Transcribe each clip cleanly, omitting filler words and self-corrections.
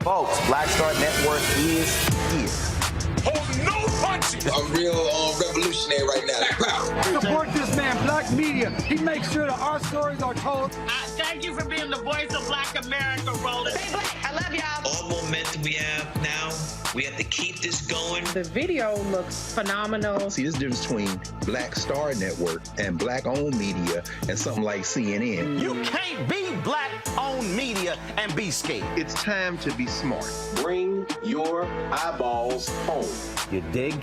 Folks, Black Star Network is here. Hold no punches! I'm real revolutionary right now. Support this man, Black Media. He makes sure that our stories are told. Thank you for being the voice of Black America, Roland. Stay black. I love y'all. All momentum we have now, we have to keep this going. The video looks phenomenal. See, this difference between Black Star Network and Black-owned media and something like CNN. You can't be Black-owned media and be scared. It's time to be smart. Bring your eyeballs home. You dig?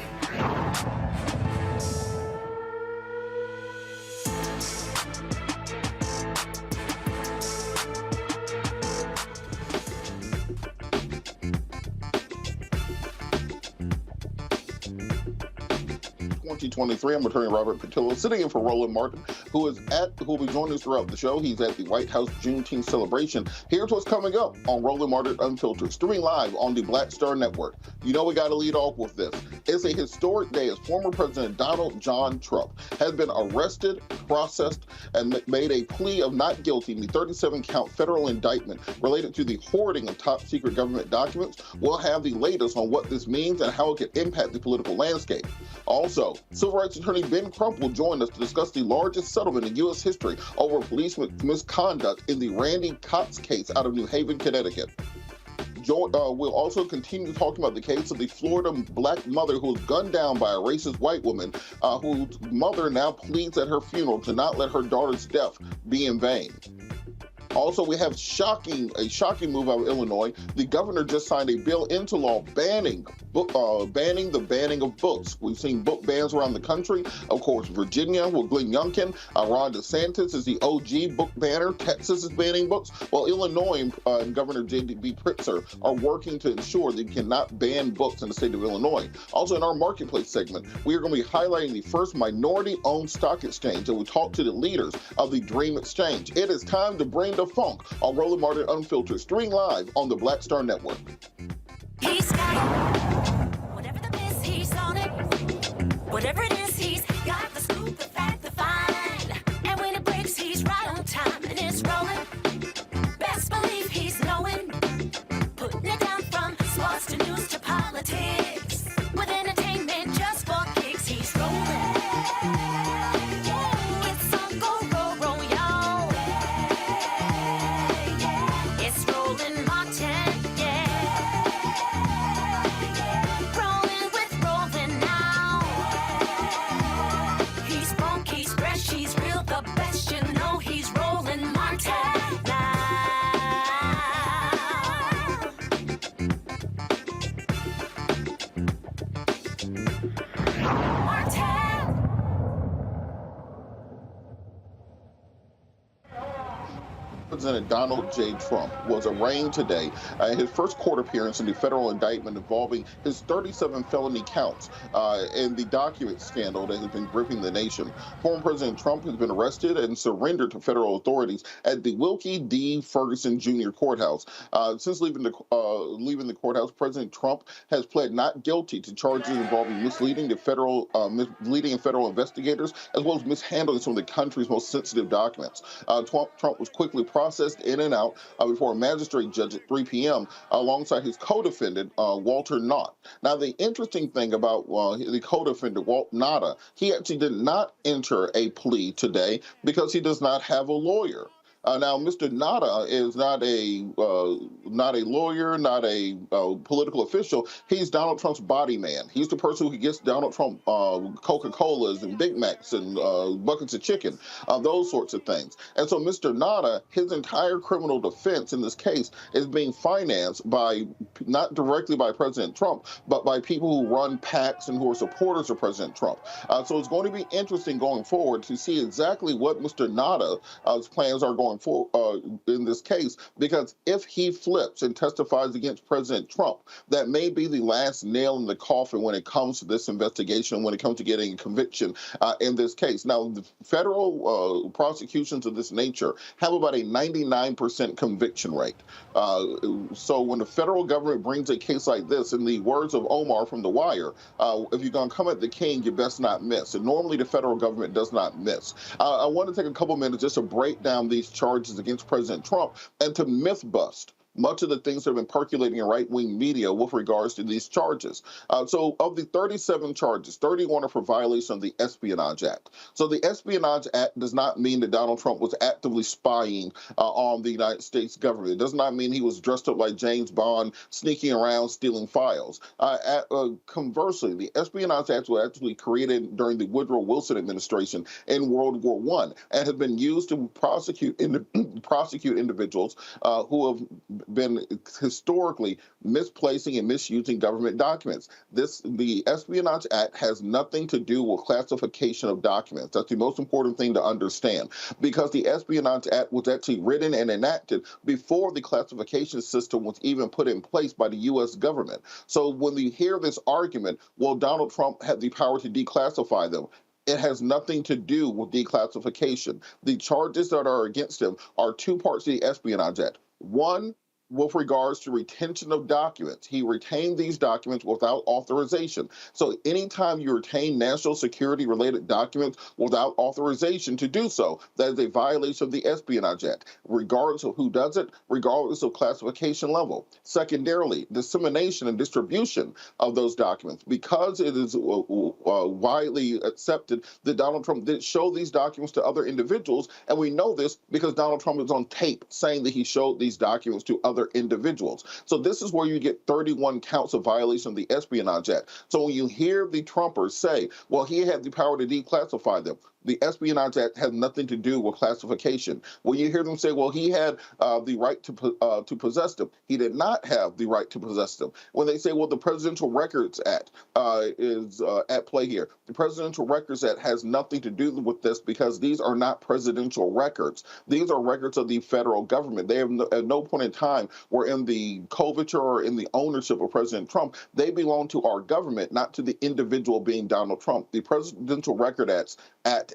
2023. I'm attorney Robert Patillo, sitting in for Roland Martin, who will be joining us throughout the show. He's at the White House Juneteenth celebration. Here's what's coming up on Roland Martin Unfiltered, streaming live on the Black Star Network. You know we got to lead off with this. It's a historic day as former President Donald John Trump has been arrested, processed, and made a plea of not guilty in the 37-count federal indictment related to the hoarding of top-secret government documents. We'll have the latest on what this means and how it could impact the political landscape. Also, Civil Rights Attorney Ben Crump will join us to discuss the largest settlement in U.S. history over police misconduct in the Randy Cox case out of New Haven, Connecticut. We'll also continue talking about the case of the Florida black mother who was gunned down by a racist white woman, whose mother now pleads at her funeral to not let her daughter's death be in vain. Also, we have a shocking move out of Illinois. The governor just signed a bill into law banning the banning of books. We've seen book bans around the country. Of course, Virginia with Glenn Youngkin. Ron DeSantis is the OG book banner. Texas is banning books. Well, Illinois and Governor J.B. Pritzker are working to ensure they cannot ban books in the state of Illinois. Also, in our marketplace segment, we are going to be highlighting the first minority-owned stock exchange, and we talk to the leaders of the Dream Exchange. It is time to bring the funk on Roland Martin Unfiltered, streaming live on the Black Star Network. He's got it. Whatever the miss, he's on it. Whatever it is, he's got the scoop, the fact, the find. And when it breaks, he's right on time and it's rolling. Best believe he's knowing. Putting it down from sports to news to politics. With entertainment just for kicks, he's rolling. It's on go, roll, y'all. It's Roland Martin, rolling with Roland now. He's funky, he's fresh, he's real, the best, you know he's Roland Martin now. President Donald J. Trump was arraigned today in his first court appearance in the federal indictment involving his 37 felony counts in the document scandal that has been gripping the nation. Former President Trump has been arrested and surrendered to federal authorities at the Wilkie D. Ferguson Jr. Courthouse. Since leaving the courthouse, President Trump has pled not guilty to charges involving misleading federal investigators, as well as mishandling some of the country's most sensitive documents. Trump was quickly processed in and out before a magistrate judge at 3 p.m. alongside his co-defendant, Walter Knott. Now, the interesting thing about the co-defendant, Walt Nada, he actually did not enter a plea today because he does not have a lawyer. Now, Mr. Nada is not a lawyer, not a political official. He's Donald Trump's body man. He's the person who gets Donald Trump Coca-Colas and Big Macs and buckets of chicken, those sorts of things. And so Mr. Nada, his entire criminal defense in this case is being financed by, not directly by President Trump, but by people who run PACs and who are supporters of President Trump. So it's going to be interesting going forward to see exactly what Mr. Nada's plans are going forward in this case, because if he flips and testifies against President Trump, that may be the last nail in the coffin when it comes to this investigation, when it comes to getting a conviction in this case. Now, the federal prosecutions of this nature have about a 99% conviction rate. So when the federal government brings a case like this, in the words of Omar from The Wire, if you're going to come at the king, you best not miss. And normally the federal government does not miss. I want to take a couple minutes just to break down these charges against President Trump and to myth bust much of the things that have been percolating in right-wing media with regards to these charges. So of the 37 charges, 31 are for violation of the Espionage Act. So the Espionage Act does not mean that Donald Trump was actively spying on the United States government. It does not mean he was dressed up like James Bond, sneaking around, stealing files. Conversely, the Espionage Act was actually created during the Woodrow Wilson administration in World War I and has been used to prosecute individuals who have been historically misplacing and misusing government documents. The Espionage Act has nothing to do with classification of documents. That's the most important thing to understand, because the Espionage Act was actually written and enacted before the classification system was even put in place by the U.S. government. So when you hear this argument, well, Donald Trump had the power to declassify them, it has nothing to do with declassification. The charges that are against him are two parts of the Espionage Act. One, with regards to retention of documents. He retained these documents without authorization. So anytime you retain national security related documents without authorization to do so, that is a violation of the Espionage Act, regardless of who does it, regardless of classification level. Secondarily, dissemination and distribution of those documents. Because it is widely accepted that Donald Trump did show these documents to other individuals, and we know this because Donald Trump is on tape saying that he showed these documents to other individuals. So this is where you get 31 counts of violation of the Espionage Act. So when you hear the Trumpers say, well, he had the power to declassify them, the Espionage Act has nothing to do with classification. When you hear them say, well, he had the right to possess them, he did not have the right to possess them. When they say, well, the Presidential Records Act is at play here, the Presidential Records Act has nothing to do with this because these are not presidential records. These are records of the federal government. They have at no point in time were in the coverture or in the ownership of President Trump. They belong to our government, not to the individual being Donald Trump. The Presidential Record Act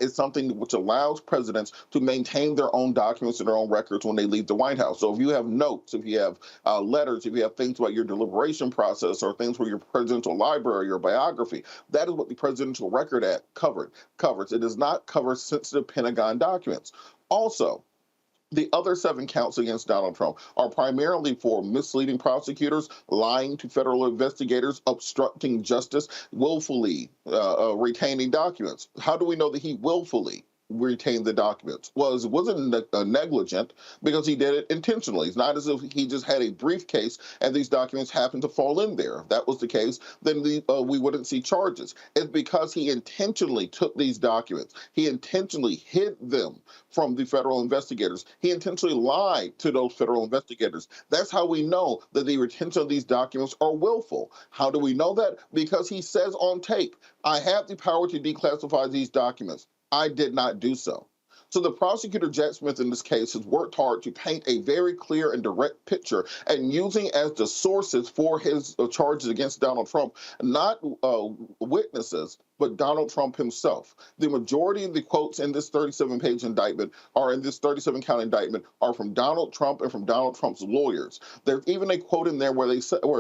is something which allows presidents to maintain their own documents and their own records when they leave the White House. So if you have notes, if you have letters, if you have things about your deliberation process or things for your presidential library or biography, that is what the Presidential Record Act covers. It does not cover sensitive Pentagon documents. Also, the other 7 counts against Donald Trump are primarily for misleading prosecutors, lying to federal investigators, obstructing justice, willfully retaining documents. How do we know that he willfully retained the documents? Well, it wasn't negligent because he did it intentionally. It's not as if he just had a briefcase and these documents happened to fall in there. If that was the case, then we wouldn't see charges. It's because he intentionally took these documents. He intentionally hid them from the federal investigators. He intentionally lied to those federal investigators. That's how we know that the retention of these documents are willful. How do we know that? Because he says on tape, I have the power to declassify these documents. I did not do so. So the prosecutor, Jack Smith, in this case, has worked hard to paint a very clear and direct picture and using as the sources for his charges against Donald Trump, not witnesses, but Donald Trump himself. The majority of the quotes in this 37-page indictment or in this 37-count indictment are from Donald Trump and from Donald Trump's lawyers. There's even a quote in there where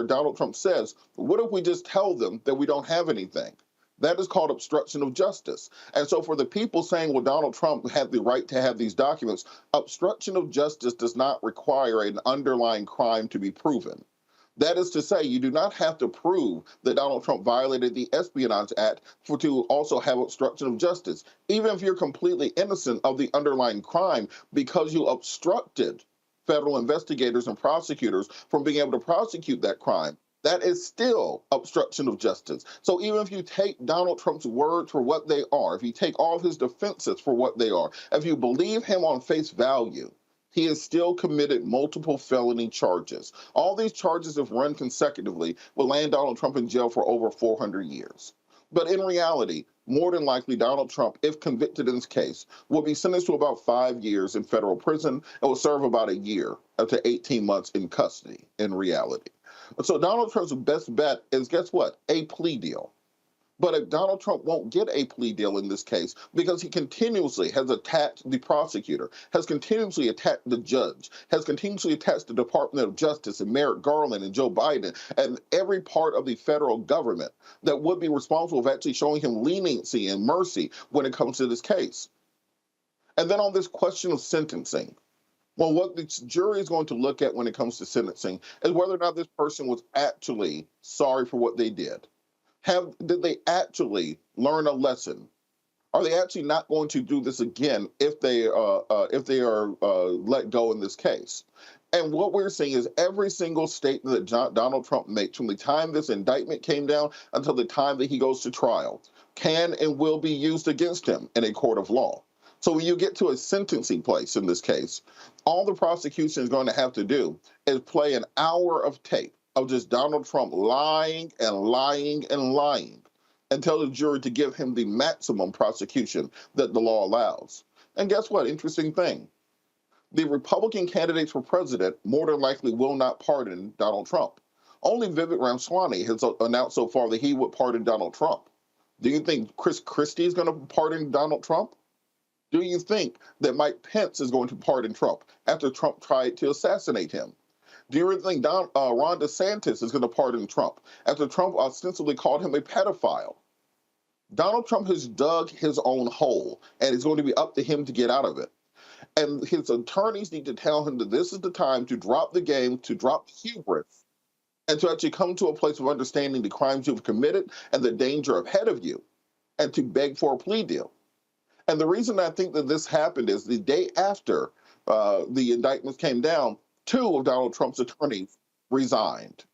Donald Trump says, what if we just tell them that we don't have anything? That is called obstruction of justice. And so for the people saying, well, Donald Trump had the right to have these documents, obstruction of justice does not require an underlying crime to be proven. That is to say, you do not have to prove that Donald Trump violated the Espionage Act to also have obstruction of justice, even if you're completely innocent of the underlying crime because you obstructed federal investigators and prosecutors from being able to prosecute that crime. That is still obstruction of justice. So even if you take Donald Trump's word for what they are, if you take all of his defenses for what they are, if you believe him on face value, he has still committed multiple felony charges. All these charges, if run consecutively, will land Donald Trump in jail for over 400 years. But in reality, more than likely, Donald Trump, if convicted in this case, will be sentenced to about 5 years in federal prison and will serve about a year up to 18 months in custody in reality. So Donald Trump's best bet is, guess what? A plea deal. But if Donald Trump won't get a plea deal in this case because he continuously has attacked the prosecutor, has continuously attacked the judge, has continuously attacked the Department of Justice and Merrick Garland and Joe Biden and every part of the federal government that would be responsible for actually showing him leniency and mercy when it comes to this case. And then on this question of sentencing, Well, what the jury is going to look at when it comes to sentencing is whether or not this person was actually sorry for what they did. Did they actually learn a lesson? Are they actually not going to do this again if they are let go in this case? And what we're seeing is every single statement that Donald Trump makes from the time this indictment came down until the time that he goes to trial can and will be used against him in a court of law. So when you get to a sentencing place in this case, all the prosecution is going to have to do is play an hour of tape of just Donald Trump lying and lying and lying and tell the jury to give him the maximum prosecution that the law allows. And guess what? Interesting thing. The Republican candidates for president more than likely will not pardon Donald Trump. Only Vivek Ramaswamy has announced so far that he would pardon Donald Trump. Do you think Chris Christie is going to pardon Donald Trump? Do you think that Mike Pence is going to pardon Trump after Trump tried to assassinate him? Do you really think Ron DeSantis is going to pardon Trump after Trump ostensibly called him a pedophile? Donald Trump has dug his own hole, and it's going to be up to him to get out of it. And his attorneys need to tell him that this is the time to drop the game, to drop the hubris, and to actually come to a place of understanding the crimes you've committed and the danger ahead of you, and to beg for a plea deal. And the reason I think that this happened is the day after the indictments came down, 2 of Donald Trump's attorneys resigned,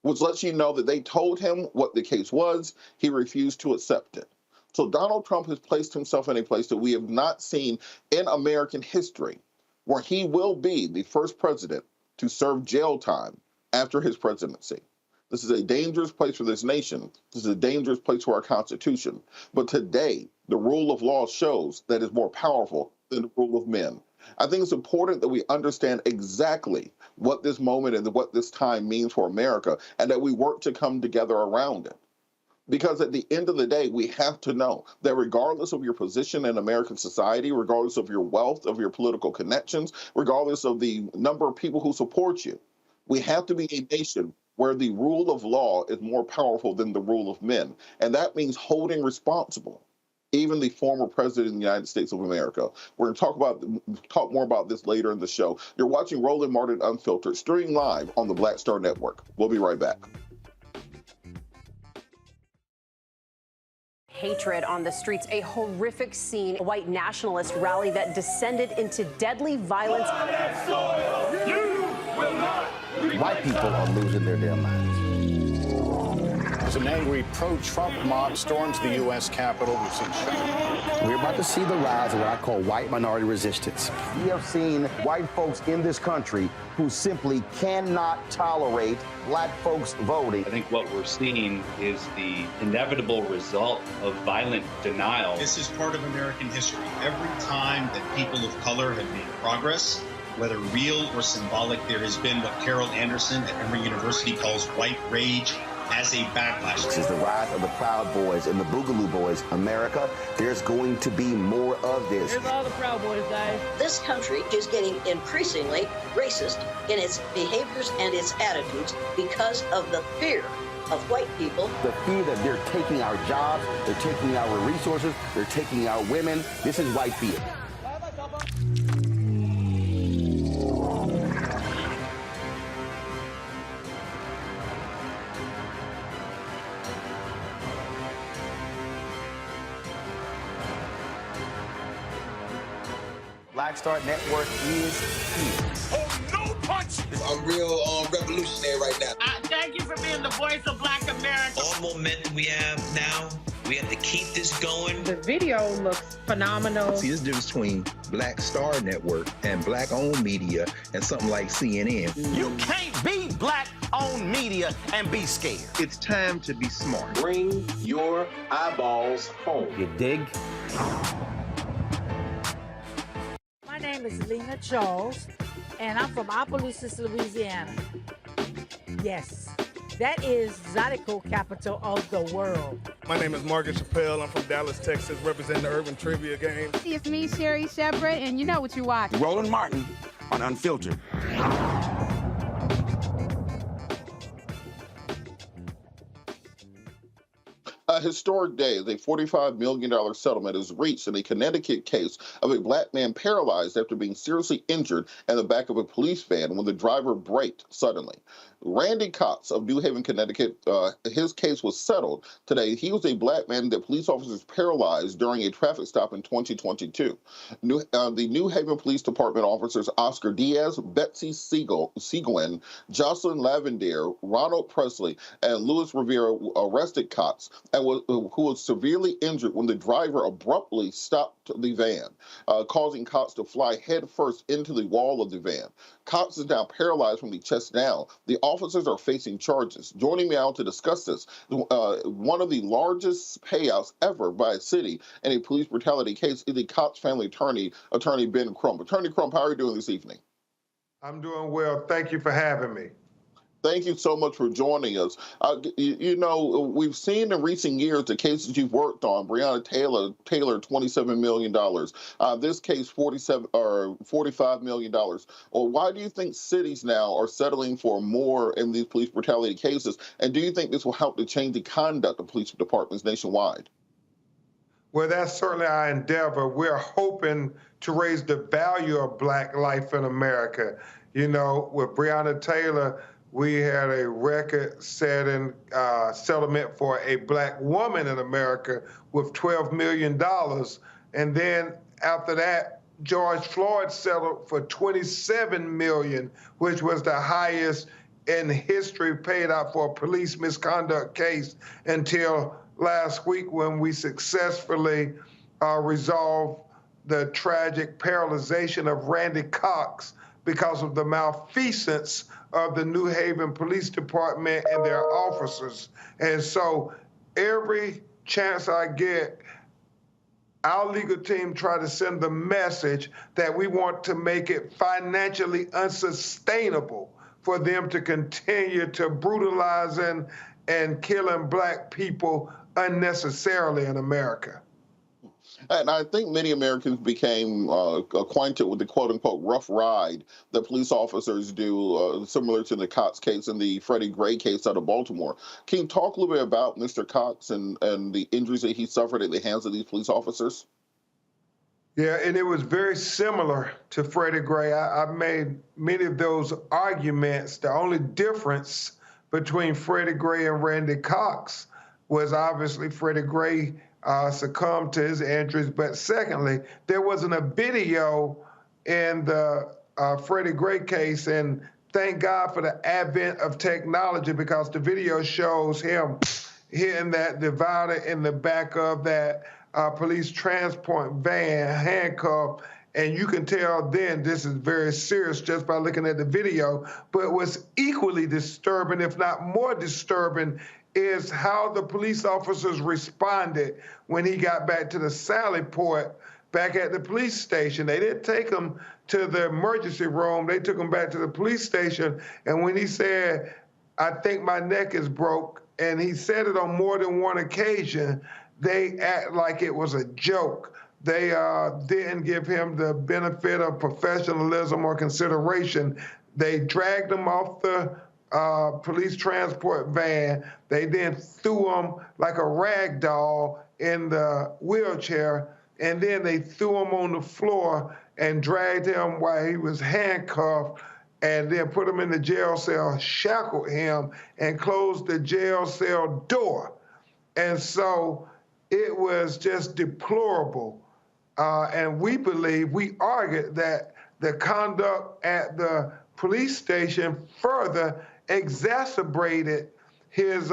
which lets you know that they told him what the case was. He refused to accept it. So Donald Trump has placed himself in a place that we have not seen in American history, where he will be the first president to serve jail time after his presidency. This is a dangerous place for this nation. This is a dangerous place for our Constitution. But today, the rule of law shows that it's more powerful than the rule of men. I think it's important that we understand exactly what this moment and what this time means for America, and that we work to come together around it. Because at the end of the day, we have to know that regardless of your position in American society, regardless of your wealth, of your political connections, regardless of the number of people who support you, we have to be a nation where the rule of law is more powerful than the rule of men. And that means holding responsible even the former president of the United States of America. We're going to talk more about this later in the show. You're watching Roland Martin Unfiltered, streaming live on the Black Star Network. We'll be right back. Hatred on the streets, a horrific scene, a white nationalist rally that descended into deadly violence. White people are losing their damn minds. As an angry pro-Trump mob storms the U.S. Capitol, we've seen shooting. We're about to see the rise of what I call white minority resistance. We have seen white folks in this country who simply cannot tolerate black folks voting. I think what we're seeing is the inevitable result of violent denial. This is part of American history. Every time that people of color have made progress, whether real or symbolic, there has been what Carol Anderson at Emory University calls white rage as a backlash. This is the rise of the Proud Boys and the Boogaloo Boys. America, there's going to be more of this. Here's all the Proud Boys, guys. This country is getting increasingly racist in its behaviors and its attitudes because of the fear of white people. The fear that they're taking our jobs, they're taking our resources, they're taking our women. This is white fear. Black Star Network is here. Oh, no punch! I'm real revolutionary right now. Thank you for being the voice of Black America. All momentum we have now, we have to keep this going. The video looks phenomenal. See, this difference between Black Star Network and black-owned media and something like CNN. You can't be black-owned media and be scared. It's time to be smart. Bring your eyeballs home. You dig? My name is Lena Charles, and I'm from Opelousas, Louisiana. Yes, that is Zydeco capital of the world. My name is Margaret Chappelle. I'm from Dallas, Texas, representing the Urban Trivia Game. It's me, Sherry Shepherd, and you know what you watch. Roland Martin on Unfiltered. A historic day as a $45 million settlement is reached in a Connecticut case of a black man paralyzed after being seriously injured in the back of a police van when the driver braked suddenly. Randy Cox of New Haven, Connecticut, his case was settled today. He was a black man that police officers paralyzed during a traffic stop in 2022. The New Haven Police Department officers Oscar Diaz, Betsy Seguin, Jocelyn Lavender, Ronald Presley, and Louis Rivera arrested Cox, who was severely injured when the driver abruptly stopped the van, causing Cox to fly headfirst into the wall of the van. Cox is now paralyzed from the chest down. The officers are facing charges. Joining me now to discuss this, one of the largest payouts ever by a city in a police brutality case is the Cox family attorney Ben Crump. Attorney Crump, how are you doing this evening? I'm doing well. Thank you for having me. Thank you so much for joining us. You know, we've seen in recent years the cases you've worked on. Breonna Taylor, $27 million. This case, $45 million. Well, why do you think cities now are settling for more in these police brutality cases? And do you think this will help to change the conduct of police departments nationwide? Well, that's certainly our endeavor. We're hoping to raise the value of black life in America. You know, with Breonna Taylor, we had a record-setting settlement for a black woman in America with $12 million. And then after that, George Floyd settled for $27 million, which was the highest in history paid out for a police misconduct case until last week when we successfully resolved the tragic paralyzation of Randy Cox because of the malfeasance of the New Haven Police Department and their officers. And so every chance I get, our legal team try to send the message that we want to make it financially unsustainable for them to continue to brutalize and killing black people unnecessarily in America. And I think many Americans became acquainted with the quote-unquote rough ride that police officers do, similar to the Cox case and the Freddie Gray case out of Baltimore. Can you talk a little bit about Mr. Cox and the injuries that he suffered at the hands of these police officers? Yeah, and it was very similar to Freddie Gray. I made many of those arguments. The only difference between Freddie Gray and Randy Cox was obviously Freddie Gray succumbed to his injuries. But secondly, there wasn't a video in the Freddie Gray case, and thank God for the advent of technology, because the video shows him hitting that divider in the back of that police transport van, handcuffed, and you can tell then this is very serious just by looking at the video. But what's equally disturbing, if not more disturbing, is how the police officers responded when he got back to the Sally Port back at the police station. They didn't take him to the emergency room. They took him back to the police station. And when he said, "I think my neck is broke," and he said it on more than one occasion, they act like it was a joke. They didn't give him the benefit of professionalism or consideration. They dragged him off the police transport van. They then threw him like a rag doll in the wheelchair, and then they threw him on the floor and dragged him while he was handcuffed, and then put him in the jail cell, shackled him, and closed the jail cell door. And so it was just deplorable. And we argued that the conduct at the police station further exacerbated his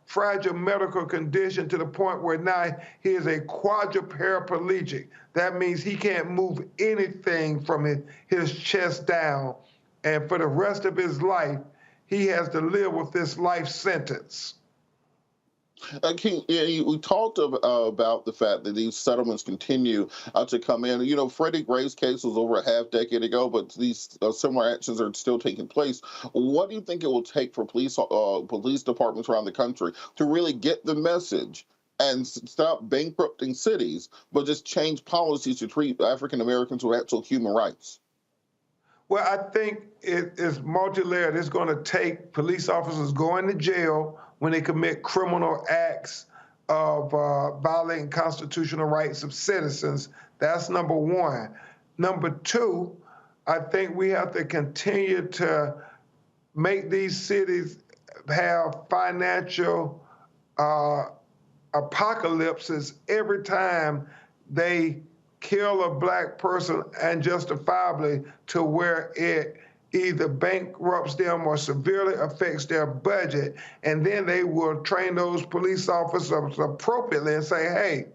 fragile medical condition to the point where now he is a quadriplegic. That means he can't move anything from his chest down. And for the rest of his life, he has to live with this life sentence. We talked about the fact that these settlements continue to come in. You know, Freddie Gray's case was over a half-decade ago, but these similar actions are still taking place. What do you think it will take for police departments around the country to really get the message and stop bankrupting cities, but just change policies to treat African Americans with actual human rights? Well, I think it is multi-layered. It's going to take police officers going to jail when they commit criminal acts of violating constitutional rights of citizens. That's number one. Number two, I think we have to continue to make these cities have financial apocalypses every time they kill a black person unjustifiably, to where it either bankrupts them or severely affects their budget. And then they will train those police officers appropriately and say, hey,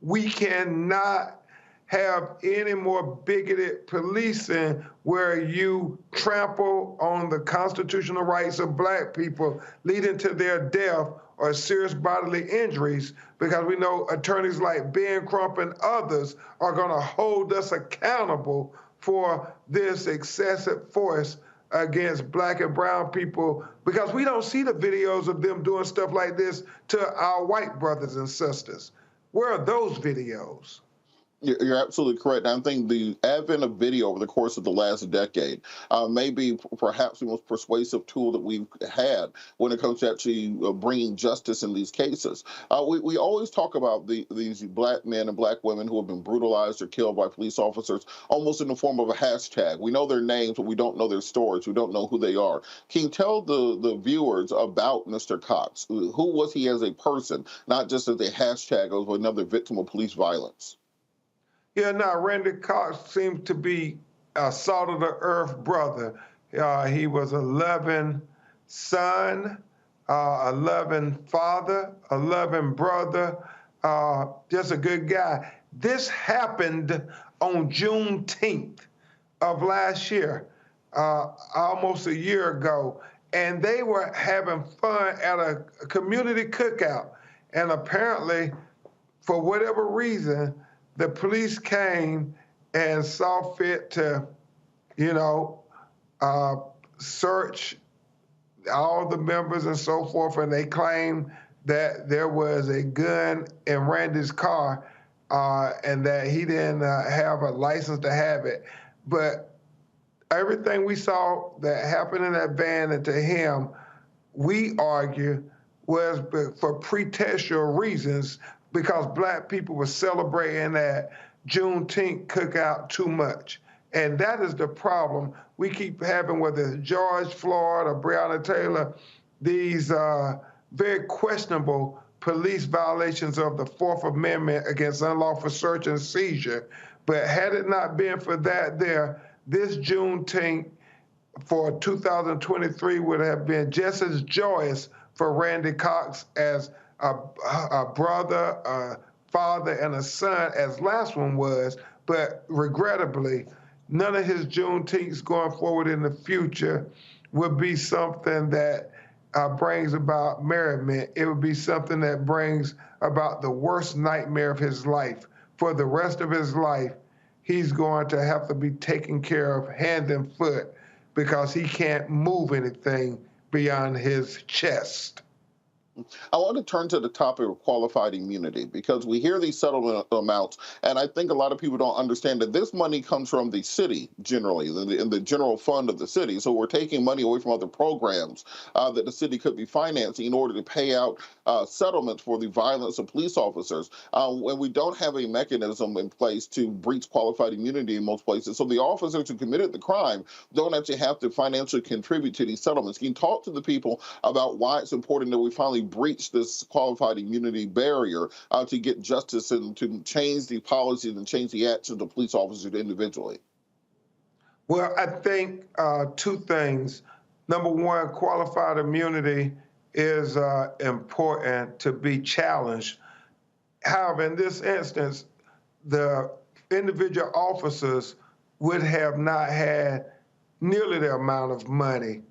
we cannot have any more bigoted policing where you trample on the constitutional rights of black people, leading to their death or serious bodily injuries, because we know attorneys like Ben Crump and others are going to hold us accountable for this excessive force against black and brown people, because we don't see the videos of them doing stuff like this to our white brothers and sisters. Where are those videos? You're absolutely correct. I think the advent of video over the course of the last decade may be perhaps the most persuasive tool that we've had when it comes to actually bringing justice in these cases. We always talk about these black men and black women who have been brutalized or killed by police officers almost in the form of a hashtag. We know their names, but we don't know their stories. We don't know who they are. Can you tell the viewers about Mr. Cox? Who was he as a person, not just as a hashtag of another victim of police violence? Yeah, no, Randy Cox seems to be a salt-of-the-earth brother. He was a loving son, a loving father, a loving brother, just a good guy. This happened on Juneteenth of last year, almost a year ago, and they were having fun at a community cookout. And apparently, for whatever reason, the police came and saw fit to, search all the members and so forth, and they claimed that there was a gun in Randy's car and that he didn't have a license to have it. But everything we saw that happened in that van and to him, we argue, was for pretextual reasons, because black people were celebrating that Juneteenth cookout too much. And that is the problem we keep having, whether it's George Floyd or Breonna Taylor, these very questionable police violations of the Fourth Amendment against unlawful search and seizure. But had it not been for that this Juneteenth for 2023 would have been just as joyous for Randy Cox as a brother, a father, and a son as last one was. But regrettably, none of his Juneteenths going forward in the future would be something that brings about merriment. It would be something that brings about the worst nightmare of his life. For the rest of his life, he's going to have to be taken care of hand and foot because he can't move anything beyond his chest. I want to turn to the topic of qualified immunity, because we hear these settlement amounts, and I think a lot of people don't understand that this money comes from the city generally, in the general fund of the city. So we're taking money away from other programs that the city could be financing in order to pay out settlements for the violence of police officers. When we don't have a mechanism in place to breach qualified immunity in most places, so the officers who committed the crime don't actually have to financially contribute to these settlements. Can you talk to the people about why it's important that we finally breach this qualified immunity barrier to get justice and to change the policies and change the actions of police officers individually? Well, I think two things. Number one, qualified immunity is important to be challenged. However, in this instance, the individual officers would have not had nearly the amount of money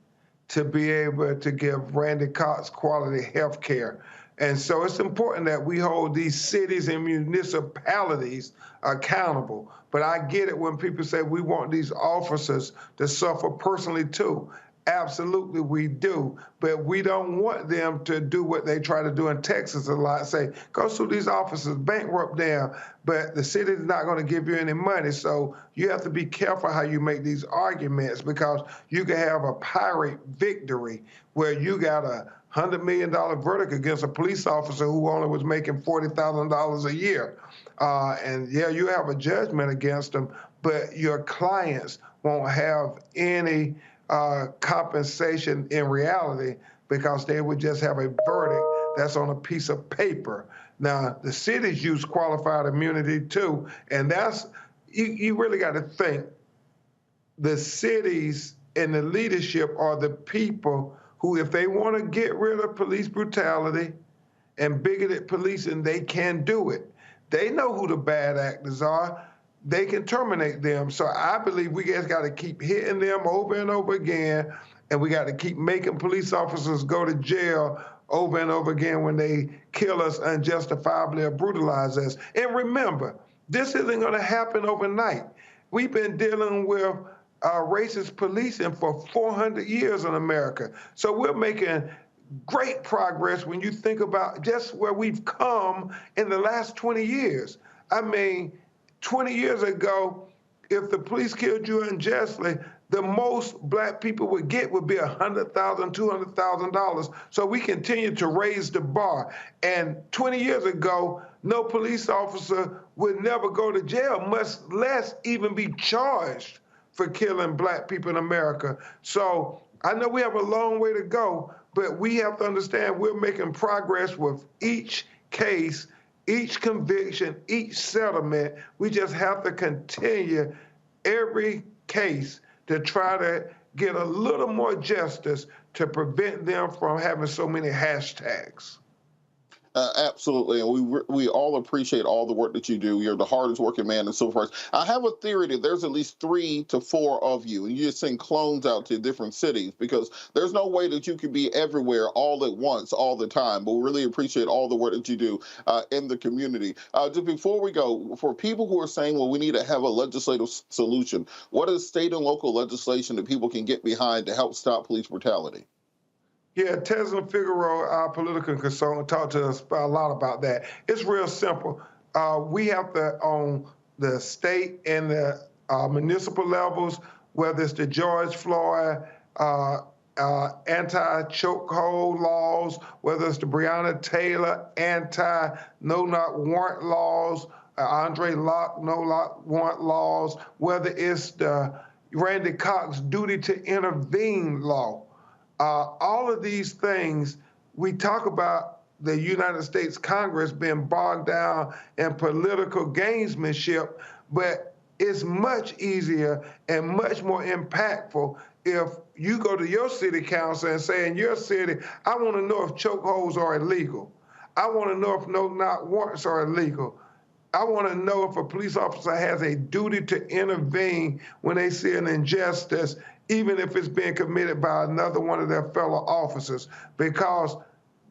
to be able to give Randy Cox quality health care. And so it's important that we hold these cities and municipalities accountable. But I get it when people say we want these officers to suffer personally too. Absolutely, we do. But we don't want them to do what they try to do in Texas a lot, say, go sue these officers, bankrupt them, but the city's not going to give you any money. So you have to be careful how you make these arguments, because you can have a Pyrrhic victory where you got a $100 million verdict against a police officer who only was making $40,000 a year. And yeah, you have a judgment against them, but your clients won't have any compensation in reality, because they would just have a verdict that's on a piece of paper. Now, the cities use qualified immunity too, and that's, you really got to think, the cities and the leadership are the people who, if they want to get rid of police brutality and bigoted policing, they can do it. They know who the bad actors are. They can terminate them. So I believe we just got to keep hitting them over and over again, and we got to keep making police officers go to jail over and over again when they kill us unjustifiably or brutalize us. And remember, this isn't going to happen overnight. We've been dealing with racist policing for 400 years in America. So we're making great progress when you think about just where we've come in the last 20 years. I mean, 20 years ago, if the police killed you unjustly, the most black people would get would be $100,000, $200,000. So we continue to raise the bar. And 20 years ago, no police officer would never go to jail, much less even be charged for killing black people in America. So I know we have a long way to go, but we have to understand we're making progress with each case, each conviction, each settlement. We just have to continue every case to try to get a little more justice to prevent them from having so many hashtags. Absolutely, and we all appreciate all the work that you do. You're the hardest working man in civil rights. I have a theory that there's at least 3 to 4 of you, and you just send clones out to different cities, because there's no way that you can be everywhere all at once, all the time. But we really appreciate all the work that you do in the community. Just before we go, for people who are saying, well, we need to have a legislative solution, what is state and local legislation that people can get behind to help stop police brutality? Yeah, Tesla Figueroa, our political consultant, talked to us a lot about that. It's real simple. We have to, on the state and the municipal levels, whether it's the George Floyd anti-chokehold laws, whether it's the Breonna Taylor anti-no-knock warrant laws, Andre Locke no-knock warrant laws, whether it's the Randy Cox duty to intervene law. All of these things, we talk about the United States Congress being bogged down in political gamesmanship, but it's much easier and much more impactful if you go to your city council and say, in your city, I want to know if chokeholds are illegal. I want to know if no-knock warrants are illegal. I want to know if a police officer has a duty to intervene when they see an injustice, even if it's being committed by another one of their fellow officers. Because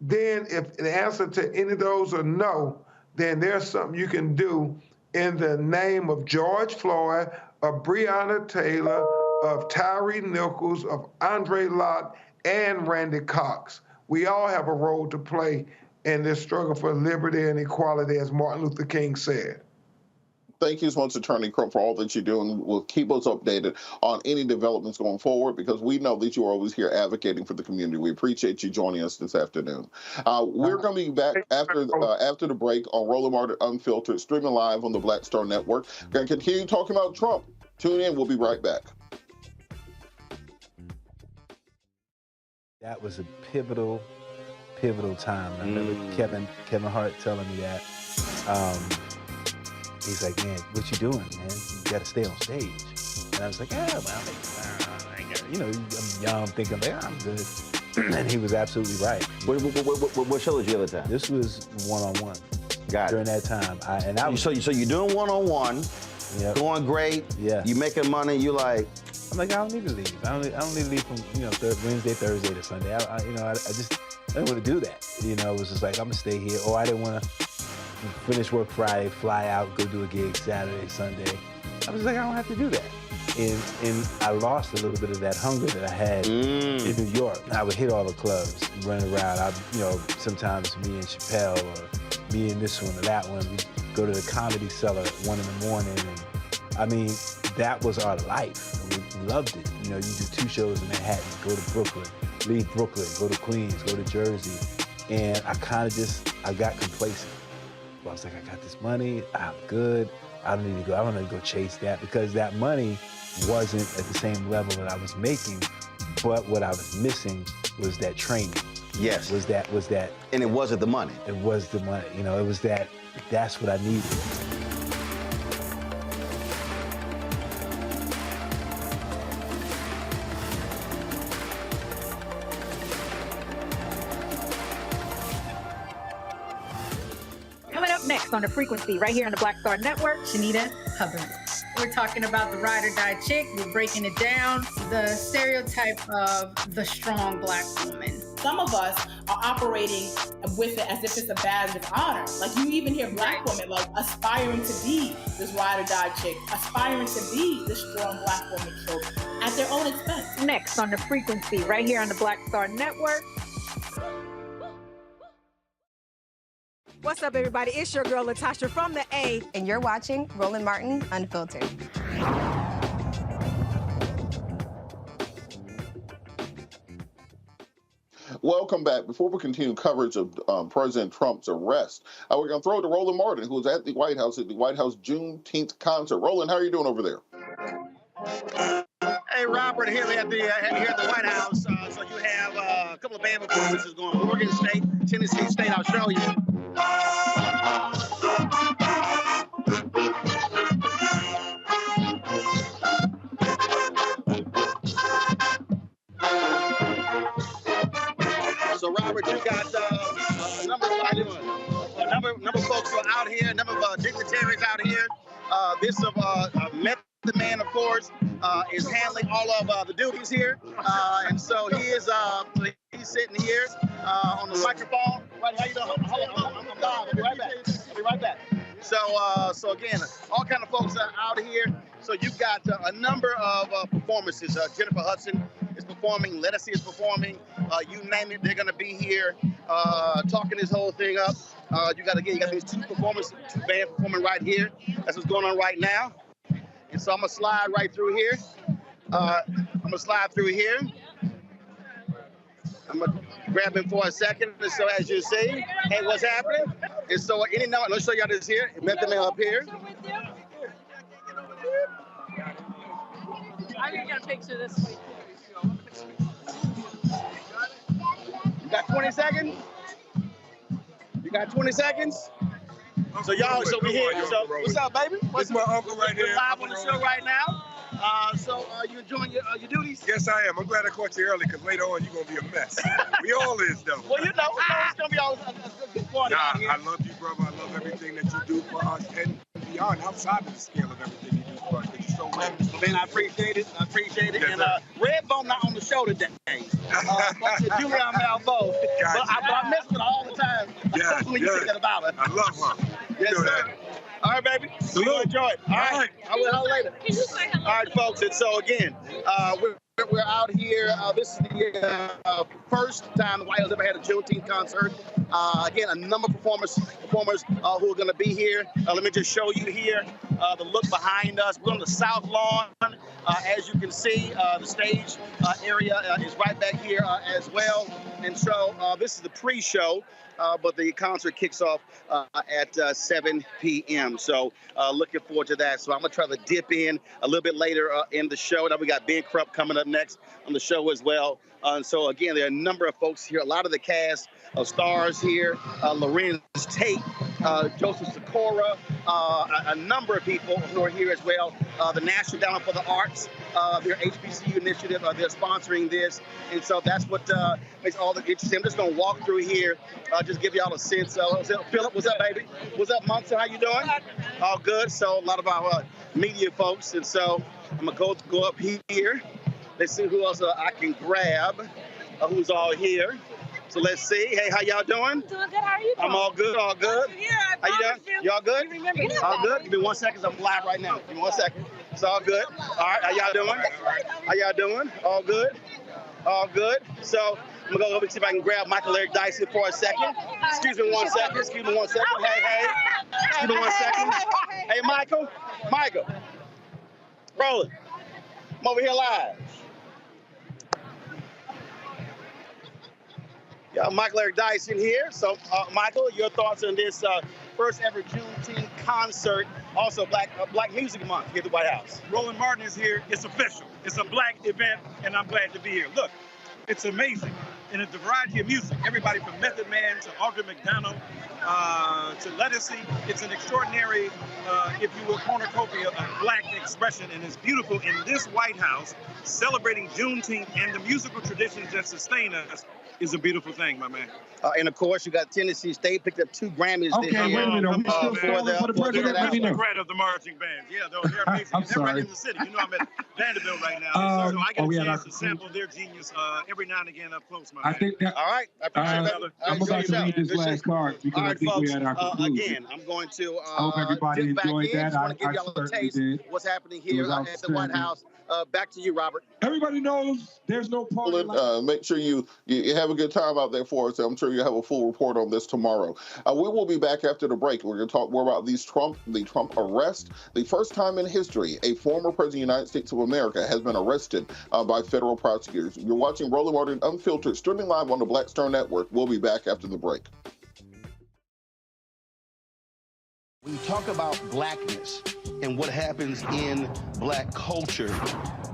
then if the answer to any of those are no, then there's something you can do in the name of George Floyd, of Breonna Taylor, of Tyree Nichols, of Andre Locke, and Randy Cox. We all have a role to play in this struggle for liberty and equality, as Martin Luther King said. Thank you so much, Attorney Crump, for all that you do, and will keep us updated on any developments going forward, because we know that you are always here advocating for the community. We appreciate you joining us this afternoon. We're going to be back after the break on Roland Martin Unfiltered, streaming live on the Black Star Network. We're going to continue talking about Trump. Tune in. We'll be right back. That was a pivotal time. I remember Kevin Hart telling me that. He's like, man, what you doing, man? You got to stay on stage. And I was like, yeah, well, I'm young, thinking, like, I'm good. And he was absolutely right. What show was you at the time? This was one-on-one. Got it. During that time. So you're doing one-on-one, going great, you making money, you like... I'm like, I don't need to leave. I don't need to leave from, Wednesday, Thursday to Sunday. I didn't want to do that. It was just like, I'm gonna stay here. Or I didn't want to finish work Friday, fly out, go do a gig Saturday, Sunday. I was like, I don't have to do that. And I lost a little bit of that hunger that I had in New York. I would hit all the clubs, run around. Sometimes me and Chappelle or me and this one or that one, we'd go to the Comedy Cellar at 1 in the morning. And I mean, that was our life. We loved it. You do 2 shows in Manhattan, go to Brooklyn, leave Brooklyn, go to Queens, go to Jersey. And I kind of I got complacent. I was like, I got this money, I'm good. I don't need to go chase that, because that money wasn't at the same level that I was making, but what I was missing was that training. Yes. Was that. And it wasn't the money. It was the money, it was that's what I needed. Next on The Frequency, right here on the Black Star Network, Shanita Hubbard. We're talking about the ride or die chick. We're breaking it down. The stereotype of the strong Black woman. Some of us are operating with it as if it's a badge of honor. Like, you even hear Black women like aspiring to be this ride or die chick, aspiring to be this strong Black woman trope at their own expense. Next on The Frequency, right here on the Black Star Network. What's up, everybody? It's your girl, Latasha from the A. And you're watching Roland Martin Unfiltered. Welcome back. Before we continue coverage of President Trump's arrest, we're going to throw it to Roland Martin, who was at the White House Juneteenth concert. Roland, how are you doing over there? Hey, Robert, here at the White House. So you have a couple of band performances going on. Oregon State, Tennessee State, I'll show you. So, Robert, you got a number of folks who are out here, a number of dignitaries out here. This Method Man, of course, is handling all of the duties here, and so he's sitting here on the microphone. Right, how you doing? Hold on, I'm live. I'll be right back. So again, all kind of folks are out here. So you've got a number of performances. Jennifer Hudson is performing. Lettuce is performing. You name it, they're going to be here talking this whole thing up. You got these two bands performing right here. That's what's going on right now. And so I'm gonna slide right through here. I'm gonna grab him for a second. And so as you see, hey, what's happening? And so let's show y'all this here. Method Man up here. I'm gonna get a picture this way. You got 20 seconds? So we here. So what's up, baby? What's my uncle right here? Live on the show right now. So are you enjoying your duties? Yes, I am. I'm glad I caught you early, because later on you're gonna be a mess. We all is though. Well, it's gonna be all a good party out here. I love you, brother. I love everything that you do for us and beyond, outside of the scale of everything you do for us. It's so well. Man, I appreciate it. Yes, and Redbone not on the show today. But Julian Malvo. But I mess with her all the time. When you think about her. I love her. Yes, sir. All right, baby. Salute. You enjoy it. All right. I will later. Can you say hello? All right, folks. And so again, we're out here. This is the first time the White House ever had a Juneteenth concert. Again, a number of performers who are going to be here. Let me just show you here the look behind us. We're on the South Lawn. As you can see, the stage area is right back here as well. And so this is the pre-show. But the concert kicks off at 7 p.m. So looking forward to that. So I'm going to try to dip in a little bit later in the show. Now we got Ben Crump coming up next on the show as well. And so, again, there are a number of folks here, a lot of the cast of stars here, Lorenz Tate, Joseph Sikora, a number of people who are here as well. The National Endowment for the Arts, their HBCU initiative, they're sponsoring this. And so that's what makes all the interesting. I'm just going to walk through here, just give y'all a sense. Philip, what's up, baby? What's up, Monster? How you doing? All good. So a lot of our media folks. And so I'm going to go up here. Let's see who else I can grab, who's all here. So let's see. Hey, how y'all doing? Doing good. How are you doing? I'm all good, all good. Yeah, how you doing? Y'all good? You remember all good? Give me 1 second. I'm live right now. Give me 1 second. It's all good. All right, how y'all doing? How y'all doing? All good? All good. So I'm gonna go over and see if I can grab Michael Eric Dicey for a second. Excuse me 1 second. Excuse me 1 second. Hey. Excuse me 1 second. Hey, Michael. Roland. I'm over here live. Yeah, Michael Eric Dicey in here. So, Michael, your thoughts on this first ever Juneteenth concert, also Black Music Month here at the White House? Roland Martin is here. It's official. It's a Black event, and I'm glad to be here. Look, it's amazing. And it's a variety of music, everybody from Method Man to Audra McDonald to Lettucey. It's an extraordinary, if you will, cornucopia of Black expression, and it's beautiful in this White House, celebrating Juneteenth and the musical traditions that sustain us is a beautiful thing, my man. And of course, you got Tennessee State picked up 2 Grammys this year. Wait a minute. For the president. I'm the credit of the marching bands. Yeah, they're amazing. They're right in the city. You know, I'm at Vanderbilt right now, so I get a chance to sample their genius every now and again up close, my man. All right, I appreciate that. I'm about to read this last card because all right, I think folks, we're at our conclusion. again, I'm going to I hope everybody enjoyed that. Just want to give y'all a taste of what's happening here at the White House. Back to you, Robert. Everybody knows there's no party. Make sure you have a good time out there for us. I'm sure you'll have a full report on this tomorrow. We will be back after the break. We're going to talk more about the Trump arrest. The first time in history a former president of the United States of America has been arrested by federal prosecutors. You're watching Roland Martin Unfiltered, streaming live on the Black Star Network. We'll be back after the break. We talk about blackness and what happens in Black culture.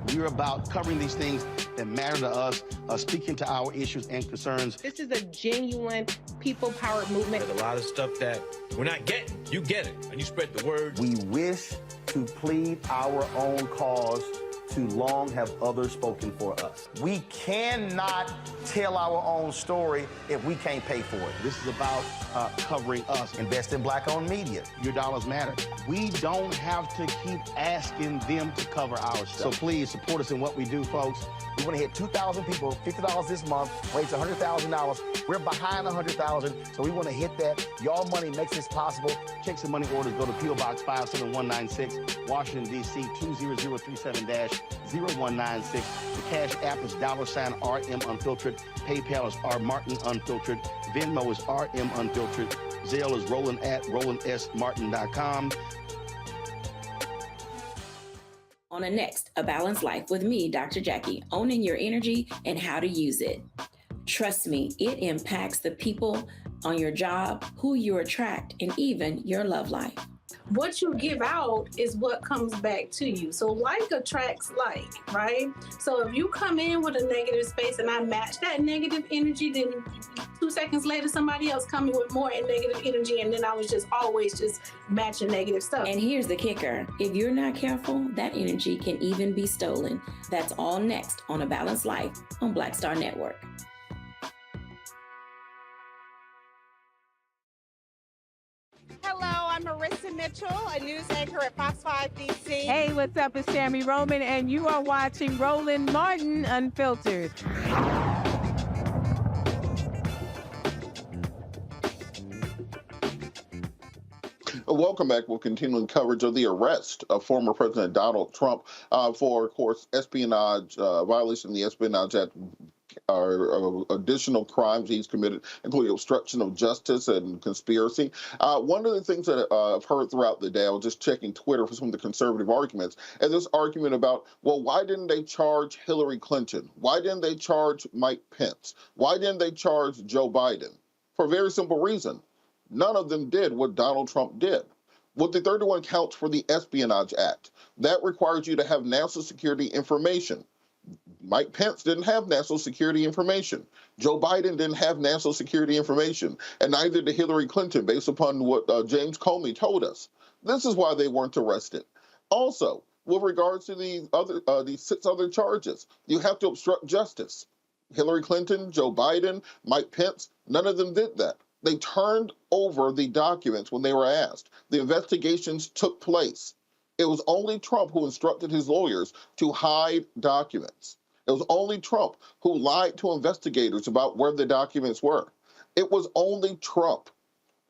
We're about covering these things that matter to us, speaking to our issues and concerns. This is a genuine people-powered movement. There's a lot of stuff that we're not getting. You get it, and you spread the word. We wish to plead our own cause. Too long have others spoken for us. We cannot tell our own story if we can't pay for it. This is about covering us. Invest in Black-owned media. Your dollars matter. We don't have to keep asking them to cover our stuff. So please support us in what we do, folks. We want to hit 2,000 people, $50 this month, raise $100,000. We're behind 100,000, so we want to hit that. Y'all money makes this possible. Checks and money orders go to P.O. Box 57196, Washington, D.C. 20037-0196. The Cash App is $RM Unfiltered. PayPal is R Martin Unfiltered. Venmo is RM Unfiltered. Zelle is Roland at RolandSMartin.com. On the next, A Balanced Life with me, Dr. Jackie, owning your energy and how to use it. Trust me, it impacts the people on your job, who you attract, and even your love life. What you give out is what comes back to you. So like attracts like, right? So if you come in with a negative space and I match that negative energy, then 2 seconds later, somebody else coming with more negative energy, and then I was just always just matching negative stuff. And here's the kicker. If you're not careful, that energy can even be stolen. That's all next on A Balanced Life on Black Star Network. Hello, I'm Marissa Mitchell, a news anchor at Fox 5 DC. Hey, what's up? It's Tammy Roman, and you are watching Roland Martin Unfiltered. Welcome back. We're continuing coverage of the arrest of former President Donald Trump for, of course, espionage, violation of the Espionage Act, additional crimes he's committed, including obstruction of justice and conspiracy. One of the things that I've heard throughout the day, I was just checking Twitter for some of the conservative arguments, and this argument about, well, why didn't they charge Hillary Clinton? Why didn't they charge Mike Pence? Why didn't they charge Joe Biden? For a very simple reason. None of them did what Donald Trump did. With the 31 counts for the Espionage Act, that requires you to have national security information. Mike Pence didn't have national security information. Joe Biden didn't have national security information, and neither did Hillary Clinton, based upon what James Comey told us. This is why they weren't arrested. Also, with regards to the 6 other charges, you have to obstruct justice. Hillary Clinton, Joe Biden, Mike Pence, none of them did that. They turned over the documents when they were asked. The investigations took place. It was only Trump who instructed his lawyers to hide documents. It was only Trump who lied to investigators about where the documents were. It was only Trump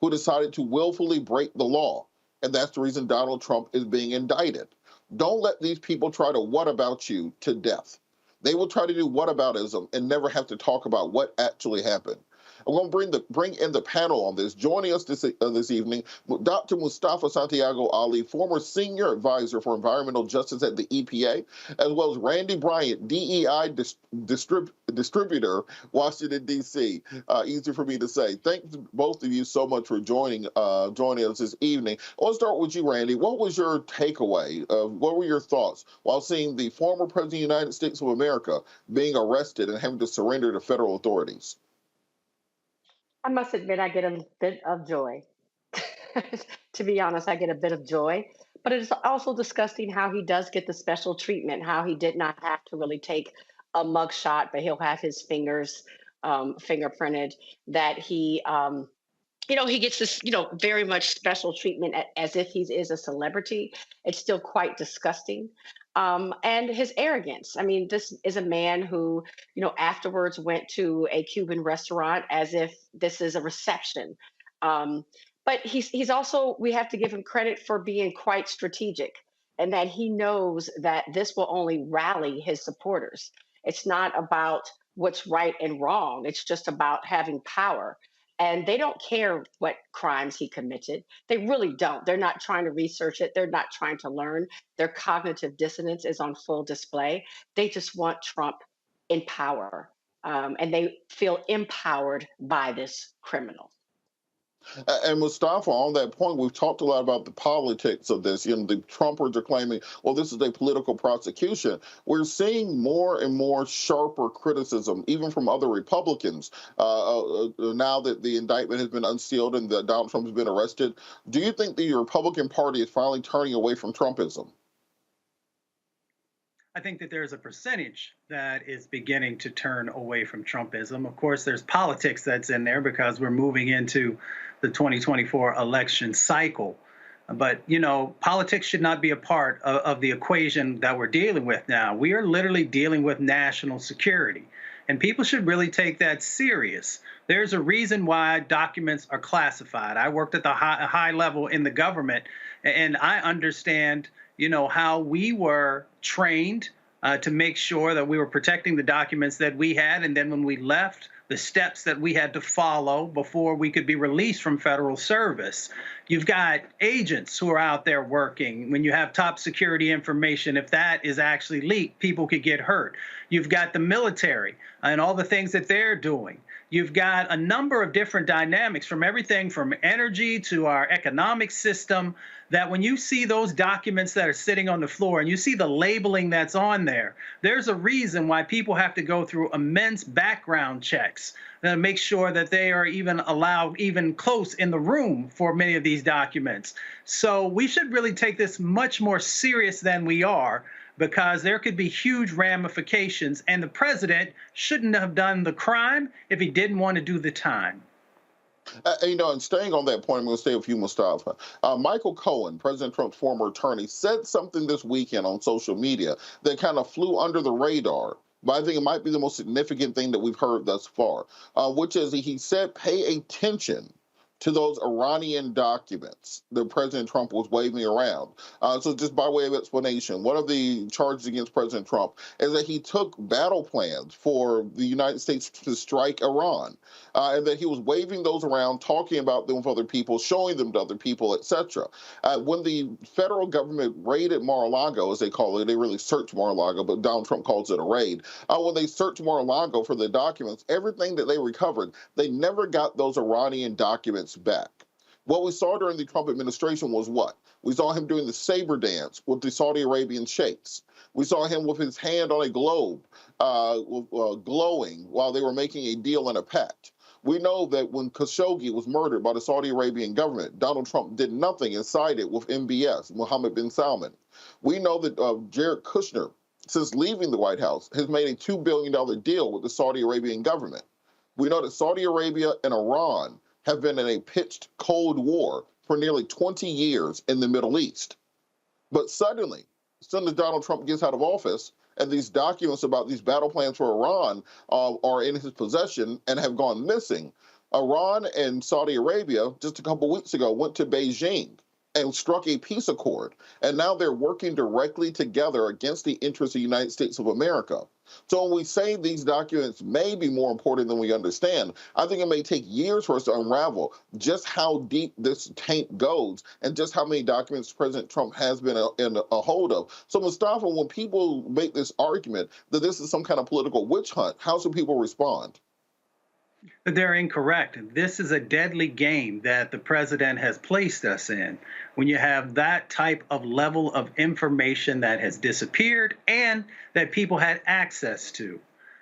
who decided to willfully break the law. And that's the reason Donald Trump is being indicted. Don't let these people try to whatabout you to death. They will try to do whataboutism and never have to talk about what actually happened. I'm going to bring in the panel on this. Joining us this evening, Dr. Mustafa Santiago Ali, former senior advisor for environmental justice at the EPA, as well as Randy Bryant, DEI distributor, Washington, D.C. Easy for me to say. Thanks both of you so much for joining us this evening. Let's start with you, Randy. What was your takeaway? What were your thoughts while seeing the former president of the United States of America being arrested and having to surrender to federal authorities? I must admit, I get a bit of joy. To be honest, I get a bit of joy. But it's also disgusting how he does get the special treatment, how he did not have to really take a mugshot, but he'll have his fingers fingerprinted, that he he gets this, very much special treatment as if he is a celebrity. It's still quite disgusting. And his arrogance. I mean, this is a man who, afterwards went to a Cuban restaurant as if this is a reception. But he's also, we have to give him credit for being quite strategic, and that he knows that this will only rally his supporters. It's not about what's right and wrong. It's just about having power. And they don't care what crimes he committed. They really don't. They're not trying to research it. They're not trying to learn. Their cognitive dissonance is on full display. They just want Trump in power. And they feel empowered by this criminal. And Mustafa, on that point, we've talked a lot about the politics of this. The Trumpers are claiming, well, this is a political prosecution. We're seeing more and more sharper criticism, even from other Republicans, now that the indictment has been unsealed and that Donald Trump has been arrested. Do you think the Republican Party is finally turning away from Trumpism? I think that there's a percentage that is beginning to turn away from Trumpism. Of course, there's politics that's in there because we're moving into the 2024 election cycle. But, politics should not be a part of the equation that we're dealing with now. We are literally dealing with national security, and people should really take that serious. There's a reason why documents are classified. I worked at the high level in the government, and I understand how we were trained to make sure that we were protecting the documents that we had. And then when we left, the steps that we had to follow before we could be released from federal service. You've got agents who are out there working. When you have top security information, if that is actually leaked, people could get hurt. You've got the military and all the things that they're doing. You've got a number of different dynamics, from everything from energy to our economic system, that when you see those documents that are sitting on the floor and you see the labeling that's on there, there's a reason why people have to go through immense background checks to make sure that they are even allowed even close in the room for many of these documents. So we should really take this much more serious than we are, because there could be huge ramifications, and the president shouldn't have done the crime if he didn't want to do the time. And staying on that point, I'm going to stay with you, Mustafa. Michael Cohen, President Trump's former attorney, said something this weekend on social media that kind of flew under the radar, but I think it might be the most significant thing that we've heard thus far, which is he said, pay attention to those Iranian documents that President Trump was waving around. So just by way of explanation, one of the charges against President Trump is that he took battle plans for the United States to strike Iran, and that he was waving those around, talking about them with other people, showing them to other people, etc. When the federal government raided Mar-a-Lago, as they call it, they really searched Mar-a-Lago, but Donald Trump calls it a raid. When they searched Mar-a-Lago for the documents, everything that they recovered, they never got those Iranian documents back. What we saw during the Trump administration was what? We saw him doing the saber dance with the Saudi Arabian sheikhs. We saw him with his hand on a globe, glowing while they were making a deal and a pact. We know that when Khashoggi was murdered by the Saudi Arabian government, Donald Trump did nothing and sided with MBS, Mohammed bin Salman. We know that Jared Kushner, since leaving the White House, has made a $2 billion deal with the Saudi Arabian government. We know that Saudi Arabia and Iran have been in a pitched Cold War for nearly 20 years in the Middle East. But suddenly, as soon as Donald Trump gets out of office and these documents about these battle plans for Iran are in his possession and have gone missing, Iran and Saudi Arabia just a couple weeks ago went to Beijing and struck a peace accord. And now they're working directly together against the interests of the United States of America. So when we say these documents may be more important than we understand, I think it may take years for us to unravel just how deep this taint goes and just how many documents President Trump has been in a hold of. So Mustafa, when people make this argument that this is some kind of political witch hunt, how should people respond? They're incorrect. This is a deadly game that the president has placed us in. When you have that type of level of information that has disappeared and that people had access to.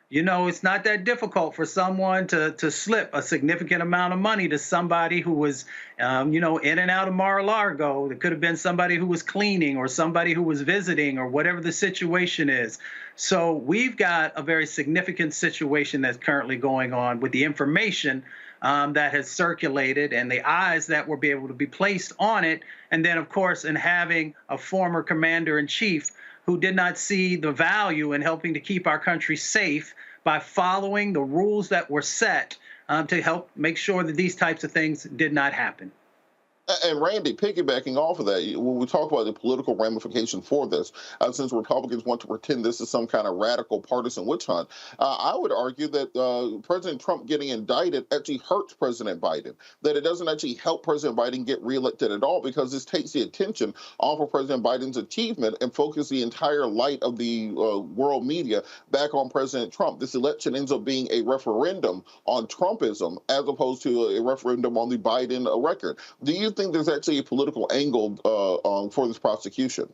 You know, it's not that difficult for someone to slip a significant amount of money to somebody who was, you know, in and out of Mar-a-Lago. It could have been somebody who was cleaning or somebody who was visiting or whatever the situation is. So we've got a very significant situation that's currently going on with the information that has circulated and the eyes that will be able to be placed on it. And then, of course, in having a former commander-in-chief who did not see the value in helping to keep our country safe by following the rules that were set to help make sure that these types of things did not happen. And Randy, piggybacking off of that, when we talk about the political ramifications for this, since Republicans want to pretend this is some kind of radical partisan witch hunt, I would argue that President Trump getting indicted actually hurts President Biden, that it doesn't actually help President Biden get reelected at all, because this takes the attention off of President Biden's achievement and focuses the entire light of the world media back on President Trump. This election ends up being a referendum on Trumpism as opposed to a referendum on the Biden record. Do you think there's actually a political angle for this prosecution?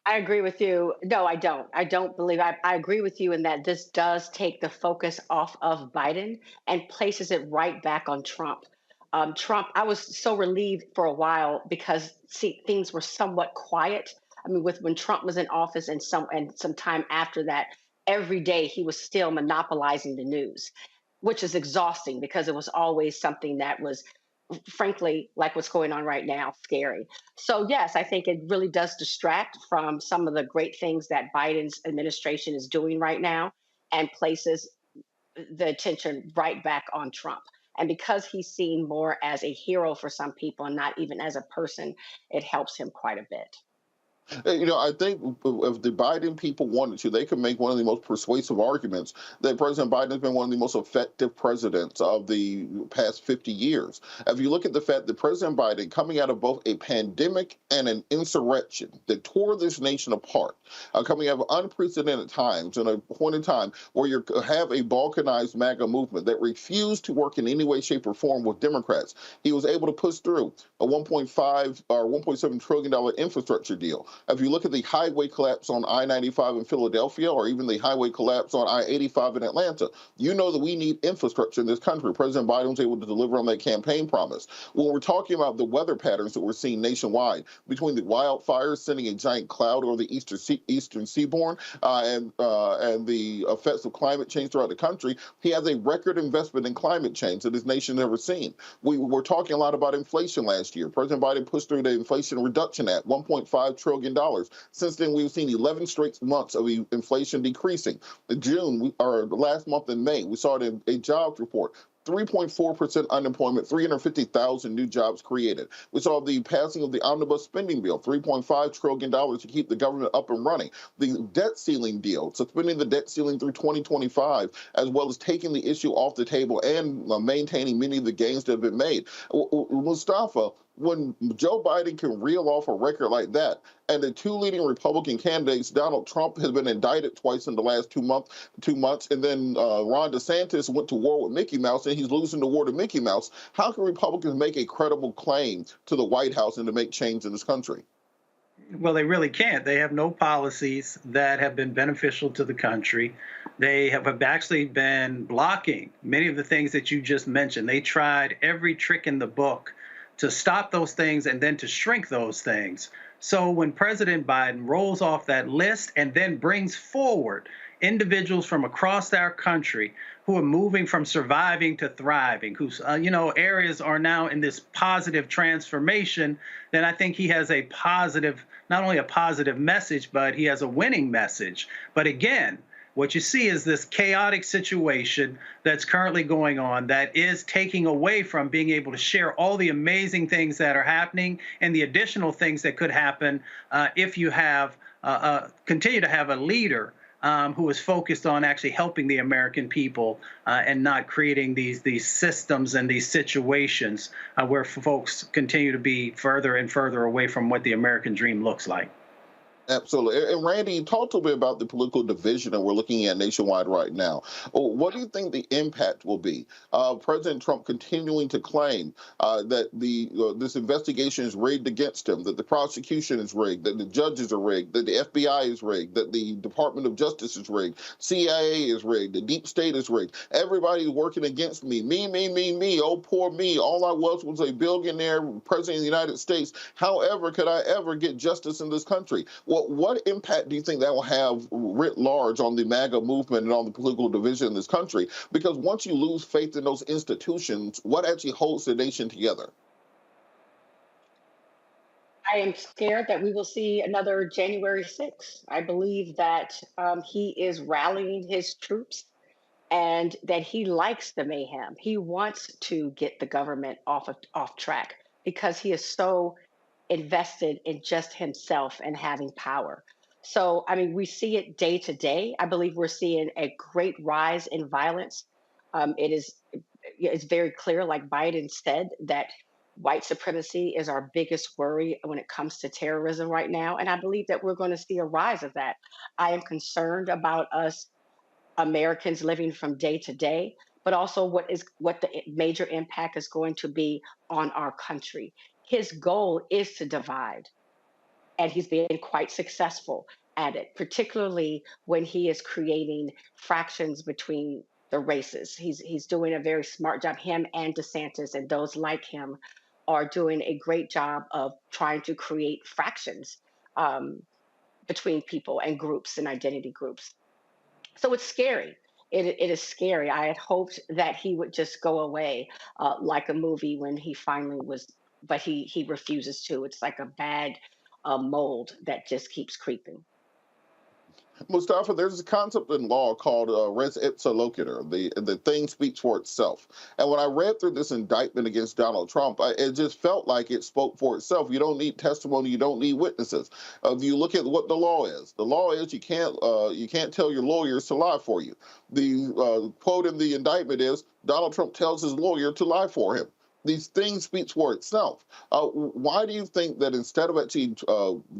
I agree with you. No, I don't. I don't believe I agree with you in that this does take the focus off of Biden and places it right back on Trump. Trump, I was so relieved for a while because things were somewhat quiet. I mean, when Trump was in office and some time after that, every day he was still monopolizing the news, which is exhausting because it was always something that was, frankly, like what's going on right now, scary. So yes, I think it really does distract from some of the great things that Biden's administration is doing right now and places the attention right back on Trump. And because he's seen more as a hero for some people and not even as a person, it helps him quite a bit. You know, I think if the Biden people wanted to, they could make one of the most persuasive arguments that President Biden has been one of the most effective presidents of the past 50 years. If you look at the fact that President Biden, coming out of both a pandemic and an insurrection that tore this nation apart, coming out of unprecedented times and a point in time where you have a balkanized MAGA movement that refused to work in any way, shape, or form with Democrats, he was able to push through a $1.5 or $1.7 trillion infrastructure deal. If you look at the highway collapse on I-95 in Philadelphia or even the highway collapse on I-85 in Atlanta, you know that we need infrastructure in this country. President Biden was able to deliver on that campaign promise. When we're talking about the weather patterns that we're seeing nationwide, between the wildfires sending a giant cloud over the eastern seaboard and the effects of climate change throughout the country, he has a record investment in climate change that this nation has never seen. We were talking a lot about inflation last year. President Biden pushed through the Inflation Reduction Act, $1.5 trillion. Since then, we've seen 11 straight months of inflation decreasing. In June, or last month in May, we saw it in a jobs report. 3.4% unemployment, 350,000 new jobs created. We saw the passing of the omnibus spending bill, $3.5 trillion to keep the government up and running. The debt ceiling deal, suspending the debt ceiling through 2025, as well as taking the issue off the table and maintaining many of the gains that have been made. Mustafa, when Joe Biden can reel off a record like that, and the two leading Republican candidates, Donald Trump has been indicted twice in the last 2 months, and then Ron DeSantis went to war with Mickey Mouse, and he's losing the war to Mickey Mouse. How can Republicans make a credible claim to the White House and to make change in this country? Well, they really can't. They have no policies that have been beneficial to the country. They have actually been blocking many of the things that you just mentioned. They tried every trick in the book to stop those things and then to shrink those things. So when President Biden rolls off that list and then brings forward individuals from across our country who are moving from surviving to thriving, whose areas are now in this positive transformation, then I think he has a positive, not only a positive message, but he has a winning message. But again, what you see is this chaotic situation that's currently going on that is taking away from being able to share all the amazing things that are happening and the additional things that could happen if you have continue to have a leader who is focused on actually helping the American people and not creating these systems and these situations where folks continue to be further and further away from what the American dream looks like. Absolutely. And Randy, talk to me about the political division that we're looking at nationwide right now. What do you think the impact will be? President Trump continuing to claim that this investigation is rigged against him, that the prosecution is rigged, that the judges are rigged, that the FBI is rigged, that the Department of Justice is rigged, CIA is rigged, the deep state is rigged. Everybody's working against me. Me. Oh, poor me. All I was a billionaire president of the United States. However, could I ever get justice in this country? Well, what impact do you think that will have writ large on the MAGA movement and on the political division in this country? Because once you lose faith in those institutions, what actually holds the nation together? I am scared that we will see another January 6th. I believe that he is rallying his troops and that he likes the mayhem. He wants to get the government off track because he is so invested in just himself and having power. So, I mean, we see it day to day. I believe we're seeing a great rise in violence. It's very clear, like Biden said, that white supremacy is our biggest worry when it comes to terrorism right now. And I believe that we're going to see a rise of that. I am concerned about us Americans living from day to day, but also what the major impact is going to be on our country. His goal is to divide, and he's been quite successful at it, particularly when he is creating fractions between the races. He's doing a very smart job. Him and DeSantis and those like him are doing a great job of trying to create fractions between people and groups and identity groups. So it's scary. It is scary. I had hoped that he would just go away like a movie when he finally was, but he refuses to. It's like a bad mold that just keeps creeping. Mustafa, there's a concept in law called res ipsa loquitur. The thing speaks for itself. And when I read through this indictment against Donald Trump, it just felt like it spoke for itself. You don't need testimony. You don't need witnesses. You look at what the law is. The law is you can't tell your lawyers to lie for you. The quote in the indictment is Donald Trump tells his lawyer to lie for him. These things speak for itself. Why do you think that instead of actually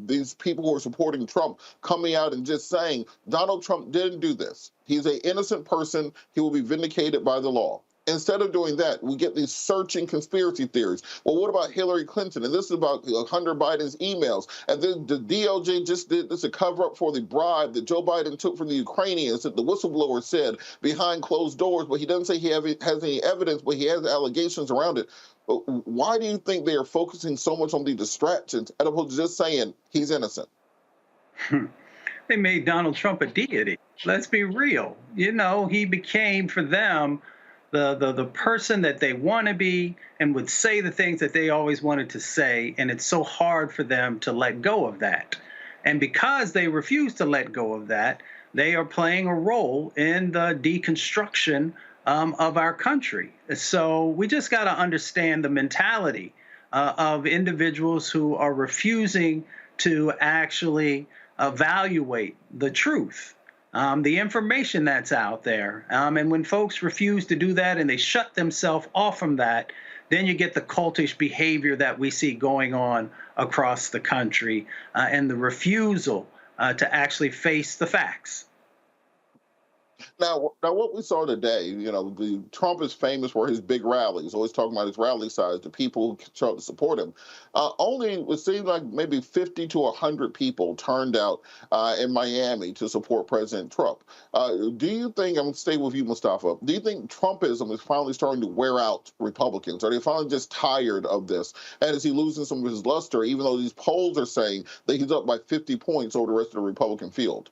these people who are supporting Trump coming out and just saying Donald Trump didn't do this, he's an innocent person, he will be vindicated by the law? Instead of doing that, we get these searching conspiracy theories. Well, what about Hillary Clinton? And this is about Hunter Biden's emails. And then the DOJ just did this a cover up for the bribe that Joe Biden took from the Ukrainians that the whistleblower said behind closed doors. But he doesn't say he has any evidence, but he has allegations around it. Why do you think they are focusing so much on the distractions as opposed to just saying he's innocent? They made Donald Trump a deity. Let's be real. You know, he became for them the person that they want to be and would say the things that they always wanted to say. And it's so hard for them to let go of that. And because they refuse to let go of that, they are playing a role in the deconstruction of our country. So we just got to understand the mentality of individuals who are refusing to actually evaluate the truth. The information that's out there. And when folks refuse to do that and they shut themselves off from that, then you get the cultish behavior that we see going on across the country and the refusal to actually face the facts. Now, what we saw today, you know, Trump is famous for his big rallies, always talking about his rally size, the people who show up to support him. It seemed like maybe 50 to 100 people turned out in Miami to support President Trump. Do you think, I'm going to stay with you, Mustafa, do you think Trumpism is finally starting to wear out Republicans? Are they finally just tired of this? And is he losing some of his luster, even though these polls are saying that he's up by 50 points over the rest of the Republican field?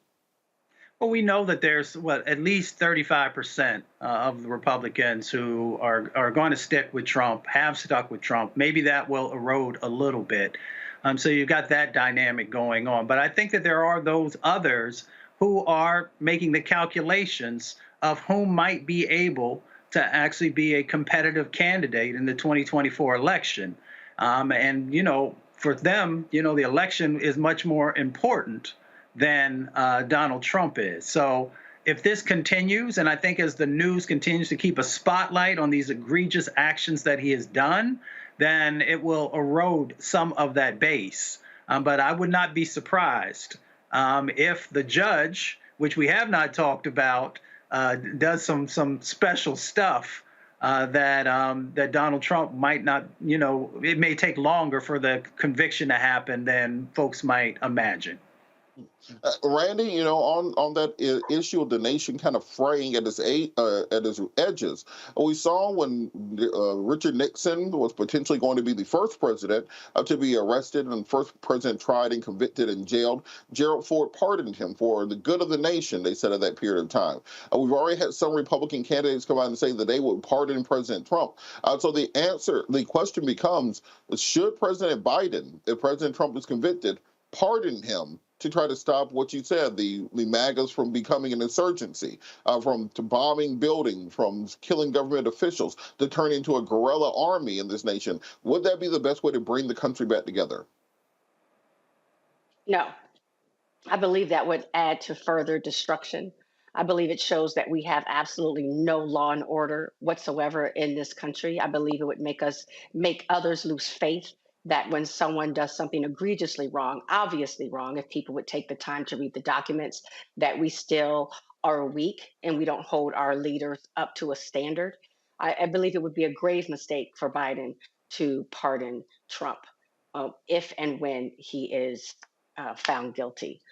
Well, we know that there's, at least 35% of the Republicans who are going to stick with Trump, have stuck with Trump. Maybe that will erode a little bit. So you've got that dynamic going on. But I think that there are those others who are making the calculations of whom might be able to actually be a competitive candidate in the 2024 election. And, for them, the election is much more important than Donald Trump is. So if this continues, and I think as the news continues to keep a spotlight on these egregious actions that he has done, then it will erode some of that base. But I would not be surprised if the judge, which we have not talked about, does some special stuff that Donald Trump might not, it may take longer for the conviction to happen than folks might imagine. Randy, on that issue of the nation kind of fraying at its edges, we saw when Richard Nixon was potentially going to be the first president to be arrested and first president tried and convicted and jailed, Gerald Ford pardoned him for the good of the nation, they said at that period of time. We've already had some Republican candidates come out and say that they would pardon President Trump. So the question becomes, should President Biden, if President Trump is convicted, pardon him to try to stop what you said, the MAGAs from becoming an insurgency, from bombing buildings, from killing government officials, to turn into a guerrilla army in this nation? Would that be the best way to bring the country back together? No. I believe that would add to further destruction. I believe it shows that we have absolutely no law and order whatsoever in this country. I believe it would make others lose faith that when someone does something egregiously wrong, obviously wrong, if people would take the time to read the documents, that we still are weak and we don't hold our leaders up to a standard. I believe it would be a grave mistake for Biden to pardon Trump if and when he is found guilty.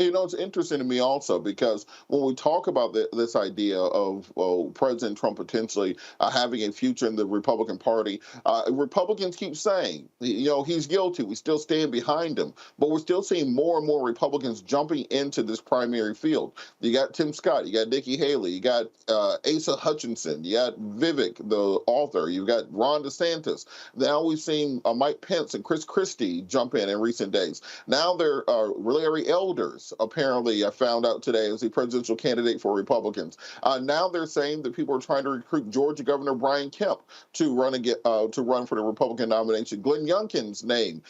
It's interesting to me also because when we talk about this idea of President Trump potentially having a future in the Republican Party, Republicans keep saying, he's guilty. We still stand behind him. But we're still seeing more and more Republicans jumping into this primary field. You got Tim Scott, you got Nikki Haley, you got Asa Hutchinson, you got Vivek, the author, you got Ron DeSantis. Now we've seen Mike Pence and Chris Christie jump in recent days. Now there are Larry Elders. Apparently, I found out today as a presidential candidate for Republicans. Now they're saying that people are trying to recruit Georgia Governor Brian Kemp to run for the Republican nomination. Glenn Youngkin's name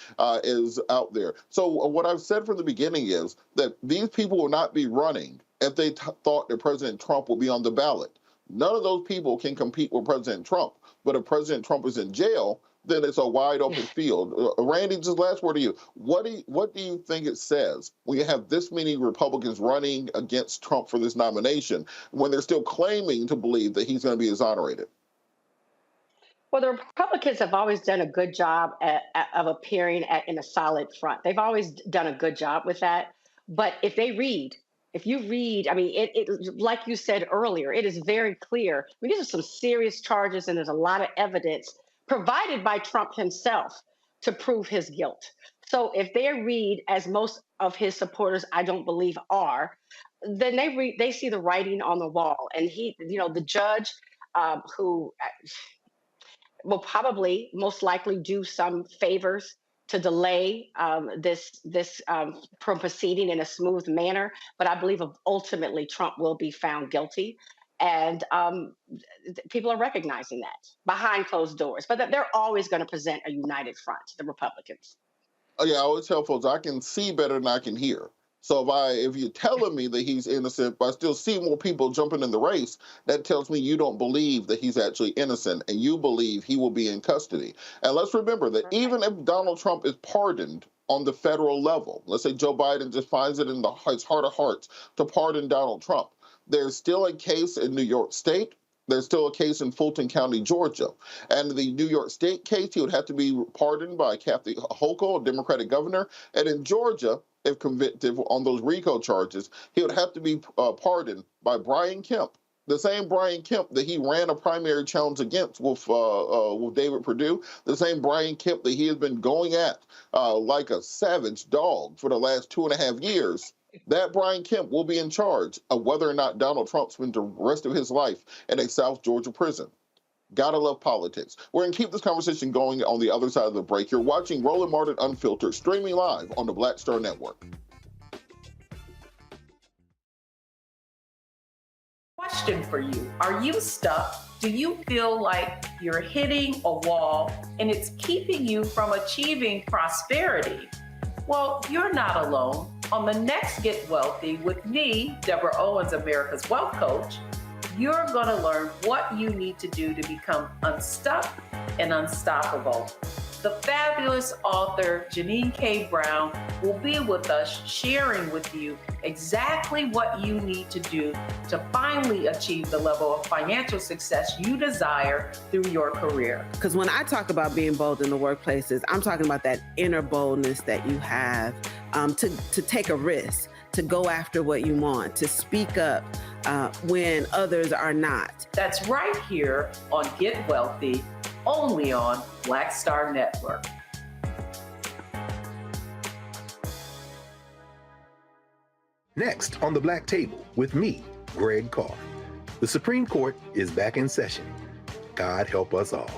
is out there. So what I've said from the beginning is that these people will not be running if they thought that President Trump will be on the ballot. None of those people can compete with President Trump. But if President Trump is in jail, then it's a wide open field. Randy, just last word to you. What do you think it says when you have this many Republicans running against Trump for this nomination when they're still claiming to believe that he's going to be exonerated? Well, the Republicans have always done a good job of appearing in a solid front. They've always done a good job with that. But if you read, I mean, it like you said earlier, it is very clear. I mean, these are some serious charges, and there's a lot of evidence provided by Trump himself to prove his guilt. So if they read, as most of his supporters, I don't believe are, then they see the writing on the wall. And the judge who will probably most likely do some favors to delay this from proceeding in a smooth manner. But I believe ultimately Trump will be found guilty. And people are recognizing that behind closed doors, but that they're always going to present a united front, the Republicans. Oh, yeah, I always tell folks I can see better than I can hear. So if you're telling me that he's innocent, but I still see more people jumping in the race, that tells me you don't believe that he's actually innocent and you believe he will be in custody. And let's remember that even if Donald Trump is pardoned on the federal level, let's say Joe Biden just finds it in his heart of hearts to pardon Donald Trump, there's still a case in New York State. There's still a case in Fulton County, Georgia. And the New York State case, he would have to be pardoned by Kathy Hochul, a Democratic governor. And in Georgia, if convicted on those RICO charges, he would have to be pardoned by Brian Kemp, the same Brian Kemp that he ran a primary challenge against with David Perdue, the same Brian Kemp that he has been going at like a savage dog for the last 2.5 years. That Brian Kemp will be in charge of whether or not Donald Trump spends the rest of his life in a South Georgia prison. Gotta love politics. We're going to keep this conversation going on the other side of the break. You're watching Roland Martin Unfiltered, streaming live on the Black Star Network. Question for you. Are you stuck? Do you feel like you're hitting a wall and it's keeping you from achieving prosperity? Well, you're not alone. On the next Get Wealthy with me, Deborah Owens, America's Wealth Coach, you're going to learn what you need to do to become unstuck and unstoppable. The fabulous author Janine K. Brown will be with us sharing with you exactly what you need to do to finally achieve the level of financial success you desire through your career. Because when I talk about being bold in the workplaces, I'm talking about that inner boldness that you have to take a risk, to go after what you want, to speak up when others are not. That's right here on Get Wealthy, only on Black Star Network. Next on the Black Table with me, Greg Carr. The Supreme Court is back in session. God help us all.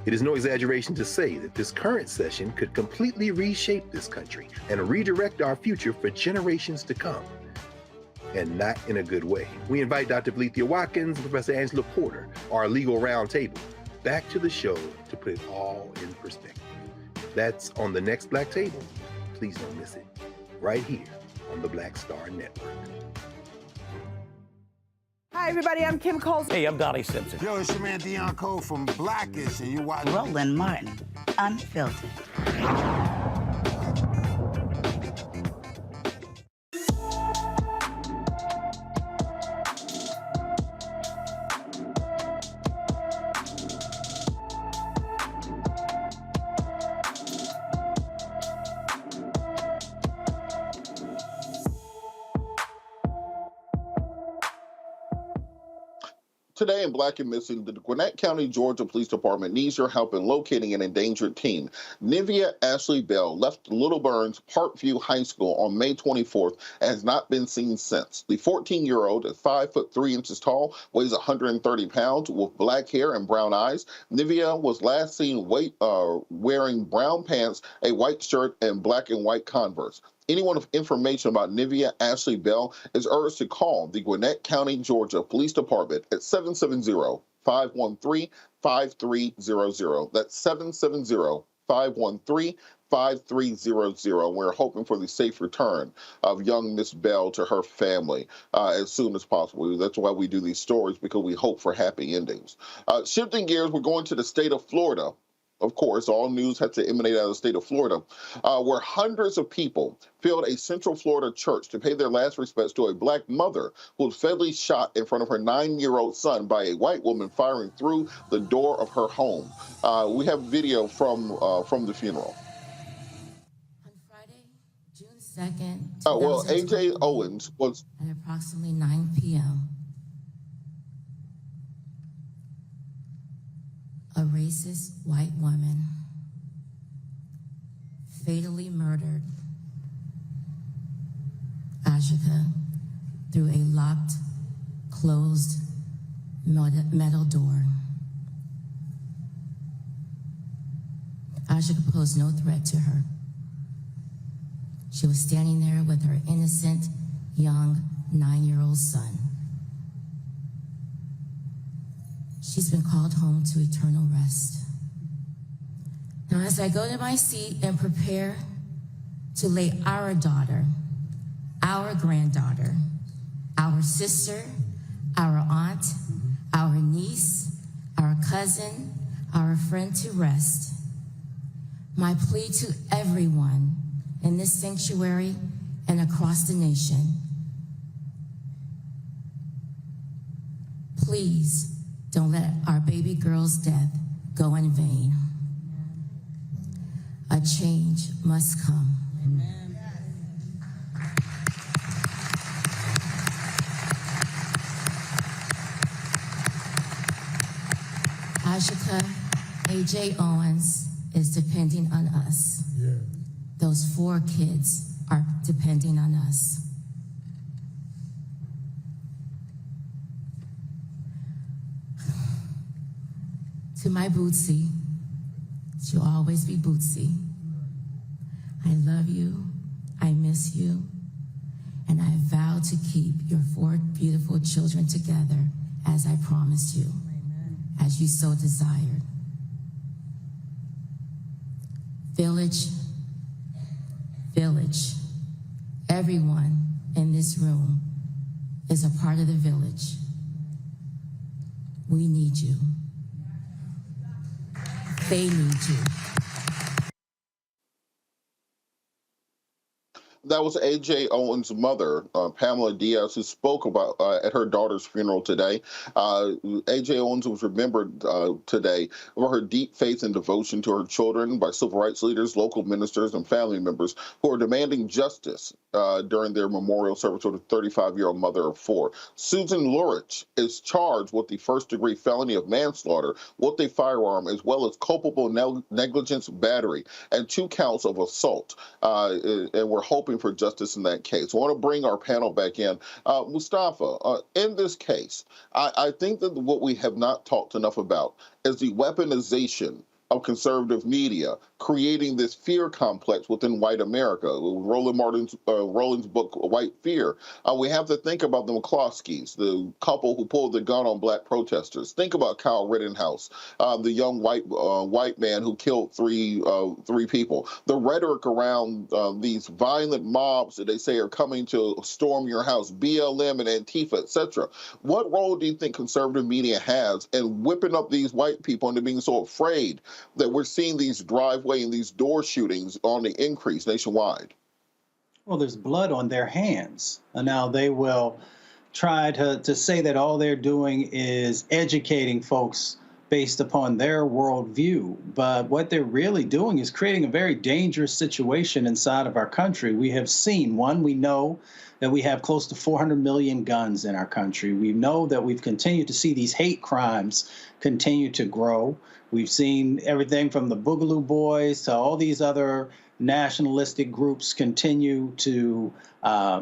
It is no exaggeration to say that this current session could completely reshape this country and redirect our future for generations to come. And not in a good way. We invite Dr. Valeethia Watkins and Professor Angela Porter, our legal roundtable, back to the show to put it all in perspective. That's on the next Black Table. Please don't miss it. Right here on the Black Star Network. Hi, everybody. I'm Kim Coles. Hey, I'm Donnie Simpson. Yo, it's your man Dion Cole from Blackish, and you watch Roland Martin, Unfiltered. Today in Black and Missing, the Gwinnett County, Georgia Police Department needs your help in locating an endangered teen. Nivea Ashley Bell left Little Burns Parkview High School on May 24th and has not been seen since. The 14-year-old is 5'3" tall, weighs 130 pounds, with black hair and brown eyes. Nivea was last seen wearing brown pants, a white shirt, and black and white Converse. Anyone with information about Nivea Ashley Bell is urged to call the Gwinnett County, Georgia Police Department at 770-513-5300. That's 770-513-5300. We're hoping for the safe return of young Miss Bell to her family as soon as possible. That's why we do these stories, because we hope for happy endings. Shifting gears, we're going to the state of Florida. Of course, all news had to emanate out of the state of Florida, where hundreds of people filled a Central Florida church to pay their last respects to a black mother who was fatally shot in front of her 9-year-old son by a white woman firing through the door of her home. We have video from the funeral. On Friday, June 2nd, well, A.J. Owens was... At approximately 9 p.m., a racist white woman fatally murdered Ashika through a locked, closed metal door. Ashika posed no threat to her. She was standing there with her innocent, young 9-year-old son. She's been called home to eternal rest. Now, as I go to my seat and prepare to lay our daughter, our granddaughter, our sister, our aunt, our niece, our cousin, our friend to rest, my plea to everyone in this sanctuary and across the nation, please don't let our baby girl's death go in vain. A change must come. Amen. Ashika A.J. Owens is depending on us. Yeah. Those 4 kids are depending on us. To my Bootsy, she'll always be Bootsy. I love you, I miss you, and I vow to keep your 4 beautiful children together as I promised you, as you so desired. Village, village, everyone in this room is a part of the village. We need you. They need you. That was A.J. Owens' mother, Pamela Diaz, who spoke about at her daughter's funeral today. A.J. Owens was remembered today for her deep faith and devotion to her children by civil rights leaders, local ministers, and family members who are demanding justice during their memorial service to the 35-year-old mother of 4. Susan Lurich is charged with the first-degree felony of manslaughter with a firearm, as well as culpable negligence, battery, and 2 counts of assault. And we're hoping for justice in that case. I want to bring our panel back in. Mustafa, in this case, I think that what we have not talked enough about is the weaponization of conservative media, creating this fear complex within white America. Roland's book, White Fear. We have to think about the McCloskeys, the couple who pulled the gun on black protesters. Think about Kyle Rittenhouse, the young white man who killed three people. The rhetoric around these violent mobs that they say are coming to storm your house, BLM and Antifa, etc. What role do you think conservative media has in whipping up these white people into being so afraid that we're seeing these driveway and these door shootings on the increase nationwide? Well, there's blood on their hands. And now they will try to say that all they're doing is educating folks based upon their worldview. But what they're really doing is creating a very dangerous situation inside of our country. We have seen, we know that we have close to 400 million guns in our country. We know that we've continued to see these hate crimes continue to grow. We've seen everything from the Boogaloo Boys to all these other nationalistic groups continue to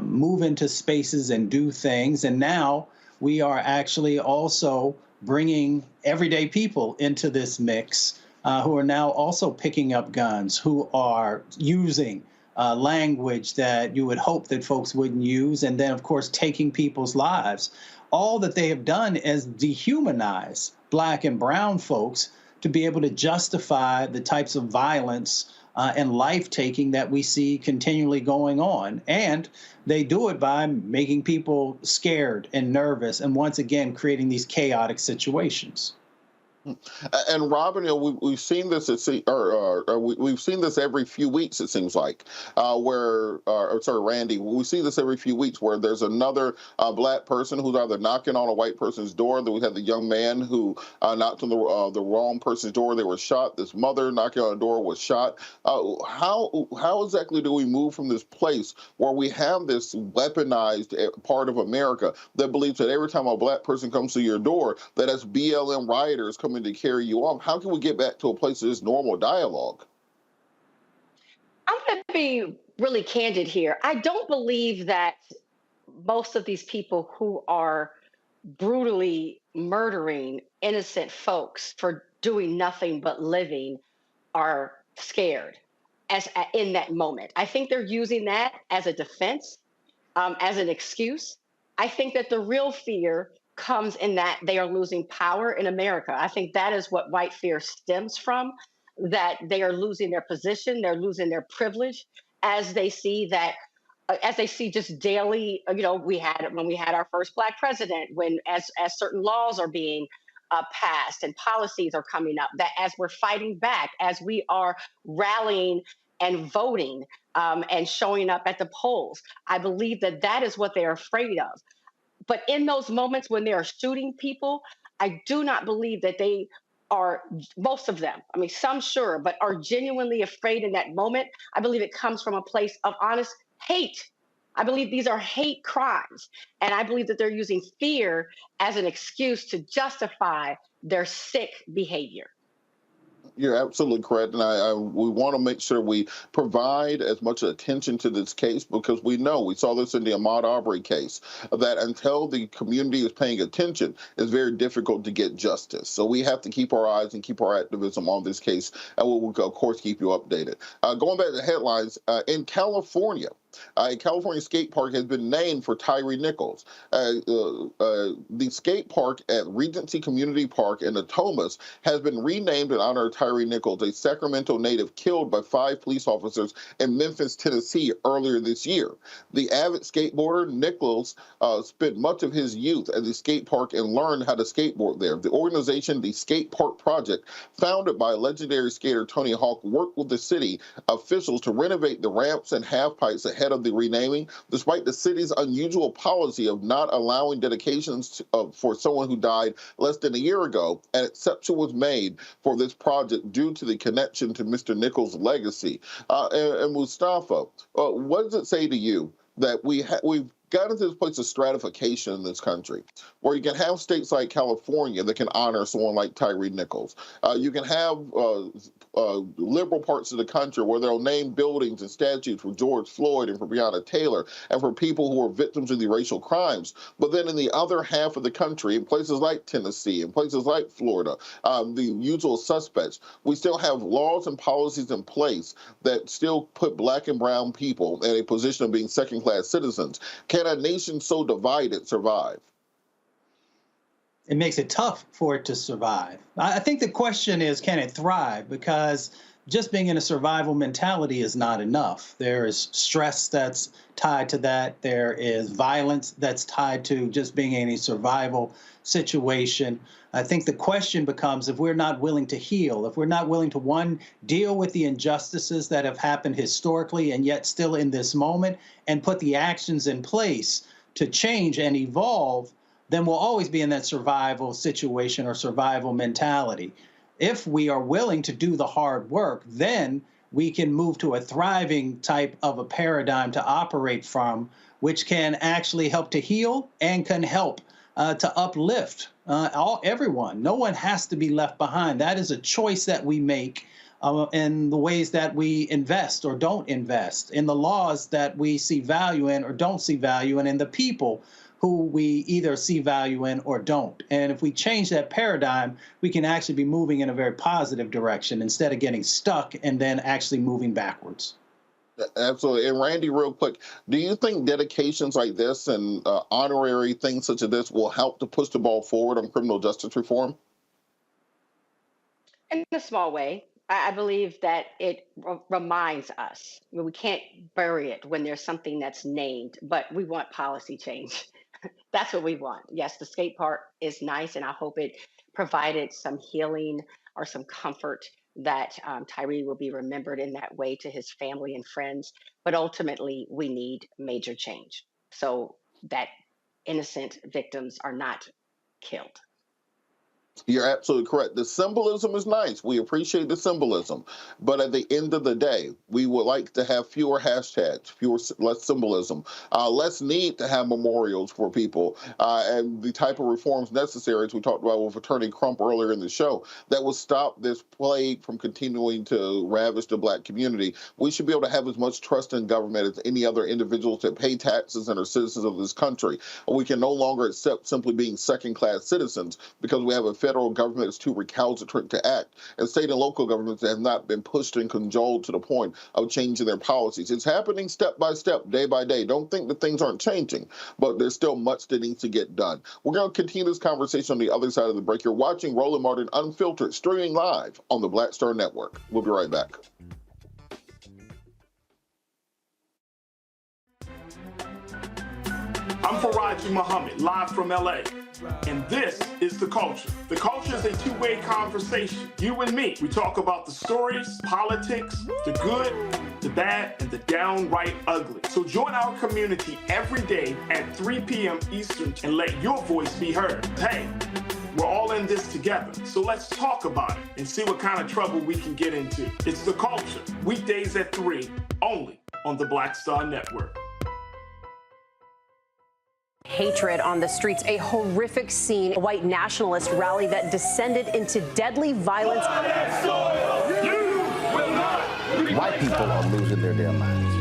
move into spaces and do things. And now we are actually also bringing everyday people into this mix who are now also picking up guns, who are using language that you would hope that folks wouldn't use, and then, of course, taking people's lives. All that they have done is dehumanize black and brown folks to be able to justify the types of violence and life-taking that we see continually going on. And they do it by making people scared and nervous, and once again, creating these chaotic situations. And Robin, we've seen this. We've seen this every few weeks. It seems like, Randy, we see this every few weeks where there's another black person who's either knocking on a white person's door. Then we had the young man who knocked on the wrong person's door. They were shot. This mother knocking on a door was shot. How exactly do we move from this place where we have this weaponized part of America that believes that every time a black person comes to your door, that it's BLM rioters coming to carry you off? How can we get back to a place of this normal dialogue? I'm going to be really candid here. I don't believe that most of these people who are brutally murdering innocent folks for doing nothing but living are scared in that moment. I think they're using that as a defense, as an excuse. I think that the real fear comes in that they are losing power in America. I think that is what white fear stems from, that they are losing their position, they're losing their privilege as they see just daily, when we had our first black president, as certain laws are being passed and policies are coming up, that as we're fighting back, as we are rallying and voting and showing up at the polls, I believe that is what they're afraid of. But in those moments when they are shooting people, I do not believe that they are, most of them, I mean, some sure, but are genuinely afraid in that moment. I believe it comes from a place of honest hate. I believe these are hate crimes. And I believe that they're using fear as an excuse to justify their sick behavior. You're absolutely correct, and we want to make sure we provide as much attention to this case because we saw this in the Ahmaud Arbery case, that until the community is paying attention, it's very difficult to get justice. So we have to keep our eyes and keep our activism on this case, and we will, of course, keep you updated. Going back to the headlines, in California, a California skate park has been named for Tyre Nichols. The skate park at Regency Community Park in Natomas has been renamed in honor of Tyre Nichols, a Sacramento native killed by 5 police officers in Memphis, Tennessee earlier this year. The avid skateboarder Nichols spent much of his youth at the skate park and learned how to skateboard there. The organization, the Skate Park Project, founded by legendary skater Tony Hawk, worked with the city officials to renovate the ramps and half-pipes ahead of the renaming, despite the city's unusual policy of not allowing dedications for someone who died less than a year ago. An exception was made for this project due to the connection to Mr. Nichols' legacy. And Mustafa, what does it say to you that we've gotten to this place of stratification in this country, where you can have states like California that can honor someone like Tyre Nichols. You can have liberal parts of the country where they'll name buildings and statues for George Floyd and for Breonna Taylor and for people who are victims of the racial crimes. But then in the other half of the country, in places like Tennessee, in places like Florida, the usual suspects, we still have laws and policies in place that still put Black and brown people in a position of being second-class citizens. Can a nation so divided survive? It makes it tough for it to survive. I think the question is, can it thrive? Because just being in a survival mentality is not enough. There is stress that's tied to that. There is violence that's tied to just being in a survival situation. I think the question becomes, if we're not willing to heal, if we're not willing to, one, deal with the injustices that have happened historically and yet still in this moment, and put the actions in place to change and evolve, then we'll always be in that survival situation or survival mentality. If we are willing to do the hard work, then we can move to a thriving type of a paradigm to operate from, which can actually help to heal and can help to uplift everyone. No one has to be left behind. That is a choice that we make in the ways that we invest or don't invest, in the laws that we see value in or don't see value in, and the people who we either see value in or don't. And if we change that paradigm, we can actually be moving in a very positive direction instead of getting stuck and then actually moving backwards. Absolutely. And Randy, real quick, do you think dedications like this and honorary things such as this will help to push the ball forward on criminal justice reform? In a small way. I believe that it reminds us. I mean, we can't bury it when there's something that's named, but we want policy change. That's what we want. Yes, the skate park is nice, and I hope it provided some healing or some comfort that Tyre will be remembered in that way to his family and friends. But ultimately, we need major change so that innocent victims are not killed. You're absolutely correct. The symbolism is nice. We appreciate the symbolism. But at the end of the day, we would like to have fewer hashtags, less symbolism, less need to have memorials for people, and the type of reforms necessary, as we talked about with Attorney Crump earlier in the show, that will stop this plague from continuing to ravage the Black community. We should be able to have as much trust in government as any other individuals that pay taxes and are citizens of this country. We can no longer accept simply being second-class citizens because we have a federal government that's too recalcitrant to act, and state and local governments that have not been pushed and cajoled to the point of changing their policies. It's happening step by step, day by day. Don't think that things aren't changing, but there's still much that needs to get done. We're going to continue this conversation on the other side of the break. You're watching Roland Martin Unfiltered, streaming live on the Black Star Network. We'll be right back. I'm Faraji Muhammad, live from LA. And this is The Culture. The Culture is a two-way conversation. You and me. We talk about the stories, politics, the good, the bad, and the downright ugly. So join our community every day at 3 p.m. Eastern and let your voice be heard. Hey, we're all in this together. So let's talk about it and see what kind of trouble we can get into. It's The Culture, weekdays at 3, only on the Black Star Network. Hatred on the streets, a horrific scene, a white nationalist rally that descended into deadly violence. White people are losing their damn minds.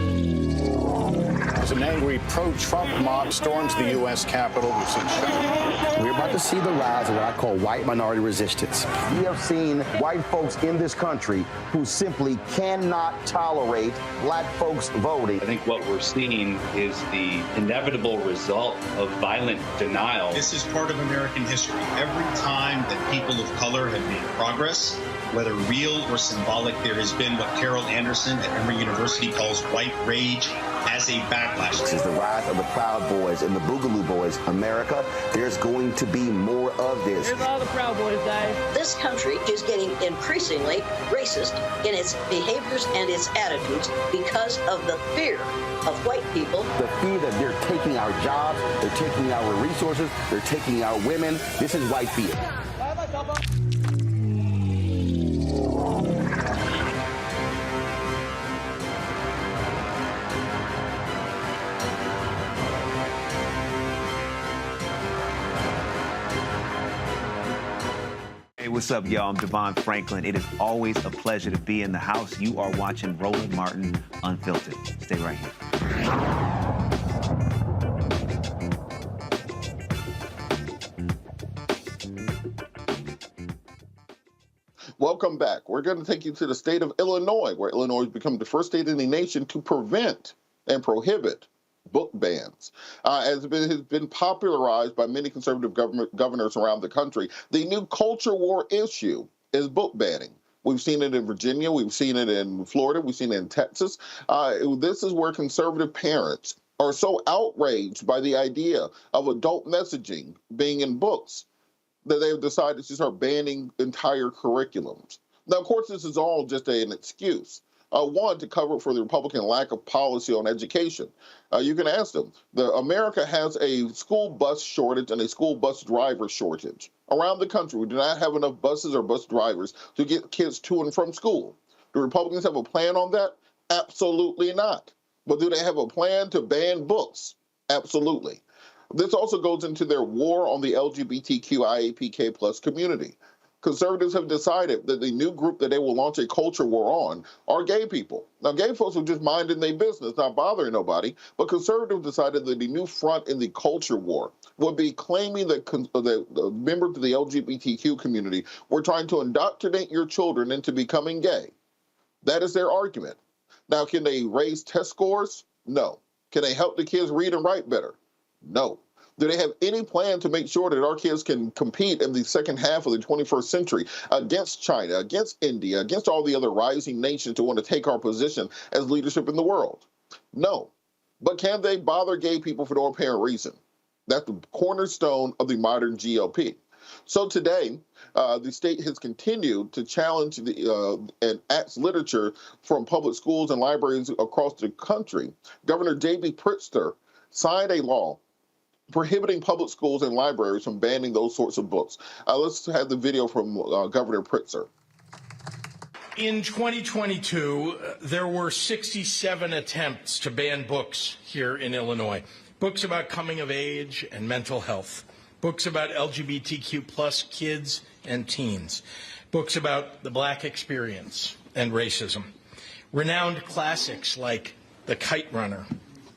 As an angry pro-Trump mob storms the U.S. Capitol, we've seen shooting. We're about to see the rise of what I call white minority resistance. We have seen white folks in this country who simply cannot tolerate black folks voting. I think what we're seeing is the inevitable result of violent denial. This is part of American history. Every time that people of color have made progress, whether real or symbolic, there has been what Carol Anderson at Emory University calls white rage as a backlash. This is the rise of the Proud Boys and the Boogaloo Boys. America, there's going to be more of this. Here's all the Proud Boys, guys. This country is getting increasingly racist in its behaviors and its attitudes because of the fear of white people. The fear that they're taking our jobs, they're taking our resources, they're taking our women. This is white fear. Hey, what's up, y'all? I'm Devon Franklin. It is always a pleasure to be in the house. You are watching Roland Martin Unfiltered. Stay right here. Welcome back. We're going to take you to the state of Illinois, where Illinois has become the first state in the nation to prevent and prohibit book bans. As it has been popularized by many conservative governors around the country, the new culture war issue is book banning. We've seen it in Virginia, we've seen it in Florida, we've seen it in Texas. This is where conservative parents are so outraged by the idea of adult messaging being in books that they've decided to start banning entire curriculums. Now, of course, this is all just an excuse. One, to cover for the Republican lack of policy on education. You can ask them. America has a school bus shortage and a school bus driver shortage. Around the country, we do not have enough buses or bus drivers to get kids to and from school. Do Republicans have a plan on that? Absolutely not. But do they have a plan to ban books? Absolutely. This also goes into their war on the LGBTQIAPK plus community. Conservatives have decided that the new group that they will launch a culture war on are gay people. Now, gay folks are just minding their business, not bothering nobody, but conservatives decided that the new front in the culture war would be claiming that the members of the LGBTQ community were trying to indoctrinate your children into becoming gay. That is their argument. Now, can they raise test scores? No. Can they help the kids read and write better? No. Do they have any plan to make sure that our kids can compete in the second half of the 21st century against China, against India, against all the other rising nations who want to take our position as leadership in the world? No. But can they bother gay people for no apparent reason? That's the cornerstone of the modern GOP. So today, the state has continued to challenge and axe literature from public schools and libraries across the country. Governor J.B. Pritzker signed a law prohibiting public schools and libraries from banning those sorts of books. Let's have the video from Governor Pritzker. In 2022, there were 67 attempts to ban books here in Illinois. Books about coming of age and mental health. Books about LGBTQ plus kids and teens. Books about the Black experience and racism. Renowned classics like The Kite Runner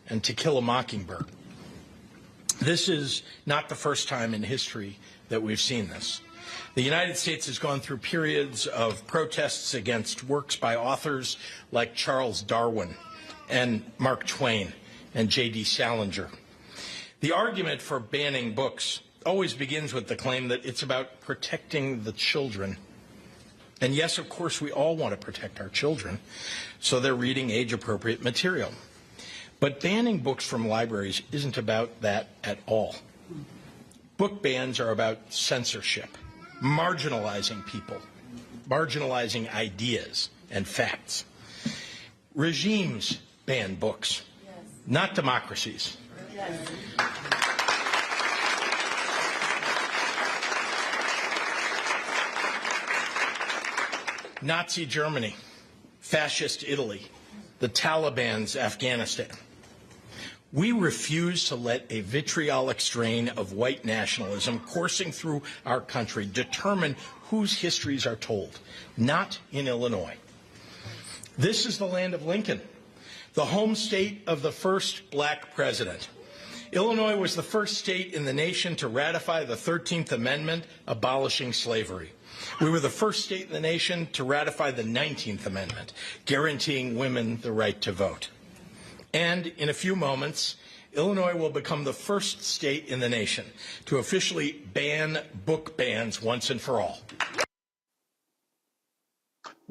and To Kill a Mockingbird. This is not the first time in history that we've seen this. The United States has gone through periods of protests against works by authors like Charles Darwin and Mark Twain and J.D. Salinger. The argument for banning books always begins with the claim that it's about protecting the children. And yes, of course, we all want to protect our children, so they're reading age-appropriate material. But banning books from libraries isn't about that at all. Book bans are about censorship, marginalizing people, marginalizing ideas and facts. Regimes ban books, not democracies. Nazi Germany, fascist Italy, the Taliban's Afghanistan. We refuse to let a vitriolic strain of white nationalism coursing through our country determine whose histories are told, not in Illinois. This is the land of Lincoln, the home state of the first black president. Illinois was the first state in the nation to ratify the 13th Amendment, abolishing slavery. We were the first state in the nation to ratify the 19th Amendment, guaranteeing women the right to vote. And in a few moments, Illinois will become the first state in the nation to officially ban book bans once and for all.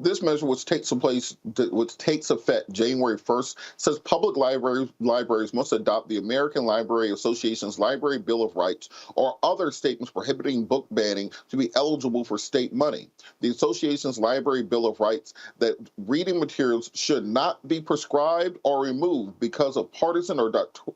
This measure, which takes effect January 1st, says public libraries must adopt the American Library Association's Library Bill of Rights or other statements prohibiting book banning to be eligible for state money. The association's Library Bill of Rights that reading materials should not be prescribed or removed because of partisan or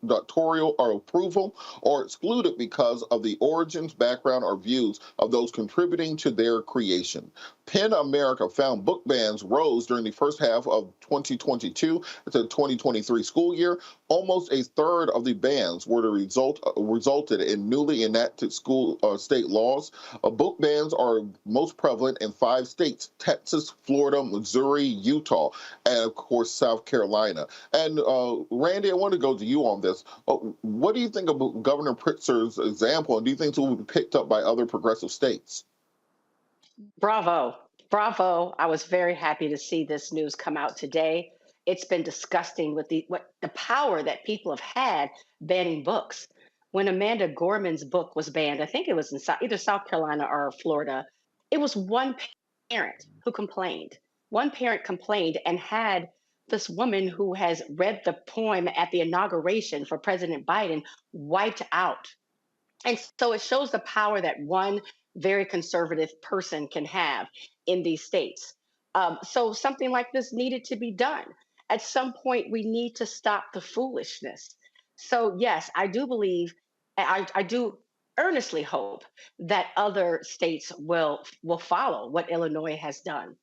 doctoral or approval, or excluded because of the origins, background, or views of those contributing to their creation. PEN America found book bans rose during the first half of 2022 to the 2023 school year. Almost a third of the bans were resulted in newly enacted state laws. Book bans are most prevalent in 5 states: Texas, Florida, Missouri, Utah, and of course South Carolina. And Randy, I want to go to you on this. What do you think of Governor Pritzker's example, and do you think it will be picked up by other progressive states? Bravo. Bravo. I was very happy to see this news come out today. It's been disgusting with the power that people have had banning books. When Amanda Gorman's book was banned, I think it was in either South Carolina or Florida, it was one parent who complained. One parent complained and had this woman who has read the poem at the inauguration for President Biden wiped out. And so it shows the power that one very conservative person can have in these states. So something like this needed to be done. At some point, we need to stop the foolishness. So yes, I do believe, I do earnestly hope that other states will follow what Illinois has done,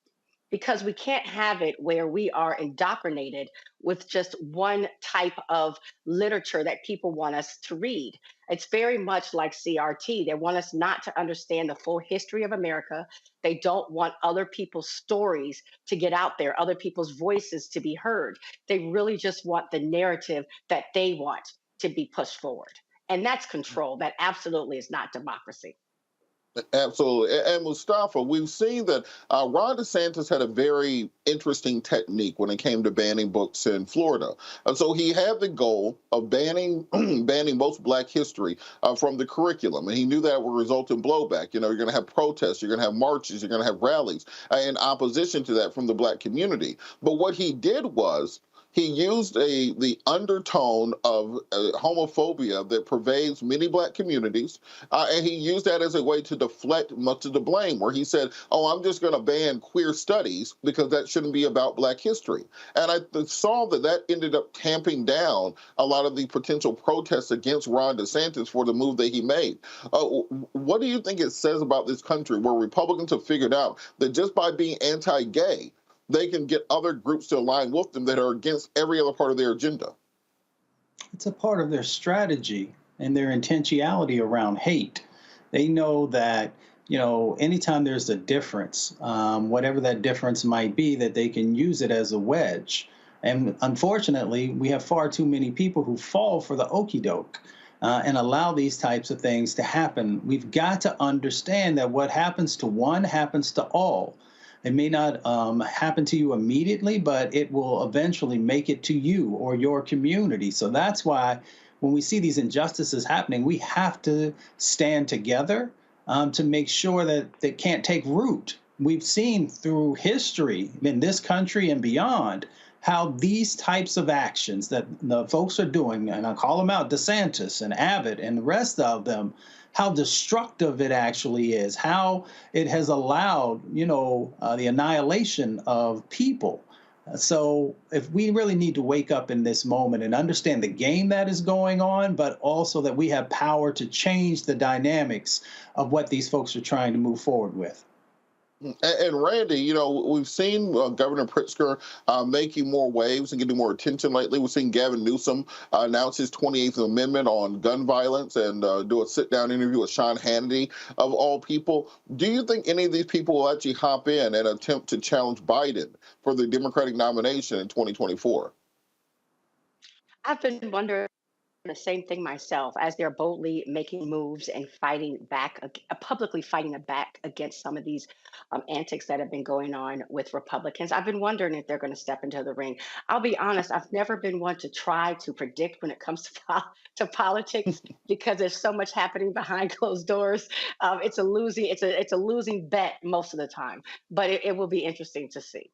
because we can't have it where we are indoctrinated with just one type of literature that people want us to read. It's very much like CRT. They want us not to understand the full history of America. They don't want other people's stories to get out there, other people's voices to be heard. They really just want the narrative that they want to be pushed forward. And that's control. That absolutely is not democracy. Absolutely. And Mustafa, we've seen that Ron DeSantis had a very interesting technique when it came to banning books in Florida. And so he had the goal of banning most Black history from the curriculum. And he knew that would result in blowback. You know, you're going to have protests, you're going to have marches, you're going to have rallies in opposition to that from the Black community. But what he did was, he used the undertone of homophobia that pervades many Black communities, and he used that as a way to deflect much of the blame, where he said, oh, I'm just going to ban queer studies because that shouldn't be about Black history. And I saw that ended up tamping down a lot of the potential protests against Ron DeSantis for the move that he made. What do you think it says about this country, where Republicans have figured out that just by being anti-gay, they can get other groups to align with them that are against every other part of their agenda? It's a part of their strategy and their intentionality around hate. They know that, you know, anytime there's a difference, whatever that difference might be, that they can use it as a wedge. And unfortunately, we have far too many people who fall for the okie doke and allow these types of things to happen. We've got to understand that what happens to one happens to all. It may not happen to you immediately, but it will eventually make it to you or your community. So that's why when we see these injustices happening, we have to stand together to make sure that they can't take root. We've seen through history in this country and beyond how these types of actions that the folks are doing, and I call them out, DeSantis and Abbott and the rest of them, how destructive it actually is, how it has allowed, you know, the annihilation of people. So if we really need to wake up in this moment and understand the game that is going on, but also that we have power to change the dynamics of what these folks are trying to move forward with. And Randy, you know, we've seen Governor Pritzker making more waves and getting more attention lately. We've seen Gavin Newsom announce his 28th Amendment on gun violence and do a sit-down interview with Sean Hannity, of all people. Do you think any of these people will actually hop in and attempt to challenge Biden for the Democratic nomination in 2024? I've been wondering the same thing myself as they're boldly making moves and fighting back, publicly fighting back against some of these antics that have been going on with Republicans. I've been wondering if they're going to step into the ring. I'll be honest, I've never been one to try to predict when it comes to politics because there's so much happening behind closed doors. It's a losing bet most of the time, but it will be interesting to see.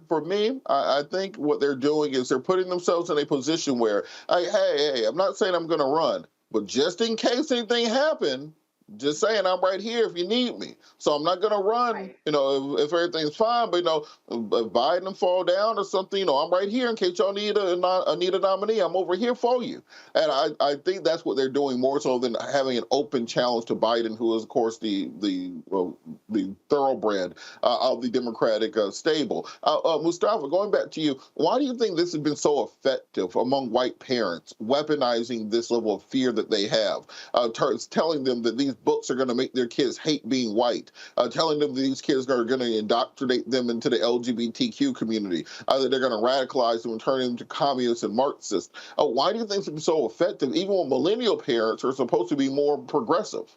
For me, I think what they're doing is they're putting themselves in a position where, hey, I'm not saying I'm going to run, but just in case anything happened, just saying I'm right here if you need me. So I'm not going to run, right. You know, if everything's fine. But, you know, if Biden fall down or something, you know, I'm right here in case y'all need a nominee. I'm over here for you. And I think that's what they're doing more so than having an open challenge to Biden, who is, of course, the thoroughbred of the Democratic stable. Mustafa, going back to you, why do you think this has been so effective among white parents, weaponizing this level of fear that they have, telling them that these books are going to make their kids hate being white, telling them that these kids are going to indoctrinate them into the LGBTQ community, that they're going to radicalize them and turn them into communists and Marxists? Why do you think it's been so effective, even when millennial parents are supposed to be more progressive?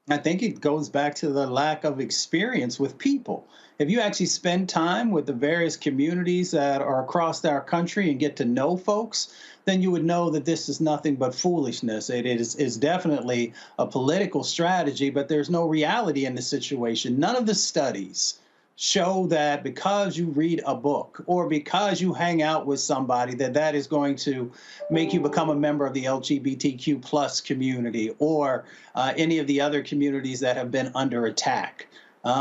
I think it goes back to the lack of experience with people. If you actually spend time with the various communities that are across our country and get to know folks, then you would know that this is nothing but foolishness. It is definitely a political strategy, but there's no reality in the situation. None of the studies show that because you read a book or because you hang out with somebody that is going to make you become a member of the LGBTQ plus community or any of the other communities that have been under attack.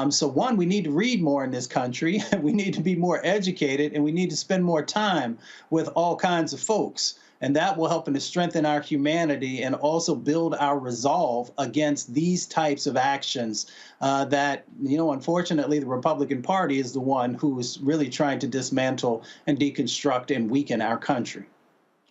So one, we need to read more in this country. We need to be more educated, and we need to spend more time with all kinds of folks. And that will help to strengthen our humanity and also build our resolve against these types of actions that, you know, unfortunately, the Republican Party is the one who is really trying to dismantle and deconstruct and weaken our country.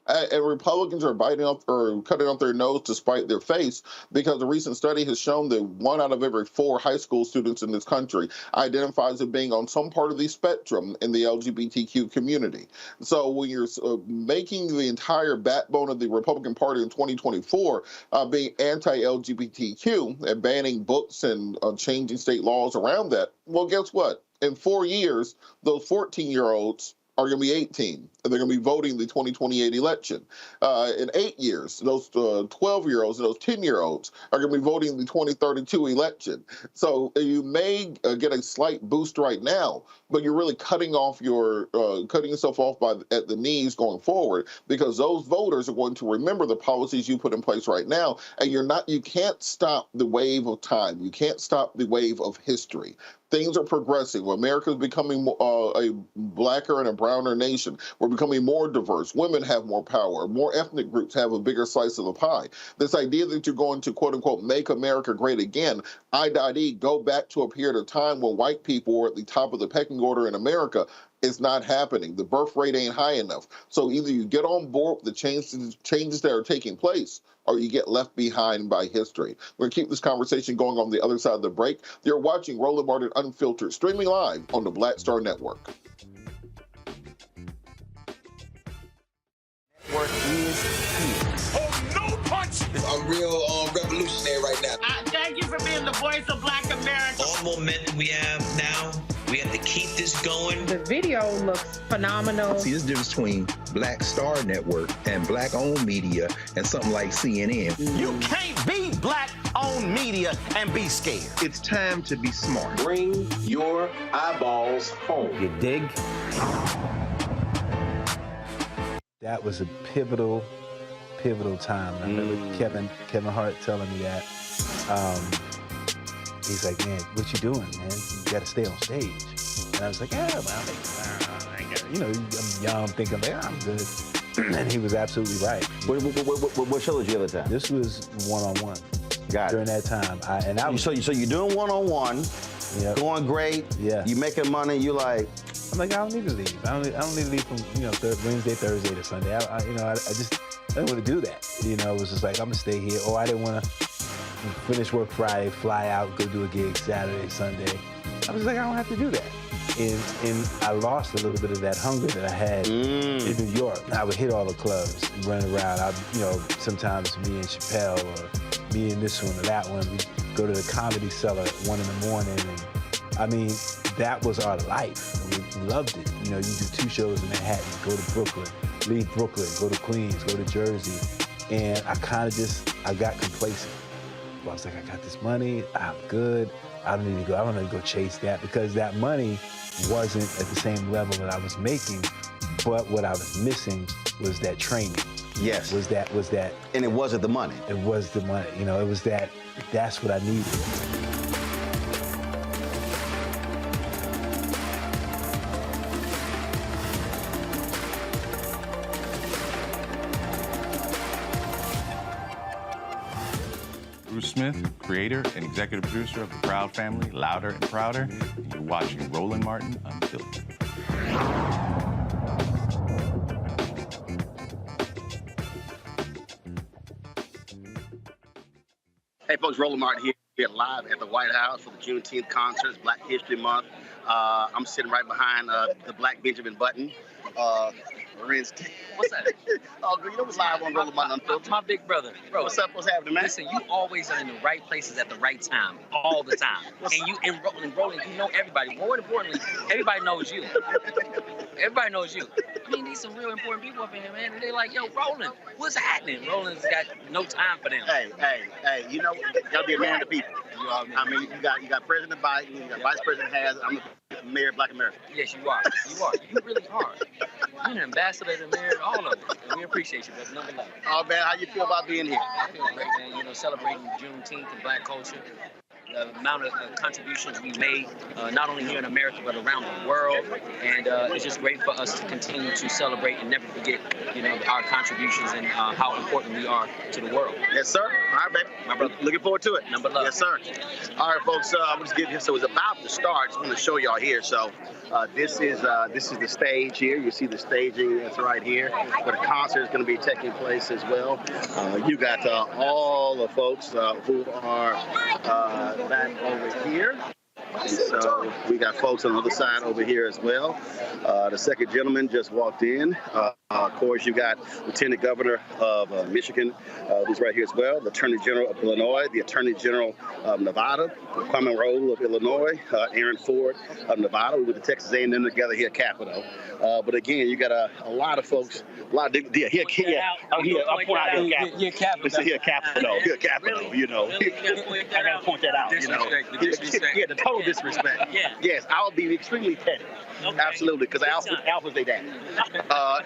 And Republicans are biting off or cutting off their nose to spite their face, because a recent study has shown that 1 out of every 4 high school students in this country identifies as being on some part of the spectrum in the LGBTQ community. So when you're making the entire backbone of the Republican Party in 2024 being anti-LGBTQ and banning books and changing state laws around that, well, guess what? In 4 years, those 14-year-olds are going to be 18, and they're going to be voting the 2028 election. In 8 years, those 12-year-olds and those 10-year-olds are going to be voting the 2032 election. So you may get a slight boost right now, but you're really cutting yourself off at the knees going forward, because those voters are going to remember the policies you put in place right now, and you can't stop the wave of time. You can't stop the wave of history. Things are progressing. America is becoming a blacker and a browner nation. We're becoming more diverse. Women have more power. More ethnic groups have a bigger slice of the pie. This idea that you're going to, quote unquote, make America great again, go back to a period of time when white people were at the top of the pecking order in America, is not happening. The birth rate ain't high enough. So either you get on board with the changes that are taking place, or you get left behind by history. We're going to keep this conversation going on the other side of the break. You're watching Roland Martin Unfiltered, streaming live on the Black Star Network. Network is here. Oh, no punch! I'm real revolutionary right now. Thank you for being the voice of Black America. All momentum we have now, we have to keep this going. The video looks phenomenal. See, this difference between Black Star Network and black-owned media and something like CNN. You can't be black-owned media and be scared. It's time to be smart. Bring your eyeballs home. You dig? That was a pivotal time. I remember Kevin Hart telling me that. He's like, man, what you doing, man? You got to stay on stage. And I was like, yeah, well, I'm young, thinking, I'm good. And he was absolutely right. What show did you have at that? This was one-on-one. during that time. So you're doing one-on-one, going great. Yeah. You making money. You like. I'm like, I don't need to leave. I don't need to leave from Wednesday, Thursday to Sunday. I didn't want to do that. It was just like I'm gonna stay here. Or I didn't want to finish work Friday, fly out, go do a gig Saturday, Sunday. I was like, I don't have to do that. And I lost a little bit of that hunger that I had in New York. I would hit all the clubs, run around. Sometimes me and Chappelle or me and this one or that one, we'd go to the Comedy Cellar at 1 in the morning. And that was our life. We loved it. You do 2 shows in Manhattan, go to Brooklyn, leave Brooklyn, go to Queens, go to Jersey. And I got complacent. I was like, I got this money, I'm good. I don't need to go chase that, because that money wasn't at the same level that I was making, but what I was missing was that training. Yes. Was that. And it wasn't the money. It was the money. It was that's what I needed. Smith, creator and executive producer of The Proud Family, Louder and Prouder, and you're watching Roland Martin Unfiltered. Hey folks, Roland Martin here live at the White House for the Juneteenth concerts, Black History Month. I'm sitting right behind the Black Benjamin Button. What's that? Oh, you was live on Roland Martin Unfiltered. My big brother. Bro, what's up? What's happening, man? Listen, you always are in the right places at the right time, all the time. And you in Roland, you know everybody. More importantly, everybody knows you. Everybody knows you. I mean, these some real important people up in here, man. And they're like, yo, Roland, what's happening? Roland's got no time for them. Hey, you know, you gotta be a man to people. I mean, you got President Biden, you got Vice President Harris. I'm the mayor of Black America. Yes, you are. You are. You really are. You're an ambassador, the mayor, all of it. And we appreciate you, but number 11. Oh, man, how you feel about being here? I feel great, man. Celebrating Juneteenth and Black culture. The amount of contributions we made, not only here in America, but around the world. And it's just great for us to continue to celebrate and never forget, our contributions and how important we are to the world. Yes, sir. All right, baby. My brother. Looking forward to it. Number 11. Yes, sir. All right, folks, I'm just getting here. So it's about to start. I just want to show y'all here. So this is the stage here. You see the staging that's right here. Where the concert is going to be taking place as well. You got all the folks who are back over here. And so we got folks on the other side over here as well. The second gentleman just walked in. Of course, you got Lieutenant Governor of Michigan, who's right here as well. The Attorney General of Illinois, the Attorney General of Nevada, Kwame Roll of Illinois, Aaron Ford of Nevada. We were the Texas A&M together here at Capitol. But again, you got a lot of folks. I'll point out here Capitol. This is here Capitol. Here Capitol. I gotta point that out. Yeah, the total disrespect. Yeah. Yes, I'll be extremely petty. Okay. Absolutely, because Alpha's their daddy.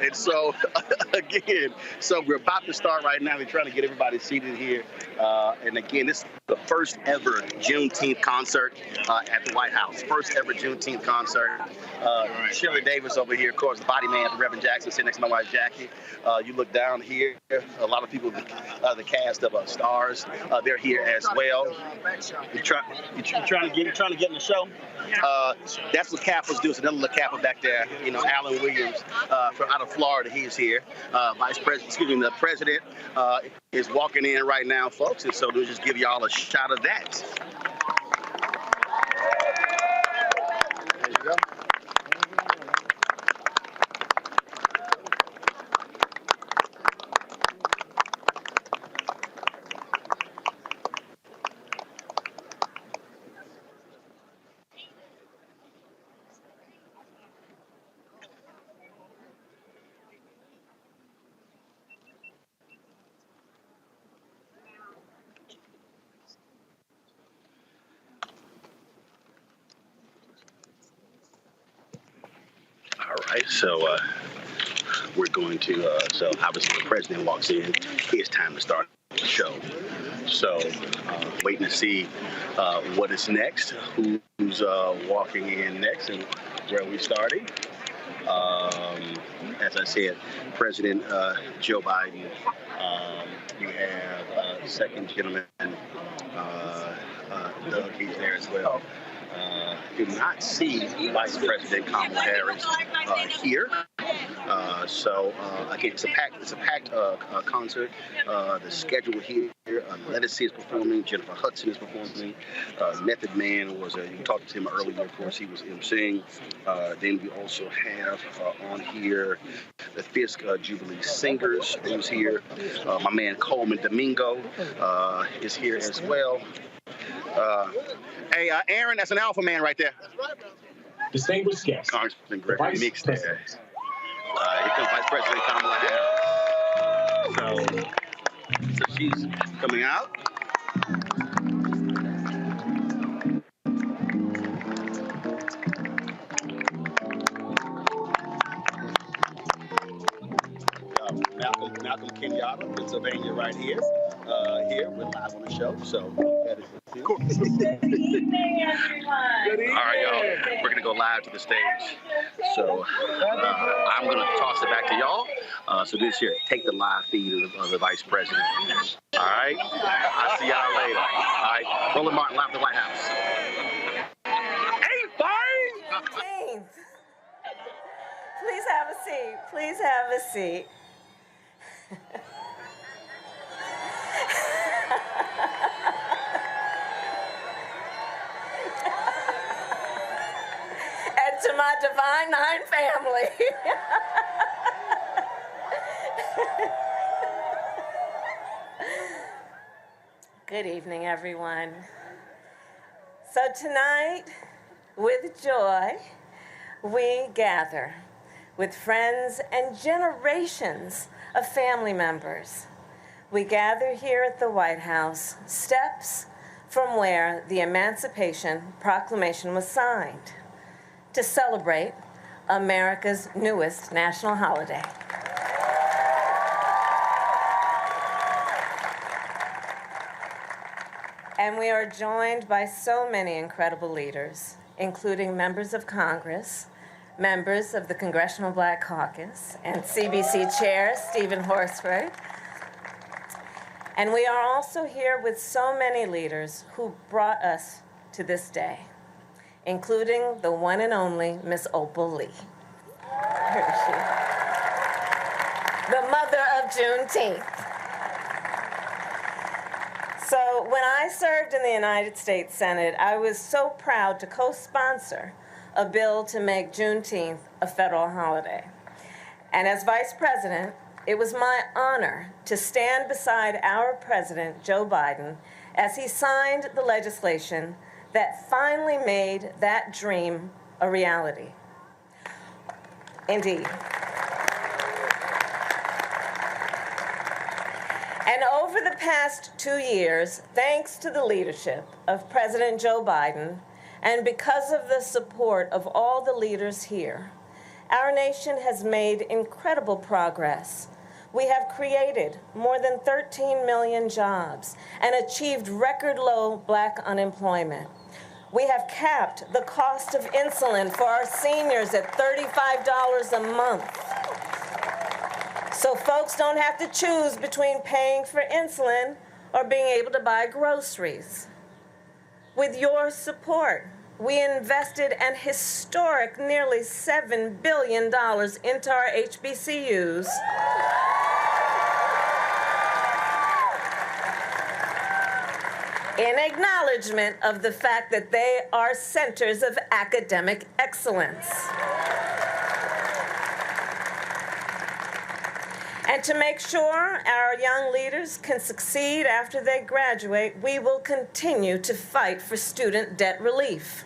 And so, again, we're about to start right now. We're trying to get everybody seated here. And again, this is the first ever Juneteenth concert at the White House. First ever Juneteenth concert. Shirley Davis over here, of course, the body man, Reverend Jackson, sitting next to my wife, Jackie. You look down here, a lot of people, the cast of Stars, they're here as well. You're trying to get in the show. That's what Kappa's doing. So another little Kappa back there. Alan Williams from out of Florida. He's here. The president is walking in right now, folks. And so we'll just give y'all a shot of that. There you go. So we're going to, so obviously the president walks in, it's time to start the show. So waiting to see what is next, who's walking in next and where we're starting. As I said, President Joe Biden, you have second gentleman Doug, he's there as well. Do not see Vice President Kamala Harris here. So again, it's a packed concert. The schedule here: Lettucey is performing, Jennifer Hudson is performing, Method Man was. You talked to him earlier. Of course, he was emceeing. Then we also have on here the Fisk Jubilee Singers, who's here. My man Coleman Domingo is here as well. Hey, Aaron, that's an alpha man right there. Distinguished guests. Congressman Gregory Meeks there. Here comes Vice President Kamala Harris. So she's coming out. Malcolm Kenyatta, Pennsylvania, right here. Here, we're live on the show, so that is cool. Good evening, everyone. Good evening. All right, y'all, we're gonna go live to the stage. So I'm gonna toss it back to y'all. So this here, take the live feed of the Vice President. All right, I'll see y'all later. All right, Roland Martin, live at the White House. Hey, fine. Please have a seat. Please have a seat. And to my Divine Nine family. Good evening, everyone. So tonight, with joy, we gather with friends and generations of family members. We gather here at the White House, steps from where the Emancipation Proclamation was signed, to celebrate America's newest national holiday. And we are joined by so many incredible leaders, including members of Congress, members of the Congressional Black Caucus, and CBC Chair Stephen Horsford. And we are also here with so many leaders who brought us to this day, including the one and only Miss Opal Lee. Here is she. The mother of Juneteenth. So when I served in the United States Senate, I was so proud to co-sponsor a bill to make Juneteenth a federal holiday. And as Vice President, it was my honor to stand beside our President, Joe Biden, as he signed the legislation that finally made that dream a reality. Indeed. And over the past 2 years, thanks to the leadership of President Joe Biden, and because of the support of all the leaders here, our nation has made incredible progress. We have created more than 13 million jobs and achieved record low Black unemployment. We have capped the cost of insulin for our seniors at $35 a month. So folks don't have to choose between paying for insulin or being able to buy groceries. With your support, we invested an historic nearly $7 billion into our HBCUs. In acknowledgement of the fact that they are centers of academic excellence. And to make sure our young leaders can succeed after they graduate, we will continue to fight for student debt relief.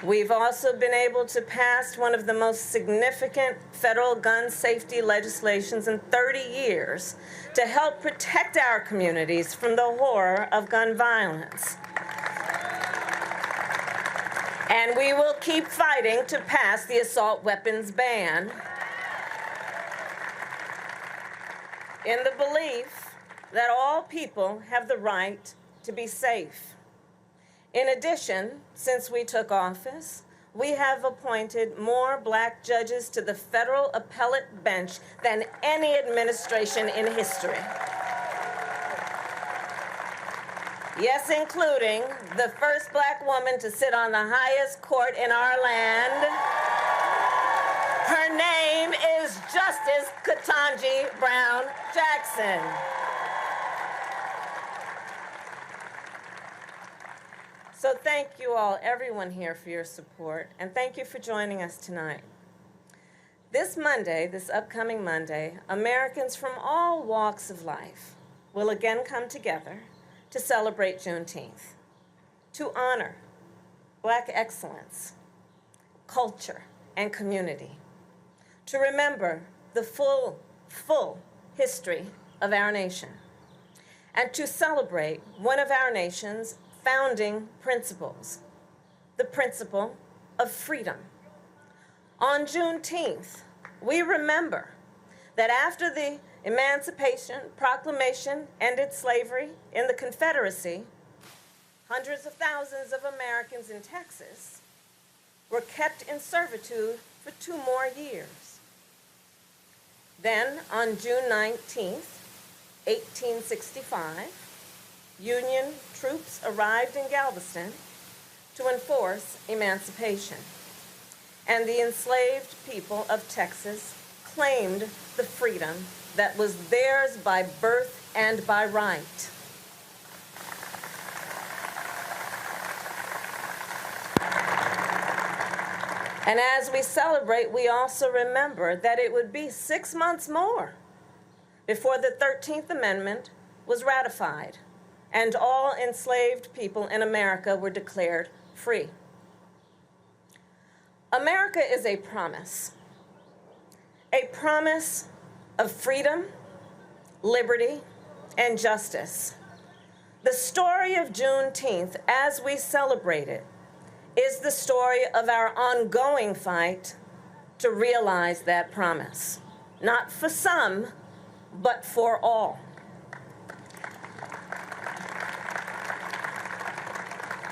We've also been able to pass one of the most significant federal gun safety legislations in 30 years to help protect our communities from the horror of gun violence. And we will keep fighting to pass the assault weapons ban in the belief that all people have the right to be safe. In addition, since we took office, we have appointed more Black judges to the federal appellate bench than any administration in history. Yes, including the first Black woman to sit on the highest court in our land. Her name is Justice Ketanji Brown Jackson. So thank you all, everyone here, for your support, and thank you for joining us tonight. This Monday, this upcoming Monday, Americans from all walks of life will again come together to celebrate Juneteenth, to honor Black excellence, culture, and community, to remember the full history of our nation, and to celebrate one of our nation's founding principles, the principle of freedom. On Juneteenth, we remember that after the Emancipation Proclamation ended slavery in the Confederacy, hundreds of thousands of Americans in Texas were kept in servitude for 2 more years. Then, on June 19th, 1865, Union troops arrived in Galveston to enforce emancipation, and the enslaved people of Texas claimed the freedom that was theirs by birth and by right. And as we celebrate, we also remember that it would be 6 months more before the 13th Amendment was ratified and all enslaved people in America were declared free. America is a promise of freedom, liberty, and justice. The story of Juneteenth, as we celebrate it, is the story of our ongoing fight to realize that promise, not for some, but for all.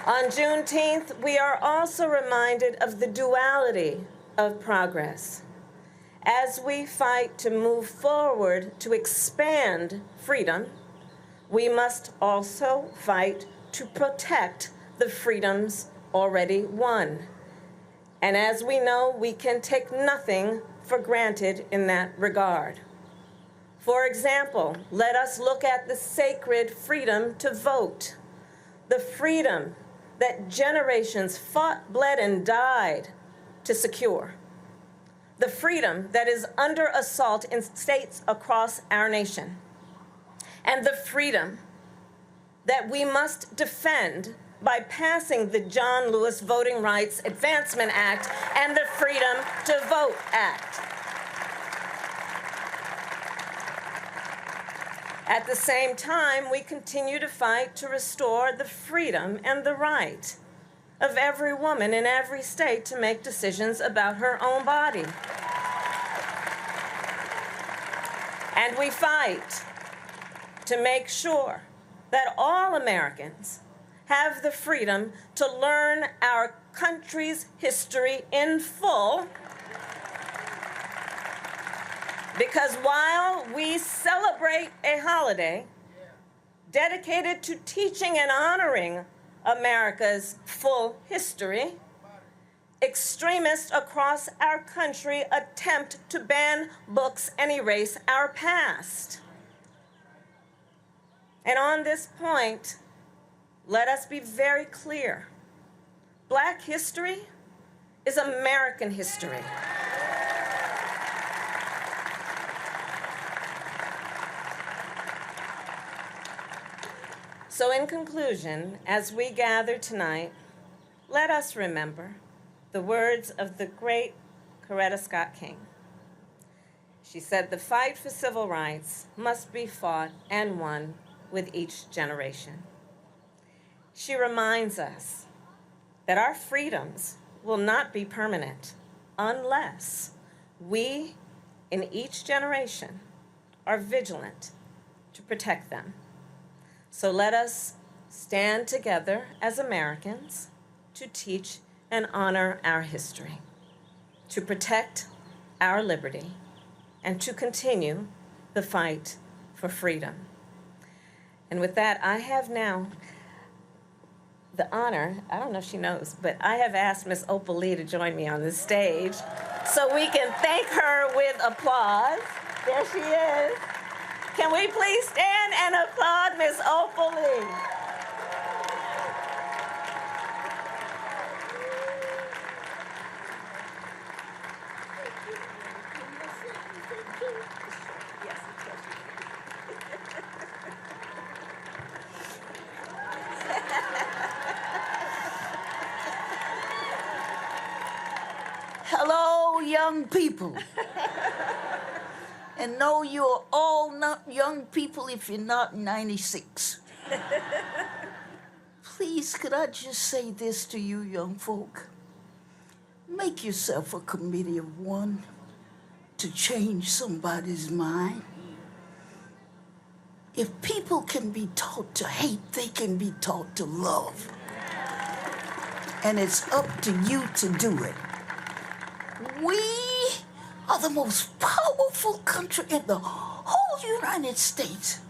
On Juneteenth, we are also reminded of the duality of progress. As we fight to move forward to expand freedom, we must also fight to protect the freedoms already won. And as we know, we can take nothing for granted in that regard. For example, let us look at the sacred freedom to vote, the freedom that generations fought, bled, and died to secure, the freedom that is under assault in states across our nation, and the freedom that we must defend by passing the John Lewis Voting Rights Advancement Act and the Freedom to Vote Act. At the same time, we continue to fight to restore the freedom and the right of every woman in every state to make decisions about her own body. And we fight to make sure that all Americans have the freedom to learn our country's history in full, because while we celebrate a holiday dedicated to teaching and honoring America's full history, extremists across our country attempt to ban books and erase our past. And on this point, let us be very clear. Black history is American history. So in conclusion, as we gather tonight, let us remember the words of the great Coretta Scott King. She said, "The fight for civil rights must be fought and won with each generation." She reminds us that our freedoms will not be permanent unless we, in each generation, are vigilant to protect them. So let us stand together as Americans to teach and honor our history, to protect our liberty, and to continue the fight for freedom. And with that, I have now the honor, I don't know if she knows, but I have asked Ms. Opal Lee to join me on this stage so we can thank her with applause. There she is. Can we please stand and applaud Ms. Opal Lee? Hello, young people. And no, you're all not young people if you're not 96. Please, could I just say this to you young folk? Make yourself a committee of one to change somebody's mind. If people can be taught to hate, they can be taught to love. And it's up to you to do it. We are the most powerful country in the whole United States.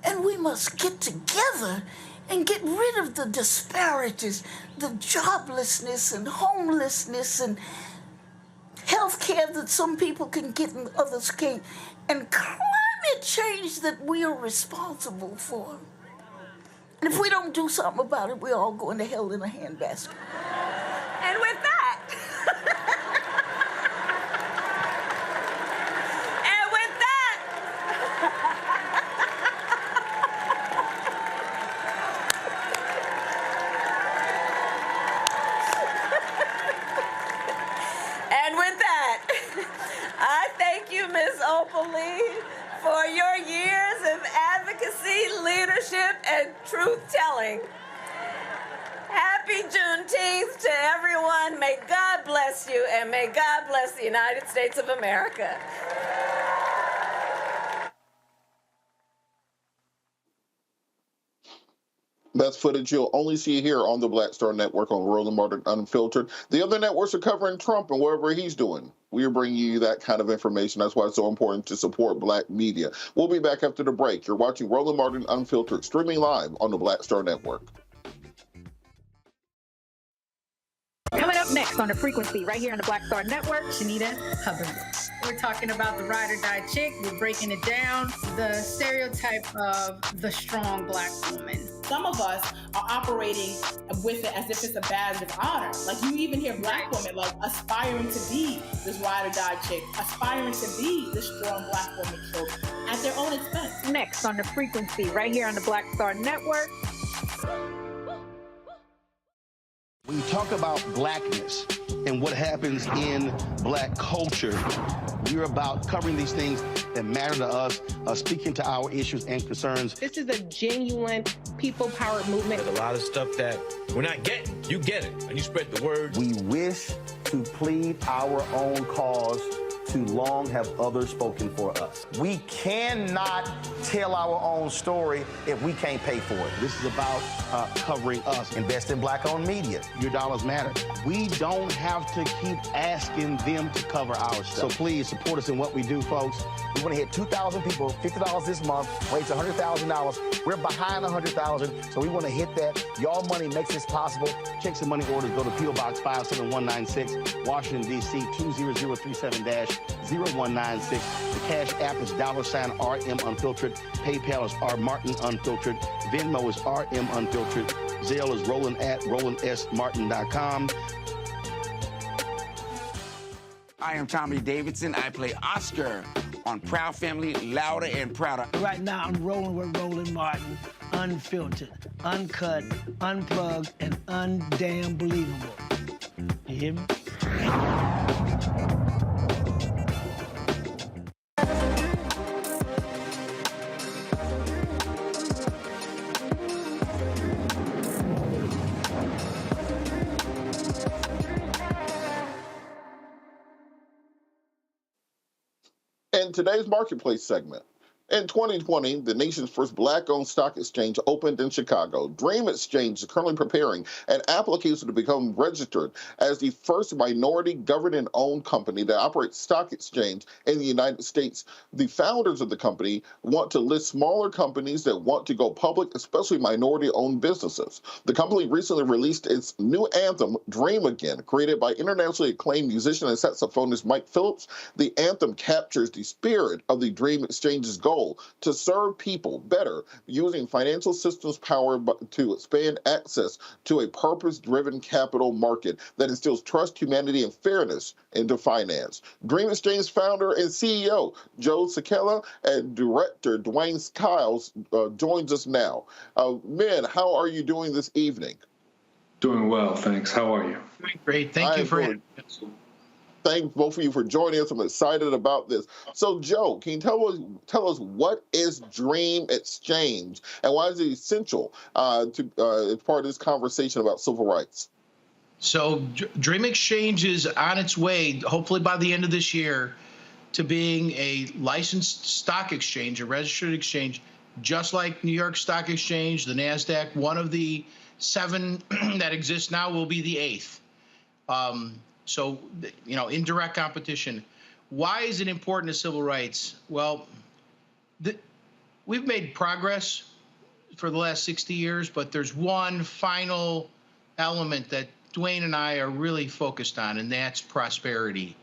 And we must get together and get rid of the disparities, the joblessness and homelessness and health care that some people can get and others can't, and climate change that we are responsible for. And if we don't do something about it, we're all going to hell in a handbasket. And with that, I thank you, Ms. Opal Lee, for your years of advocacy, leadership, and truth-telling. Happy Juneteenth to everyone. May God bless you, and may God bless the United States of America. That's footage you'll only see here on the Black Star Network on Roland Martin Unfiltered. The other networks are covering Trump and whatever he's doing. We are bringing you that kind of information. That's why it's so important to support Black media. We'll be back after the break. You're watching Roland Martin Unfiltered, streaming live on the Black Star Network. Coming up next on The Frequency, right here on the Black Star Network, Shanita Hubbard. We're talking about the ride or die chick. We're breaking it down. The stereotype of the strong Black woman. Some of us are operating with it as if it's a badge of honor. Like you even hear Black women like aspiring to be this ride or die chick, aspiring to be this strong Black woman trope at their own expense. Next on The Frequency, right here on the Black Star Network. When you talk about blackness and what happens in Black culture, we're about covering these things that matter to us, speaking to our issues and concerns. This is a genuine people-powered movement. There's a lot of stuff that we're not getting. You get it, and you spread the word. We wish to plead our own cause. Too long have others spoken for us. We cannot tell our own story if we can't pay for it. This is about covering us. Invest in Black-owned media. Your dollars matter. We don't have to keep asking them to cover our stuff. So please support us in what we do, folks. We want to hit 2,000 people, $50 this month, raise $100,000. We're behind 100,000, so we want to hit that. Y'all money makes this possible. Check some money orders. Go to P.O. Box 57196, Washington, D.C. 20037-0196. The Cash App is $RM Unfiltered. PayPal is R Martin Unfiltered. Venmo is RM Unfiltered. Zelle is Roland at RolandSMartin.com. I am Tommy Davidson. I play Oscar on Proud Family, Louder and Prouder. Right now, I'm rolling with Roland Martin, unfiltered, uncut, unplugged, and undamn believable. You hear me? In today's Marketplace segment, In 2020, the nation's first Black-owned stock exchange opened in Chicago. Dream Exchange is currently preparing an application to become registered as the first minority governed and owned company that operates stock exchange in the United States. The founders of the company want to list smaller companies that want to go public, especially minority-owned businesses. The company recently released its new anthem, Dream Again, created by internationally acclaimed musician and saxophonist Mike Phillips. The anthem captures the spirit of the Dream Exchange's goal to serve people better using financial systems power to expand access to a purpose-driven capital market that instills trust, humanity, and fairness into finance. Dream Exchange founder and CEO Joe Sakella and director Dwayne Skiles joins us now. Men, how are you doing this evening? Doing well, thanks. How are you? Great. Thank you for having us. Thank both of you for joining us. I'm excited about this. So, Joe, can you tell us what is Dream Exchange and why is it essential as part of this conversation about civil rights? So, Dream Exchange is on its way, hopefully by the end of this year, to being a licensed stock exchange, a registered exchange, just like New York Stock Exchange, the NASDAQ. One of the 7 that exist now will be the 8th. So, in direct competition. Why is it important to civil rights? Well, we've made progress for the last 60 years, but there's one final element that Dwayne and I are really focused on, and that's prosperity.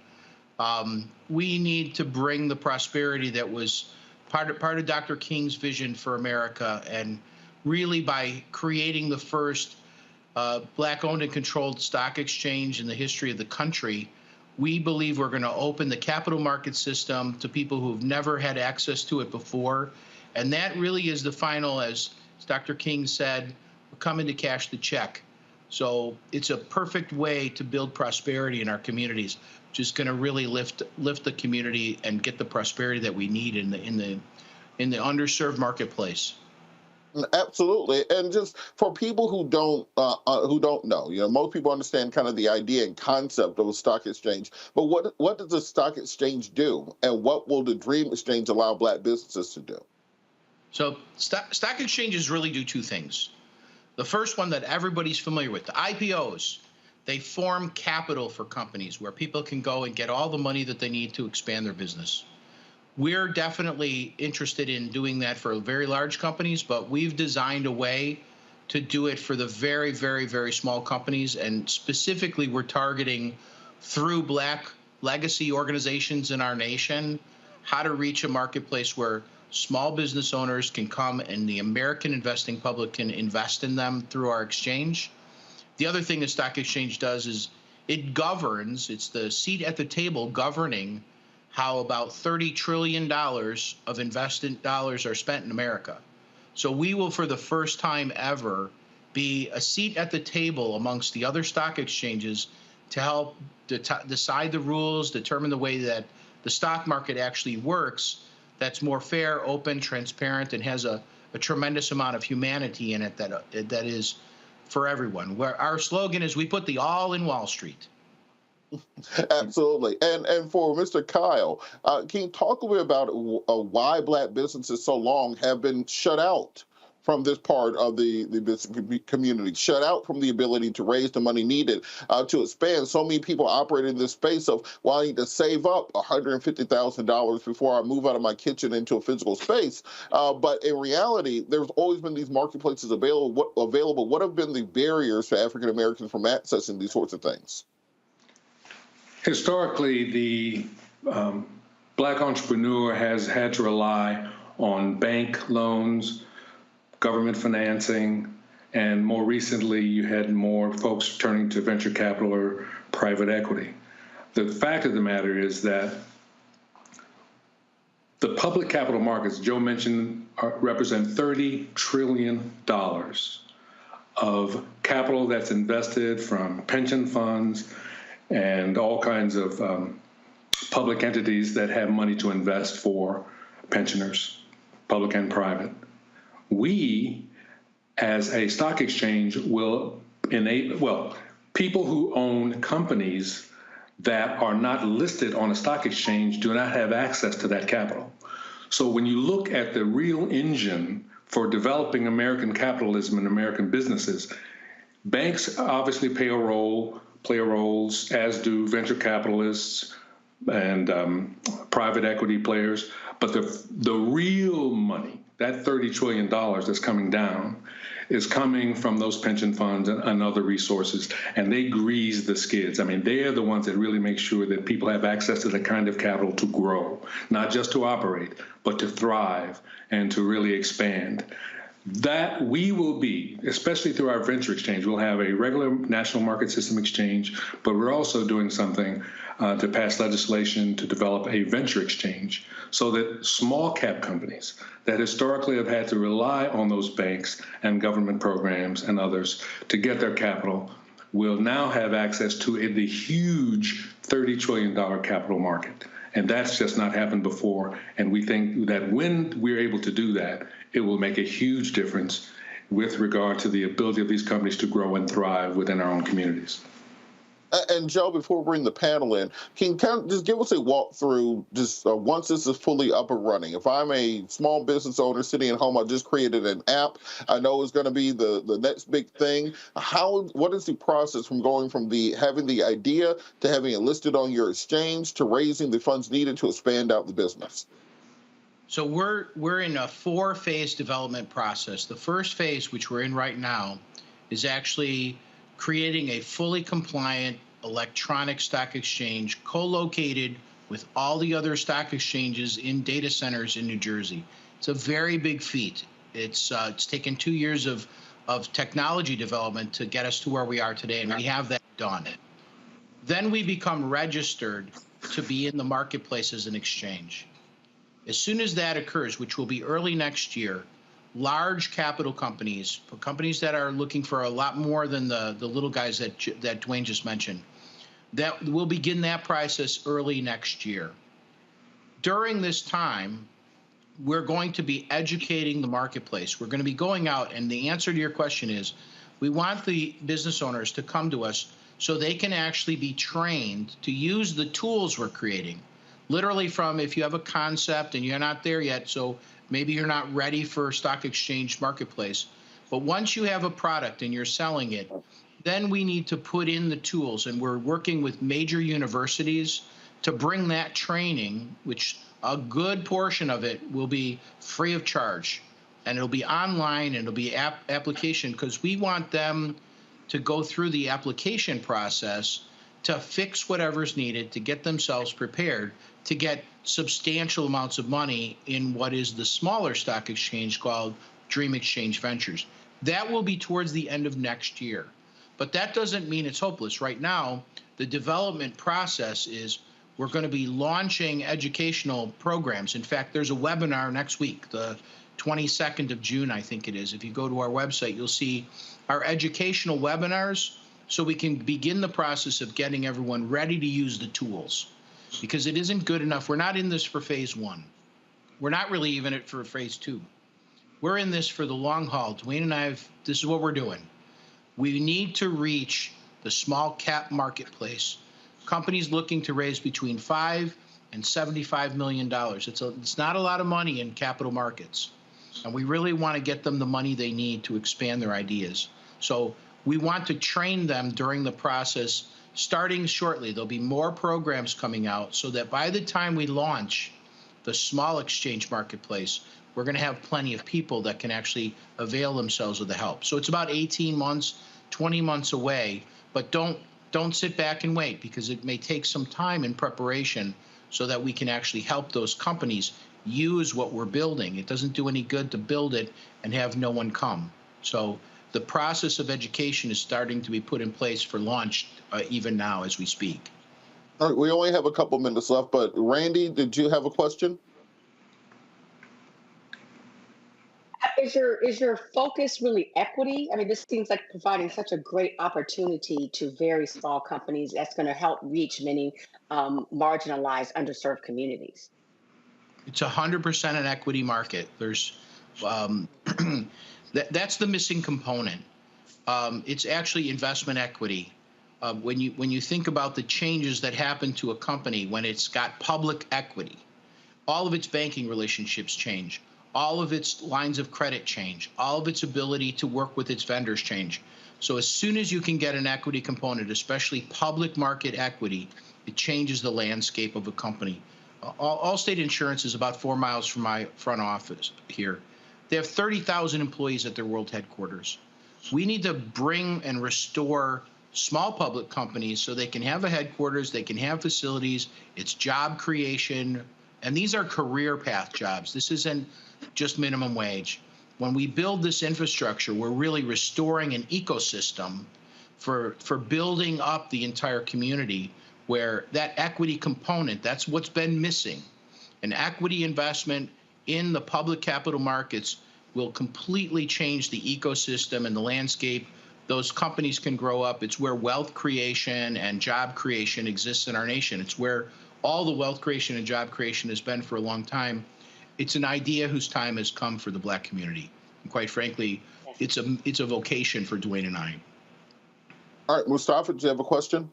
We need to bring the prosperity that was part of Dr. King's vision for America, and really by creating the first Black-owned and controlled stock exchange in the history of the country, we believe we're going to open the capital market system to people who've never had access to it before. And that really is the final, as Dr. King said, we're coming to cash the check. So it's a perfect way to build prosperity in our communities, which is going to really lift the community and get the prosperity that we need in the underserved marketplace. Absolutely, and just for people who don't know, most people understand kind of the idea and concept of a stock exchange. But what does a stock exchange do, and what will the Dream Exchange allow Black businesses to do? So stock exchanges really do 2 things. The first one that everybody's familiar with, the IPOs, they form capital for companies where people can go and get all the money that they need to expand their business. We're definitely interested in doing that for very large companies, but we've designed a way to do it for the very, very, very small companies. And specifically, we're targeting through Black legacy organizations in our nation, how to reach a marketplace where small business owners can come and the American investing public can invest in them through our exchange. The other thing the stock exchange does is it governs, it's the seat at the table governing how about $30 trillion of investment dollars are spent in America. So we will, for the first time ever, be a seat at the table amongst the other stock exchanges to help decide the rules, determine the way that the stock market actually works, that's more fair, open, transparent, and has a tremendous amount of humanity in it that is for everyone. Where our slogan is, we put the all in Wall Street. Absolutely. And for Mr. Kyle, can you talk a little bit about why Black businesses so long have been shut out from this part of the business community, shut out from the ability to raise the money needed to expand? So many people operate in this space of, well, I need to save up $150,000 before I move out of my kitchen into a physical space. But in reality, there's always been these marketplaces available. What have been the barriers for African Americans from accessing these sorts of things? Historically, the Black entrepreneur has had to rely on bank loans, government financing, and more recently, you had more folks turning to venture capital or private equity. The fact of the matter is that the public capital markets, Joe mentioned, represent $30 trillion of capital that's invested from pension funds and all kinds of public entities that have money to invest for pensioners, public and private. We, as a stock exchange, will enable, people who own companies that are not listed on a stock exchange do not have access to that capital. So when you look at the real engine for developing American capitalism and American businesses, banks obviously play roles, as do venture capitalists and private equity players. But the real money, that $30 trillion that's coming down, is coming from those pension funds and other resources, and they grease the skids. I mean, they are the ones that really make sure that people have access to the kind of capital to grow, not just to operate, but to thrive and to really expand. That we will be, especially through our venture exchange, we'll have a regular national market system exchange, but we're also doing something to pass legislation to develop a venture exchange so that small cap companies that historically have had to rely on those banks and government programs and others to get their capital will now have access to the huge $30 trillion capital market. And that's just not happened before. And we think that when we're able to do that, it will make a huge difference with regard to the ability of these companies to grow and thrive within our own communities. And Joe, before we bring the panel in, can you kind of just give us a walkthrough just once this is fully up and running? If I'm a small business owner sitting at home, I just created an app. I know it's going to be the next big thing. What is the process from going from having the idea to having it listed on your exchange to raising the funds needed to expand out the business? So we're in a 4-phase development process. The first phase, which we're in right now, is actually creating a fully compliant electronic stock exchange co-located with all the other stock exchanges in data centers in New Jersey. It's a very big feat. It's taken 2 years of technology development to get us to where we are today, and we have that done. Then we become registered to be in the marketplace as an exchange. As soon as that occurs, which will be early next year, large capital companies, companies that are looking for a lot more than the little guys that Dwayne just mentioned, that we'll begin that process early next year. During this time, we're going to be educating the marketplace. We're going to be going out, and the answer to your question is, we want the business owners to come to us so they can actually be trained to use the tools we're creating. Literally from if you have a concept and you're not there yet, so maybe you're not ready for stock exchange marketplace. But once you have a product and you're selling it, then we need to put in the tools. And we're working with major universities to bring that training, which a good portion of it will be free of charge. And it'll be online and it'll be application, because we want them to go through the application process to fix whatever's needed to get themselves prepared to get substantial amounts of money in what is the smaller stock exchange called Dream Exchange Ventures. That will be towards the end of next year. But that doesn't mean it's hopeless. Right now, the development process is we're going to be launching educational programs. In fact, there's a webinar next week, the 22nd of June, I think it is. If you go to our website, you'll see our educational webinars so we can begin the process of getting everyone ready to use the tools. Because it isn't good enough. We're not in this for phase 1. We're not really even it for phase 2. We're in this for the long haul. Dwayne and this is what we're doing. We need to reach the small cap marketplace. Companies looking to raise between $5 and $75 million. It's not a lot of money in capital markets. And we really want to get them the money they need to expand their ideas. So we want to train them during the process. Starting shortly, there'll be more programs coming out so that by the time we launch the small exchange marketplace, we're going to have plenty of people that can actually avail themselves of the help. So it's about 18 months, 20 months away, but don't sit back and wait, because it may take some time in preparation so that we can actually help those companies use what we're building. It doesn't do any good to build it and have no one come. So the process of education is starting to be put in place for launch even now as we speak. All right, we only have a couple minutes left, but Randy, did you have a question? Is your focus really equity? I mean, this seems like providing such a great opportunity to very small companies that's going to help reach many marginalized, underserved communities. It's 100% an equity market. There's that's the missing component. It's actually investment equity. When you think about the changes that happen to a company when it's got public equity, all of its banking relationships change. All of its lines of credit change. All of its ability to work with its vendors change. So as soon as you can get an equity component, especially public market equity, it changes the landscape of a company. Allstate Insurance is about 4 miles from my front office here. They have 30,000 employees at their world headquarters. We need to bring and restore small public companies so they can have a headquarters, they can have facilities, it's job creation, and these are career path jobs. This isn't just minimum wage. When we build this infrastructure, we're really restoring an ecosystem for building up the entire community where that equity component, that's what's been missing. An equity investment in the public capital markets will completely change the ecosystem and the landscape. Those companies can grow up. It's where wealth creation and job creation exists in our nation. It's where all the wealth creation and job creation has been for a long time. It's an idea whose time has come for the Black community. And quite frankly, it's a vocation for Dwayne and I. All right, Mustafa, do you have a question?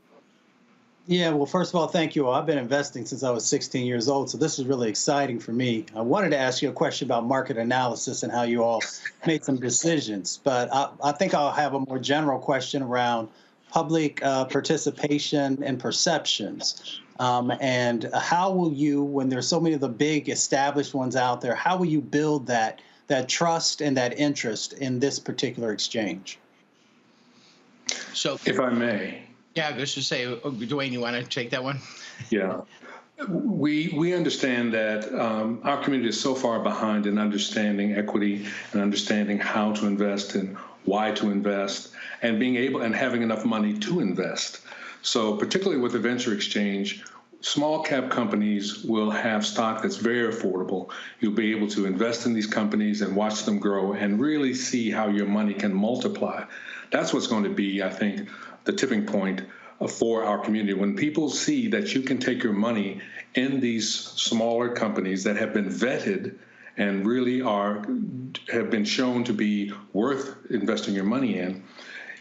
Yeah, well, first of all, thank you all. I've been investing since I was 16 years old, so this is really exciting for me. I wanted to ask you a question about market analysis and how you all made some decisions, but I think I'll have a more general question around public participation and perceptions. And how will you, when there's so many of the big established ones out there, how will you build that trust and that interest in this particular exchange? So, if I may. Yeah, just to say, Dwayne, you want to take that one? Yeah. We understand that our community is so far behind in understanding equity and understanding how to invest and why to invest and being able and having enough money to invest. So particularly with the venture exchange, small cap companies will have stock that's very affordable. You'll be able to invest in these companies and watch them grow and really see how your money can multiply. That's what's going to be, I think, the tipping point for our community. When people see that you can take your money in these smaller companies that have been vetted and really have been shown to be worth investing your money in,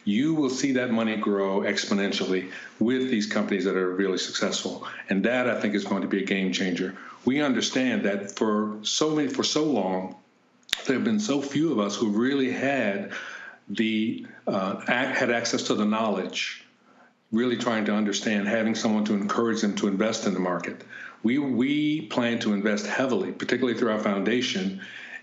you will see that money grow exponentially with these companies that are really successful. And that, I think, is going to be a game changer. We understand that for so long, there have been so few of us who really had had access to the knowledge, really trying to understand, having someone to encourage them to invest in the market. We plan to invest heavily, particularly through our foundation,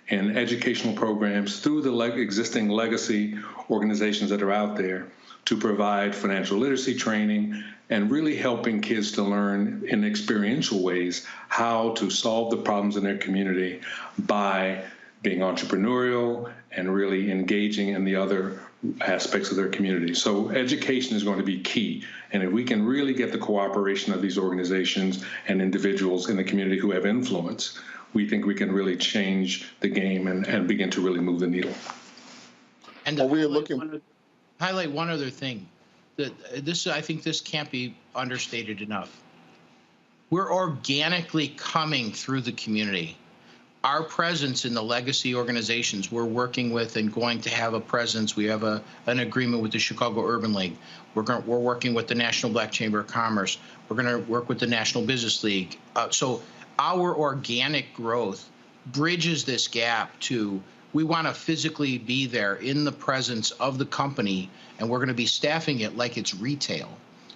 in educational programs through the existing legacy organizations that are out there to provide financial literacy training and really helping kids to learn in experiential ways how to solve the problems in their community by being entrepreneurial and really engaging in the other aspects of their community. So education is going to be key. And if we can really get the cooperation of these organizations and individuals in the community who have influence, we think we can really change the game and begin to really move the needle. And highlight one other thing. I think this can't be understated enough. We're organically coming through the community. Our presence in the legacy organizations we're working with and going to have a presence. We have an agreement with the Chicago Urban League. We're working with the National Black Chamber of Commerce. We're going to work with the National Business League. So our organic growth bridges this gap to we want to physically be there in the presence of the company, and we're going to be staffing it like it's retail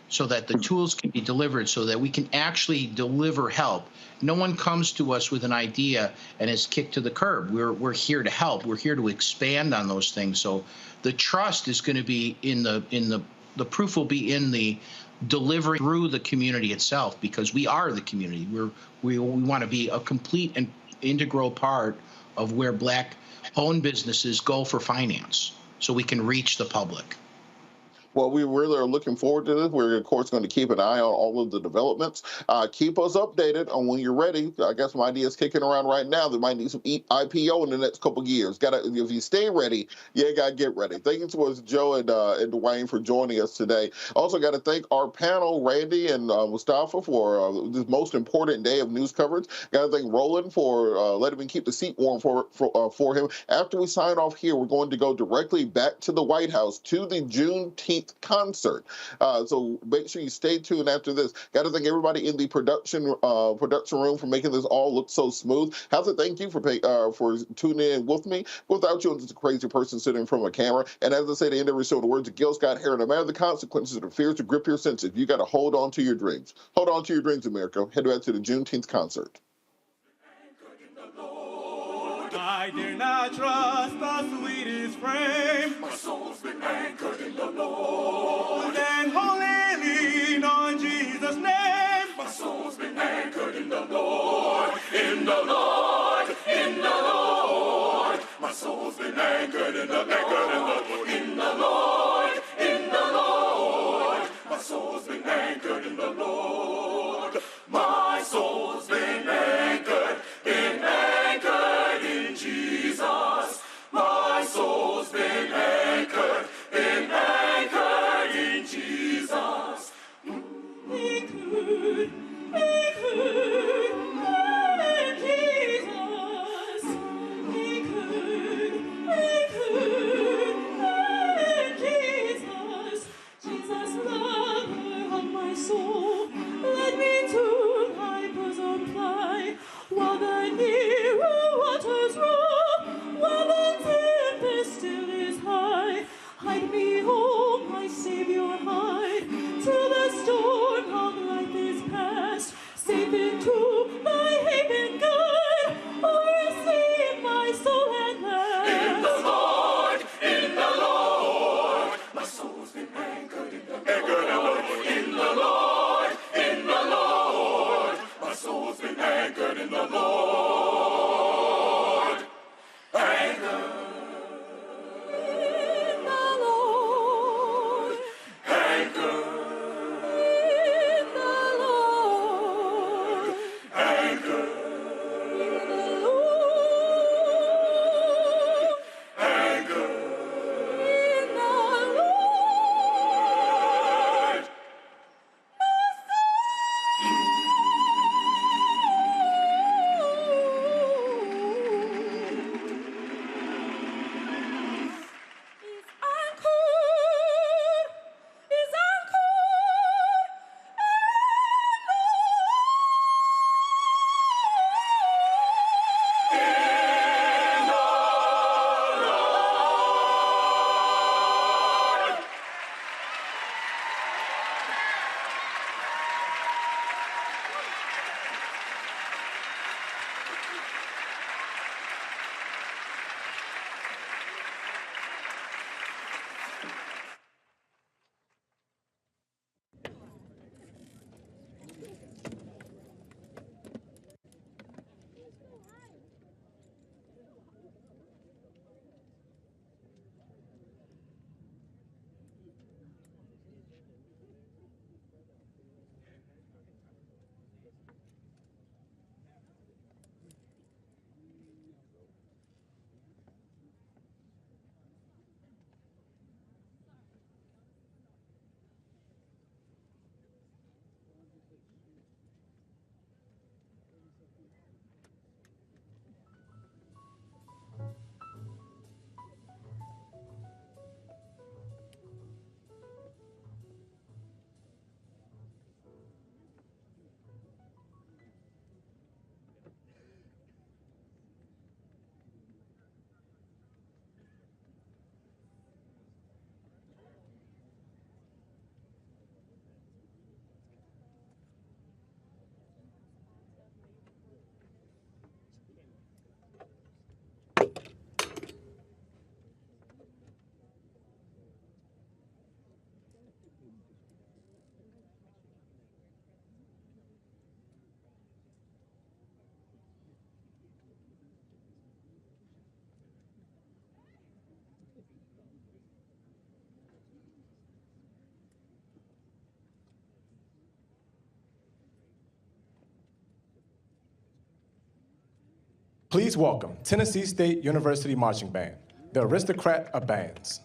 so that the tools can be delivered so that we can actually deliver help. No one comes to us with an idea and is kicked to the curb. We're here to help. We're here to expand on those things. So the trust is going to be in the proof will be in the delivery through the community itself, because we are the community. We want to be a complete and integral part of where Black-owned businesses go for finance so we can reach the public. Well, we really are looking forward to this. We're, of course, going to keep an eye on all of the developments. Keep us updated on when you're ready. I got some ideas kicking around right now that might need some IPO in the next couple of years. If you stay ready, you got to get ready. Thank you to us, Joe and Dwayne, for joining us today. Also got to thank our panel, Randy and Mustafa, for this most important day of news coverage. Got to thank Roland for letting me keep the seat warm for him. After we sign off here, we're going to go directly back to the White House to the Juneteenth Juneteenth concert. So make sure you stay tuned after this. Got to thank everybody in the production room for making this all look so smooth. Have to thank you for tuning in with me. Without you, I'm just a crazy person sitting in front of a camera. And as I say at the end of every show, the words of Gil Scott-Heron, no matter the consequences or the fears to grip your senses, you got to hold on to your dreams. Hold on to your dreams, America. Head back to the Juneteenth concert. I dare not trust the sweetest frame. My soul's been anchored in the Lord. Stand wholly on Jesus' name. My soul's been anchored in the Lord. In the Lord. In the Lord. My soul's been anchored in the Lord. In the Lord. In the Lord. My soul's been anchored in the Lord. My soul's been anchored in Jesus. My soul's been anchored in Jesus. Anchored in Jesus. Anchored in Jesus. Jesus, lover of my soul, let me to thy bosom fly, while the nearer waters roll, while the tempest still is high. Hide me, oh my Savior, hide, till the storm of life is past. Safe into thy haven guide, or receive my soul at last. In the Lord, in the Lord, my soul's been anchored in the Lord. In the Lord, in the Lord, my soul's been anchored in the Lord. Anchored. Please welcome Tennessee State University Marching Band, the aristocrat of bands.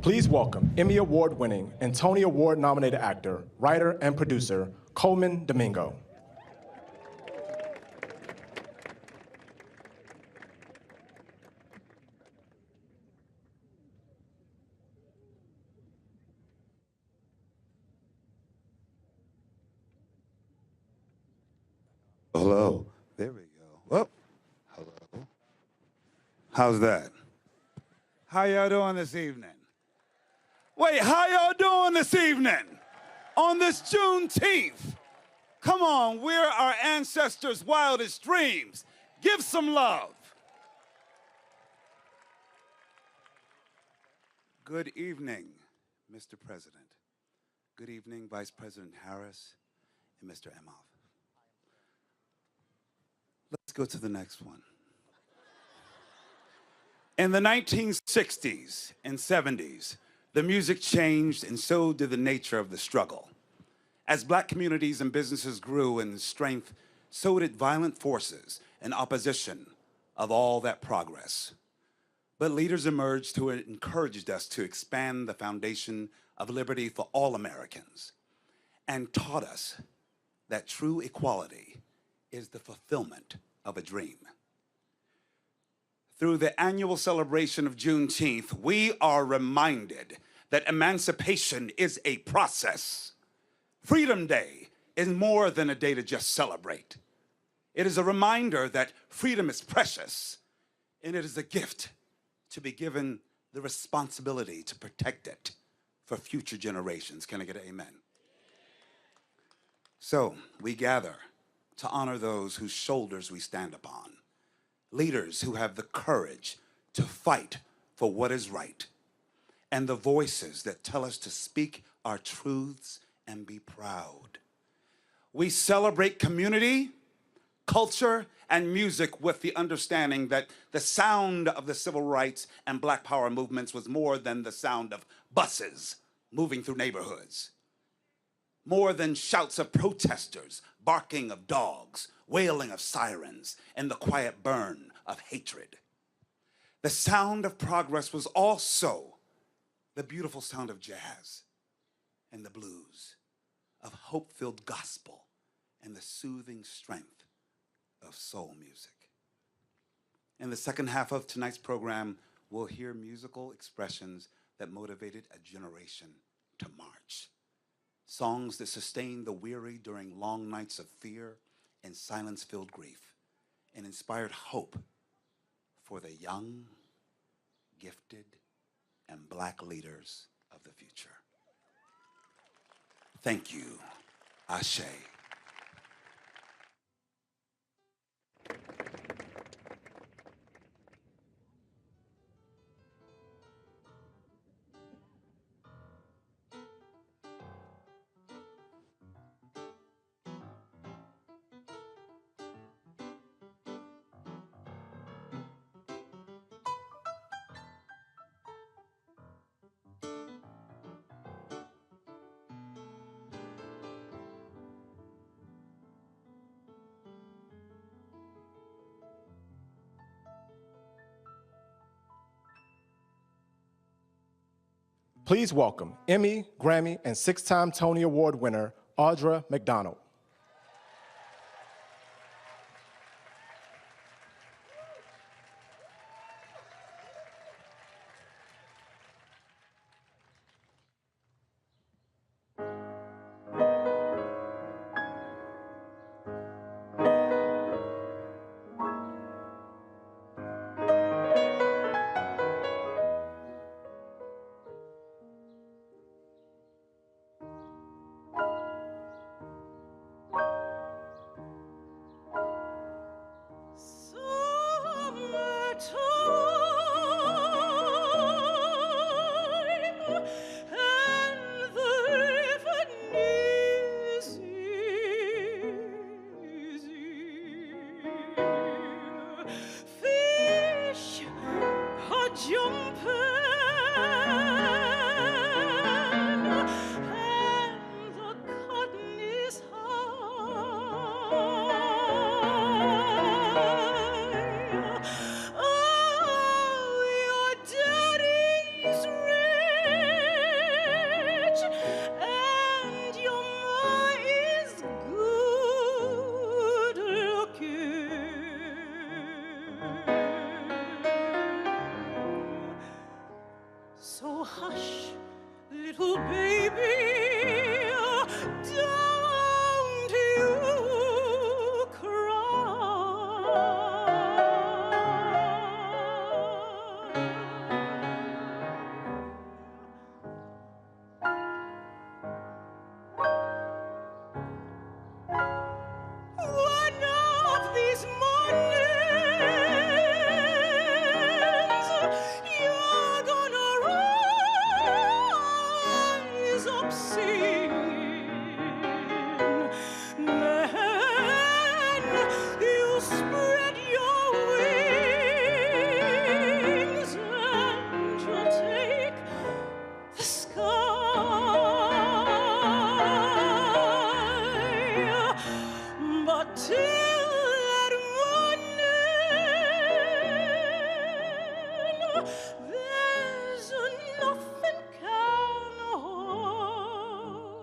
Please welcome Emmy Award-winning and Tony Award-nominated actor, writer, and producer, Coleman Domingo. Hello. There we go. Oh, hello. How's that? How y'all doing this evening? Wait, how y'all doing this evening? On this Juneteenth? Come on, we're our ancestors' wildest dreams. Give some love. Good evening, Mr. President. Good evening, Vice President Harris and Mr. Emhoff. Let's go to the next one. In the 1960s and 70s, the music changed and so did the nature of the struggle. As Black communities and businesses grew in strength, so did violent forces and opposition of all that progress. But leaders emerged who encouraged us to expand the foundation of liberty for all Americans and taught us that true equality is the fulfillment of a dream. Through the annual celebration of Juneteenth, we are reminded that emancipation is a process. Freedom Day is more than a day to just celebrate. It is a reminder that freedom is precious, and it is a gift to be given the responsibility to protect it for future generations. Can I get an amen? So we gather to honor those whose shoulders we stand upon, leaders who have the courage to fight for what is right, and the voices that tell us to speak our truths and be proud. We celebrate community, culture, and music with the understanding that the sound of the civil rights and Black Power movements was more than the sound of buses moving through neighborhoods, more than shouts of protesters, barking of dogs, wailing of sirens, and the quiet burn of hatred. The sound of progress was also the beautiful sound of jazz and the blues, of hope-filled gospel and the soothing strength of soul music. In the second half of tonight's program, we'll hear musical expressions that motivated a generation to march. Songs that sustained the weary during long nights of fear and silence-filled grief, and inspired hope for the young, gifted, and Black leaders of the future. Thank you. Ashe. Please welcome Emmy, Grammy, and 6-time Tony Award winner, Audra McDonald. There's nothing can harm.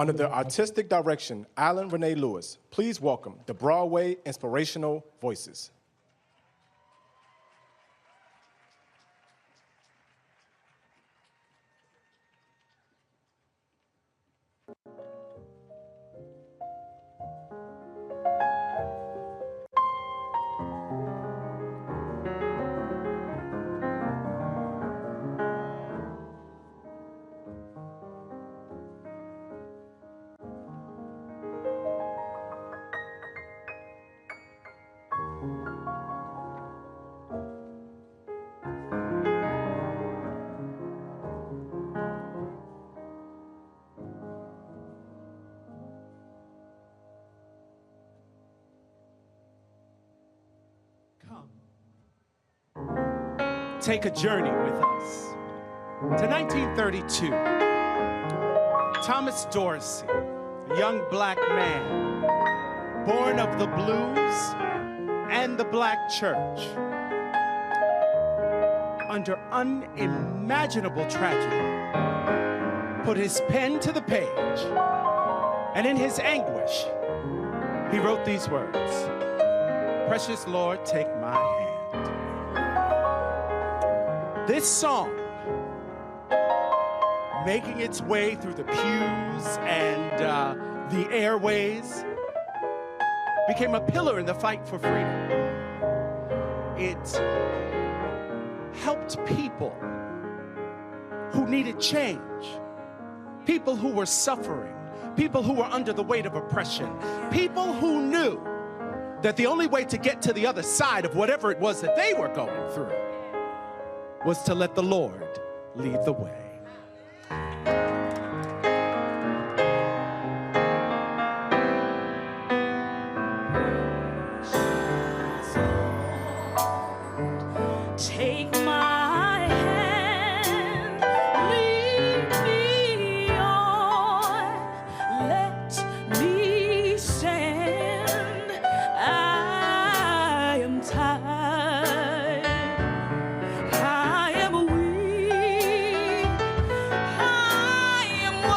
Under the artistic direction, Alan Renee Lewis, please welcome the Broadway Inspirational Voices. Take a journey with us to 1932. Thomas Dorsey, a young black man, born of the blues and the black church. Under unimaginable tragedy, put his pen to the page, and in his anguish, he wrote these words: "Precious Lord, take my hand." This song, making its way through the pews and the airways, became a pillar in the fight for freedom. It helped people who needed change, people who were suffering, people who were under the weight of oppression, people who knew that the only way to get to the other side of whatever it was that they were going through was to let the Lord lead the way. Take my hand, lead me on, let me stand. I am tired, I am weak, I am worn.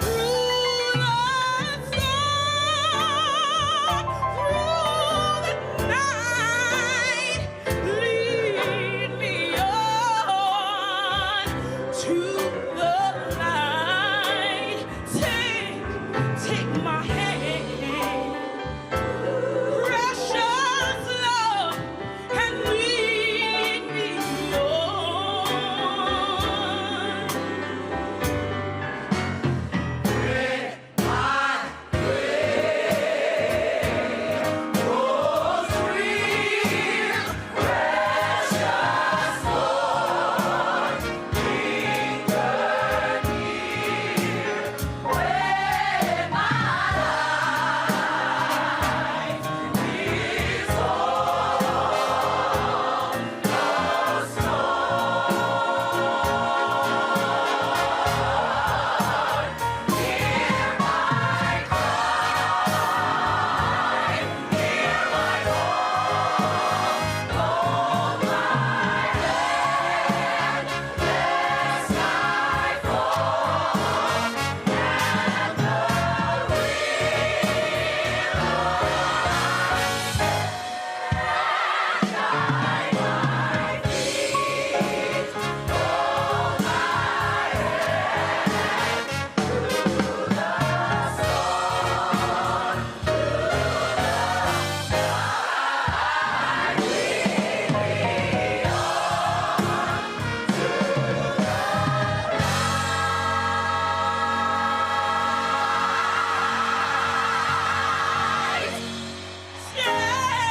Through the night, lead me on to the light. Take my hand, precious love, and lead me on. When my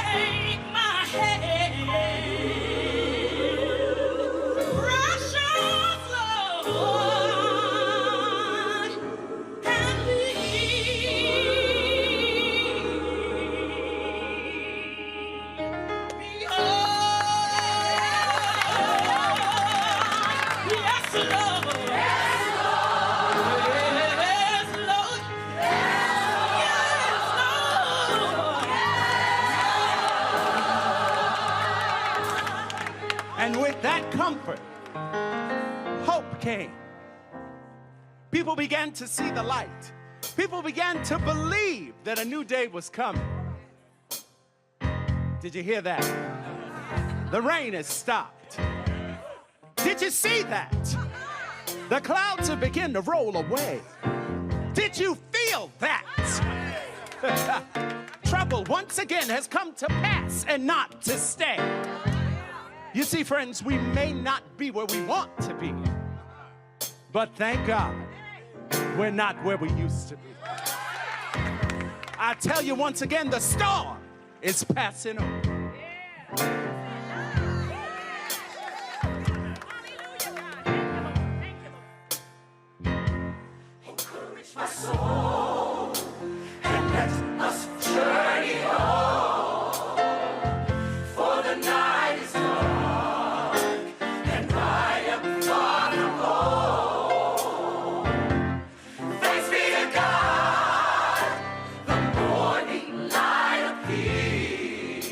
take my hand, precious Lord, and lead me on. Yes, Lord. Yes, Lord. And with that comfort, Hope came. People began to see the light. People began to believe that a new day was coming. Did you hear that? The rain has stopped. Did you see that? The clouds have begun to roll away. Did you feel that? Trouble once again has come to pass and not to stay. You see, friends, we may not be where we want to be, but thank God we're not where we used to be. I tell you once again, the storm is passing over. Encourage my soul and let us journey on, for the night is dark and I am far from home. Thanks be to God, the morning light appears.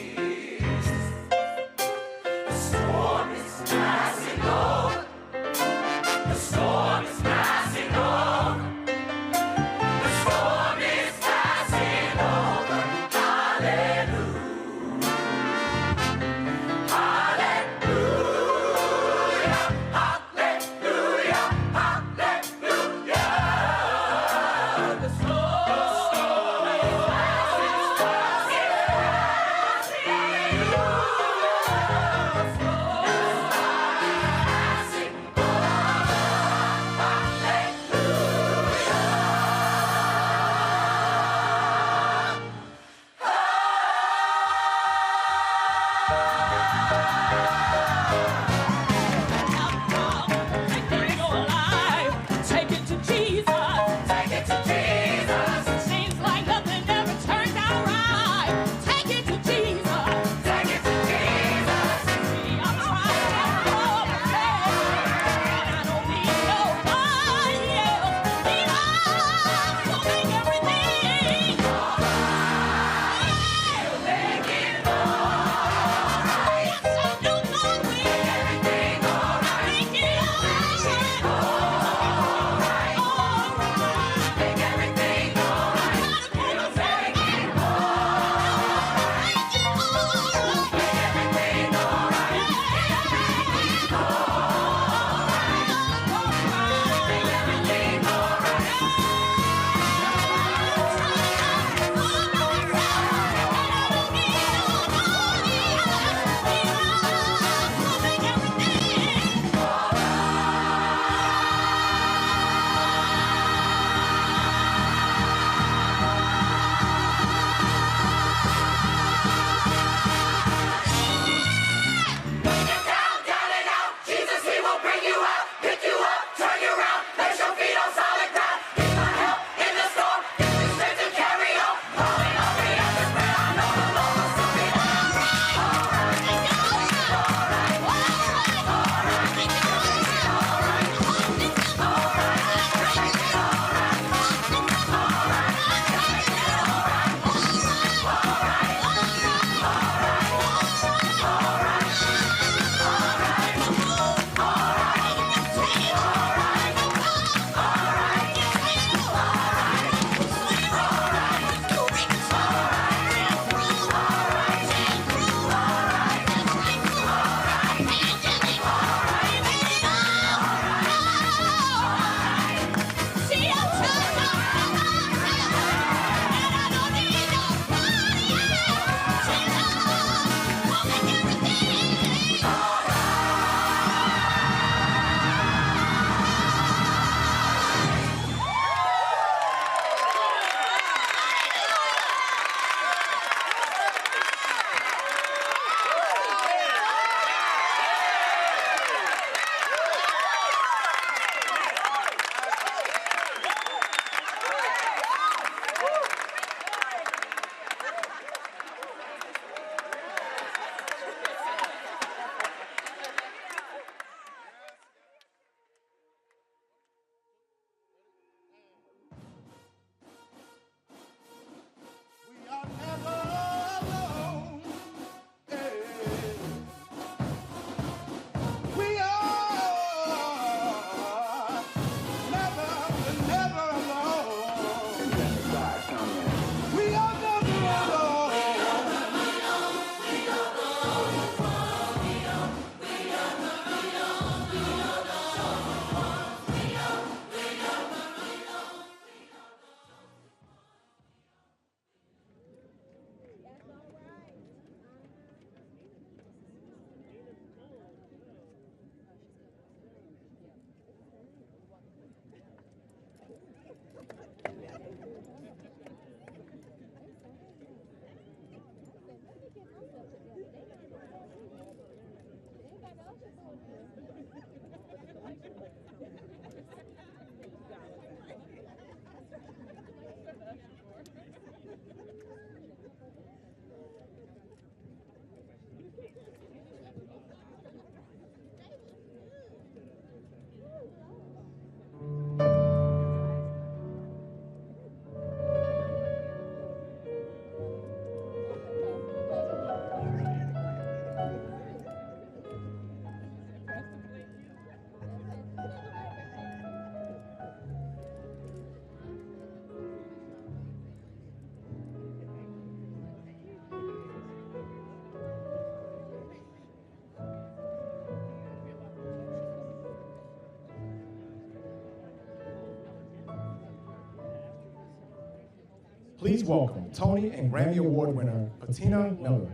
Please welcome Tony and Grammy Award winner, Patina Miller.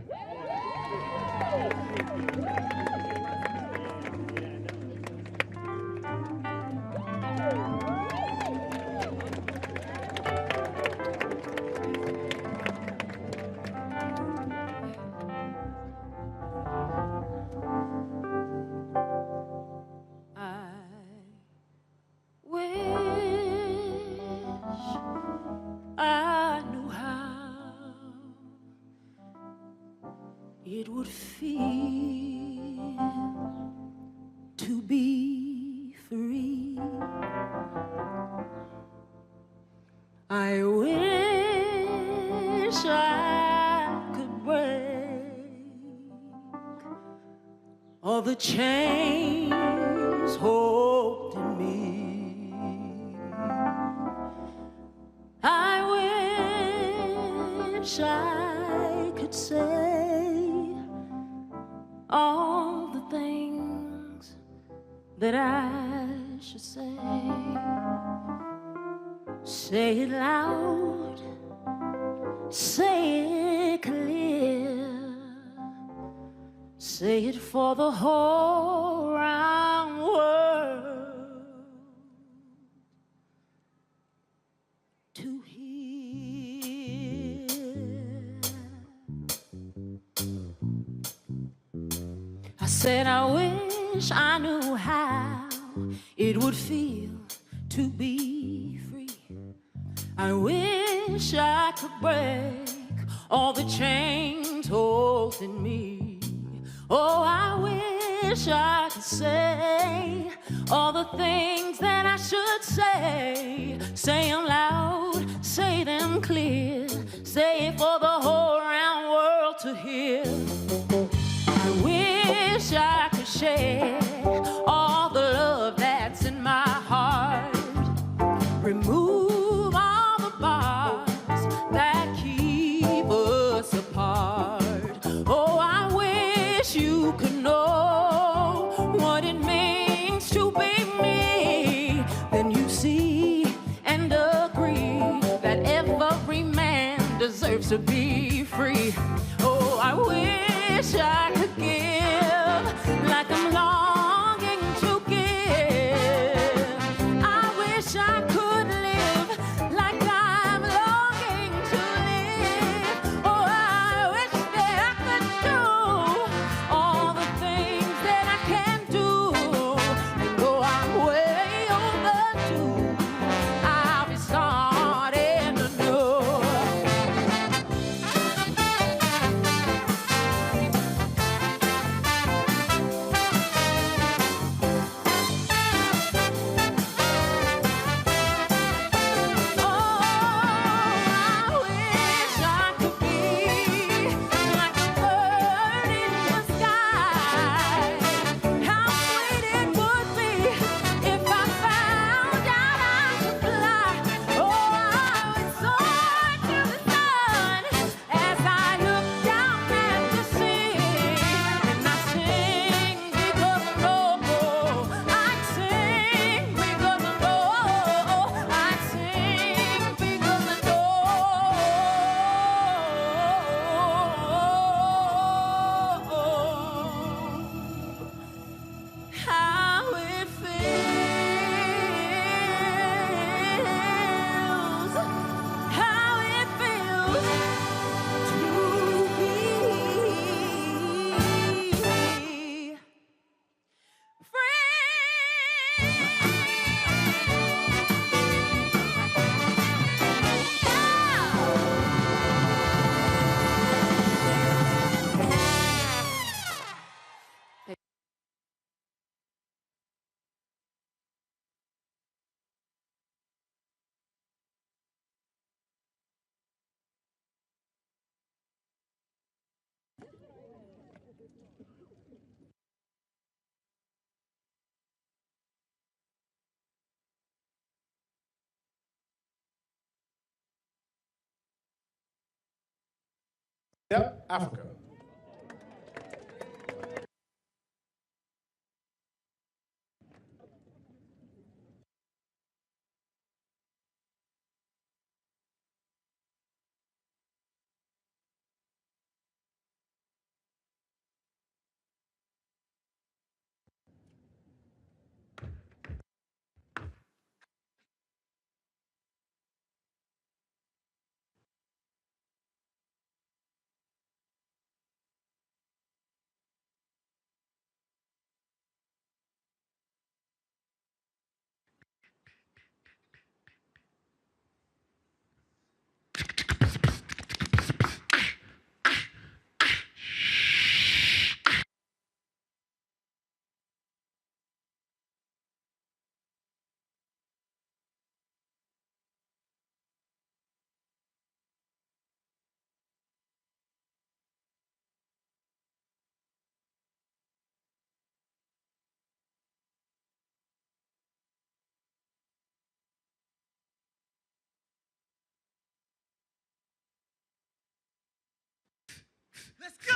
I knew how it would feel to be free. I wish I could break all the chains holding me. I wish I could say all the things that I should say. Say it loud, say it clear, say it for the whole round world to hear. I said I wish I knew how it would feel to be free. I wish I could break all the chains holding me. Oh, I wish I could say all the things that I should say. Say them loud, say them clear, say it for the whole round world to hear. I wish I could share all the love that's in my heart. Remove all the bars that keep us apart. Oh, I wish you could know what it means to be me. Then you see and agree that every man deserves to be free. Oh, I wish I could give like I'm longing to give. I wish I could live like I'm longing to live. Oh, I wish that I could do all the things that I can do. And though I'm way overdue, I'll be starting anew. How it feels, how it feels to be Yep, Africa. Let's go.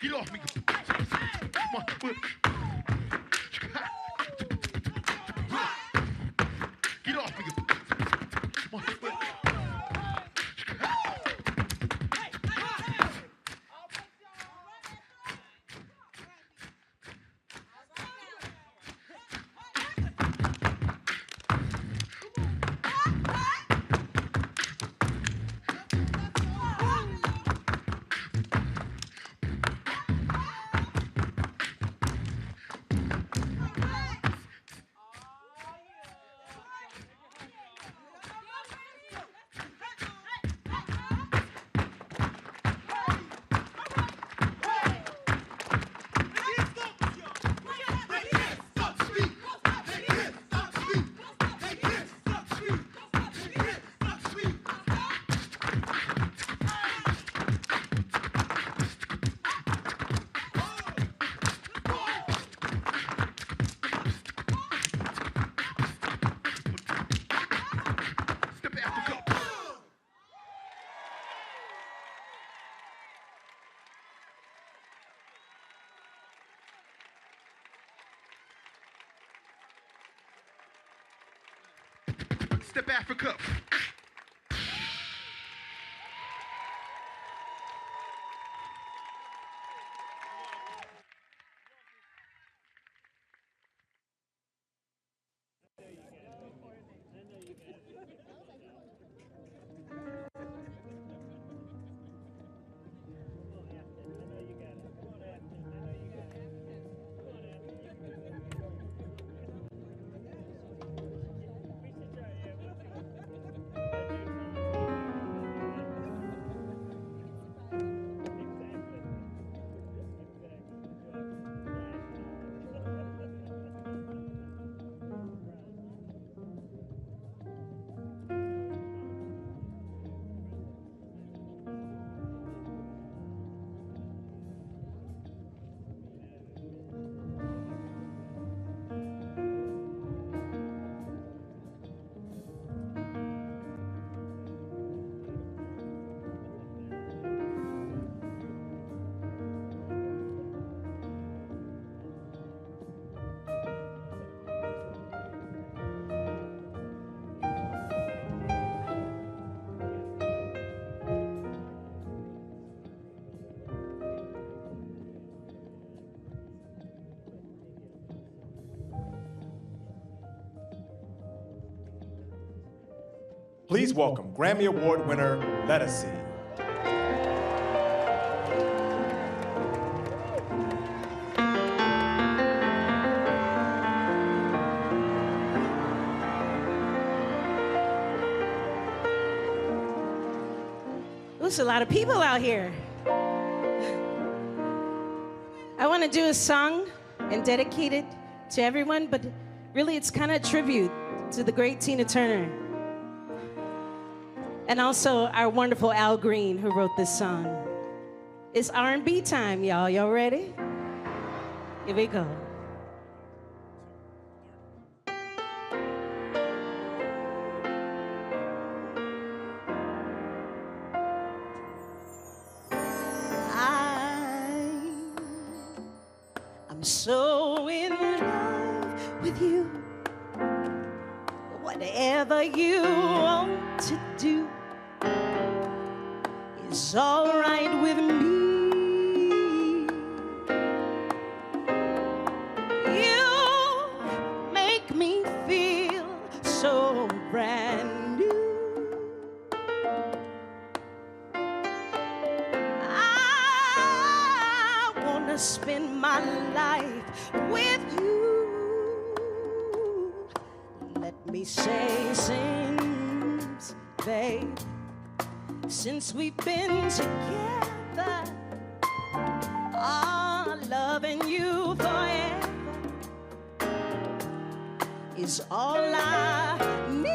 Get off me. Come on. Get off me. Come on. Step Africa. Please welcome Grammy Award winner Let Us See. There's a lot of people out here. I want to do a song and dedicate it to everyone, but really it's kind of a tribute to the great Tina Turner. And also our wonderful Al Green, who wrote this song. It's R&B time, y'all. Y'all ready? Here we go. I'm so in love with you. Whatever you want to do is all right with me. You make me feel so brand new. I wanna spend my life with you. Let me say since we've been together, loving you forever is all I need.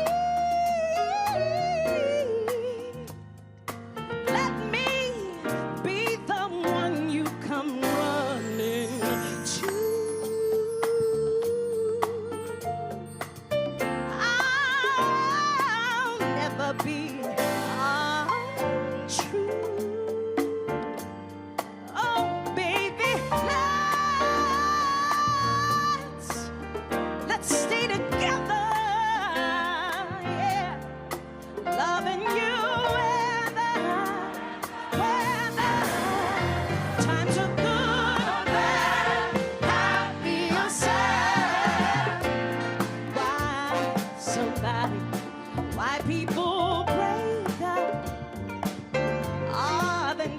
Let me be the one you come running to. I'll never be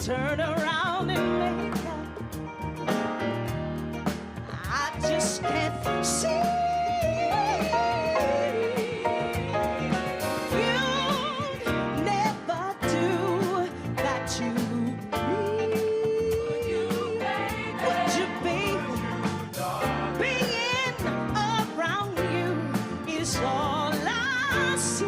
turn around and make up. I just can't see. You'd never do that to me. Would you, baby? Being around you is all I see.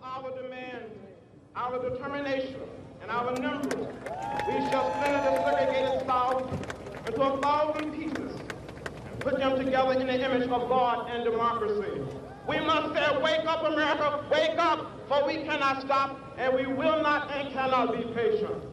Our demand, our determination, and our numbers, we shall splinter the segregated South into 1,000 pieces and put them together in the image of God and democracy. We must say, wake up, America, wake up, for we cannot stop, and we will not and cannot be patient.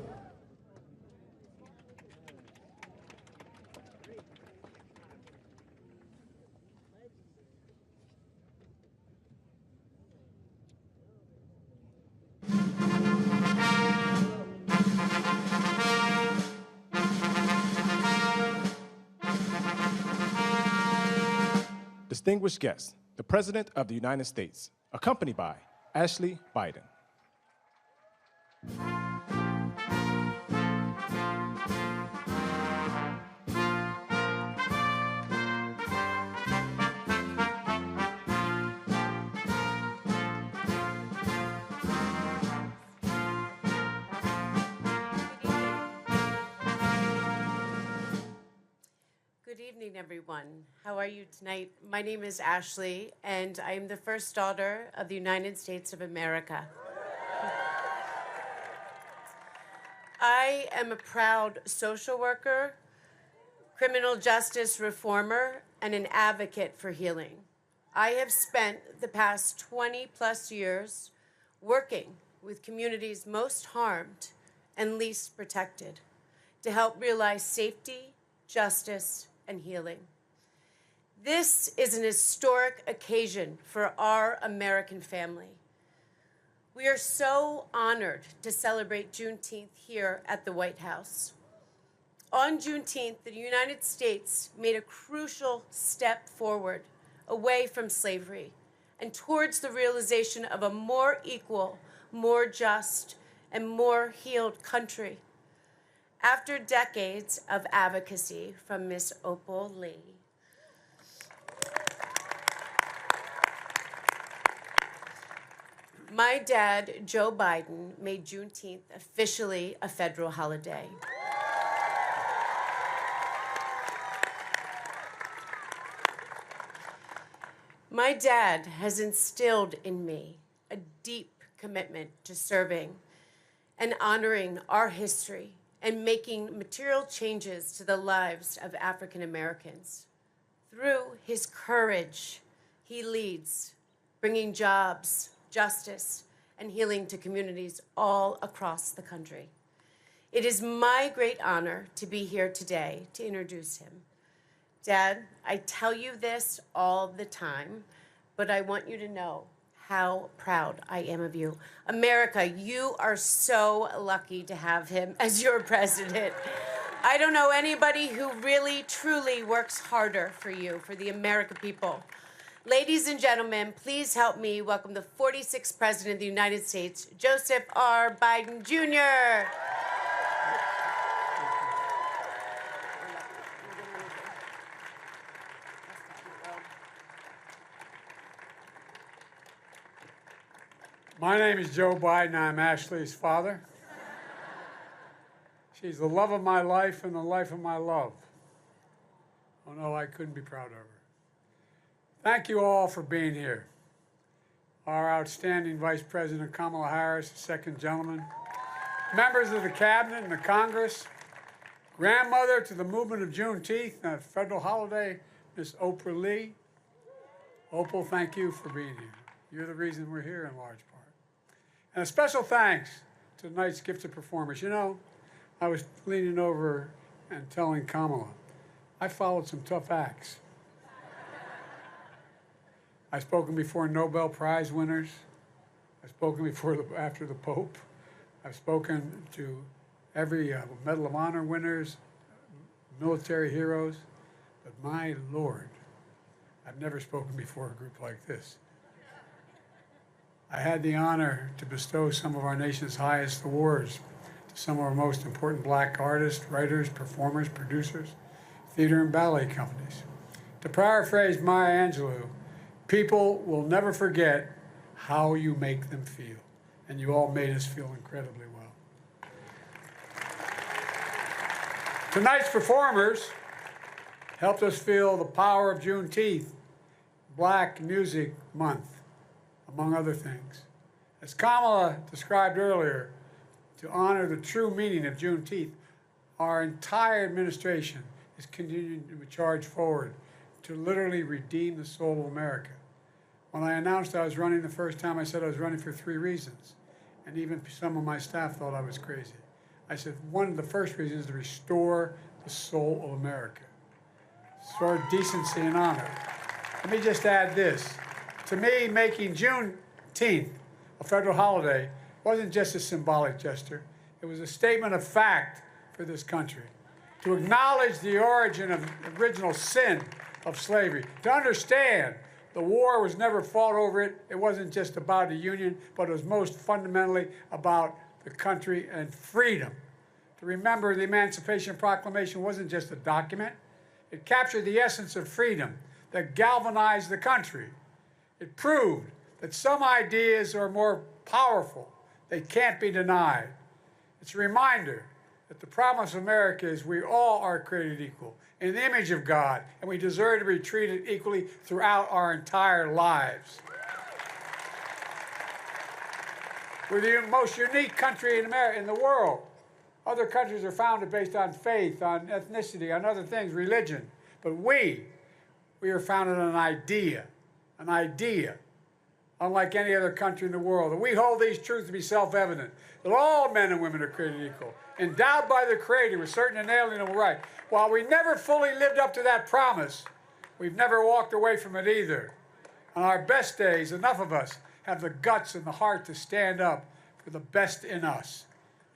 Distinguished guests, the President of the United States, accompanied by Ashley Biden. Good evening, everyone. How are you tonight? My name is Ashley, and I am the first daughter of the United States of America. I am a proud social worker, criminal justice reformer, and an advocate for healing. I have spent the past 20-plus years working with communities most harmed and least protected to help realize safety, justice, and healing. This is an historic occasion for our American family. We are so honored to celebrate Juneteenth here at the White House. On Juneteenth, the United States made a crucial step forward away from slavery and towards the realization of a more equal, more just, and more healed country. After decades of advocacy from Miss Opal Lee, my dad, Joe Biden, made Juneteenth officially a federal holiday. My dad has instilled in me a deep commitment to serving and honoring our history and making material changes to the lives of African Americans. Through his courage, he leads, bringing jobs, justice, and healing to communities all across the country. It is my great honor to be here today to introduce him. Dad, I tell you this all the time, but I want you to know how proud I am of you. America, you are so lucky to have him as your president. I don't know anybody who really, truly works harder for you, for the American people. Ladies and gentlemen, please help me welcome the 46th President of the United States, Joseph R. Biden, Jr. My name is Joe Biden. I'm Ashley's father. She's the love of my life and the life of my love. Oh no, I couldn't be prouder of her. Thank you all for being here. Our outstanding Vice President Kamala Harris, second gentleman, members of the Cabinet and the Congress, grandmother to the movement of Juneteenth, a federal holiday, Miss Oprah Lee. Opal, thank you for being here. You're the reason we're here in large part. And a special thanks to tonight's gifted performers. You know, I was leaning over and telling Kamala, I followed some tough acts. I've spoken before Nobel Prize winners. I've spoken after the Pope. I've spoken to every Medal of Honor winners, military heroes. But my Lord, I've never spoken before a group like this. I had the honor to bestow some of our nation's highest awards to some of our most important black artists, writers, performers, producers, theater and ballet companies. To paraphrase Maya Angelou, people will never forget how you make them feel. And you all made us feel incredibly well. Tonight's performers helped us feel the power of Juneteenth, Black Music Month, among other things. As Kamala described earlier, to honor the true meaning of Juneteenth, our entire administration is continuing to charge forward to literally redeem the soul of America. When I announced I was running the first time, I said I was running for 3 reasons. And even some of my staff thought I was crazy. I said, one of the first reasons is to restore the soul of America. Restore decency and honor. Let me just add this. To me, making Juneteenth a federal holiday wasn't just a symbolic gesture. It was a statement of fact for this country. To acknowledge the origin of the original sin of slavery. To understand the war was never fought over it. It wasn't just about the Union, but it was most fundamentally about the country and freedom. To remember the Emancipation Proclamation wasn't just a document. It captured the essence of freedom that galvanized the country. It proved that some ideas are more powerful. They can't be denied. It's a reminder that the promise of America is we all are created equal in the image of God, and we deserve to be treated equally throughout our entire lives. We're the most unique country in the world. Other countries are founded based on faith, on ethnicity, on other things, religion. But we are founded on an idea, unlike any other country in the world. And we hold these truths to be self-evident, that all men and women are created equal, endowed by the Creator with certain inalienable rights. While we never fully lived up to that promise, we've never walked away from it either. On our best days, enough of us have the guts and the heart to stand up for the best in us.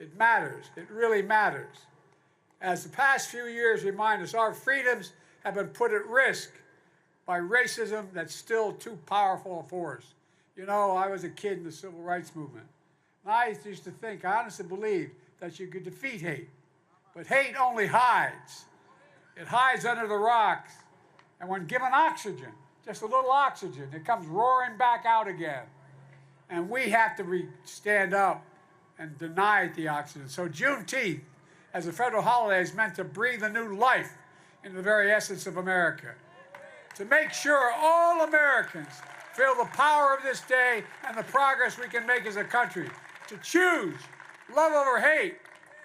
It matters. It really matters. As the past few years remind us, our freedoms have been put at risk by racism that's still too powerful a force. You know, I was a kid in the civil rights movement. And I used to think, I honestly believed that you could defeat hate. But hate only hides. It hides under the rocks. And when given oxygen, just a little oxygen, it comes roaring back out again. And we have to stand up and deny the oxygen. So Juneteenth, as a federal holiday, is meant to breathe a new life into the very essence of America. To make sure all Americans feel the power of this day and the progress we can make as a country. To choose love over hate,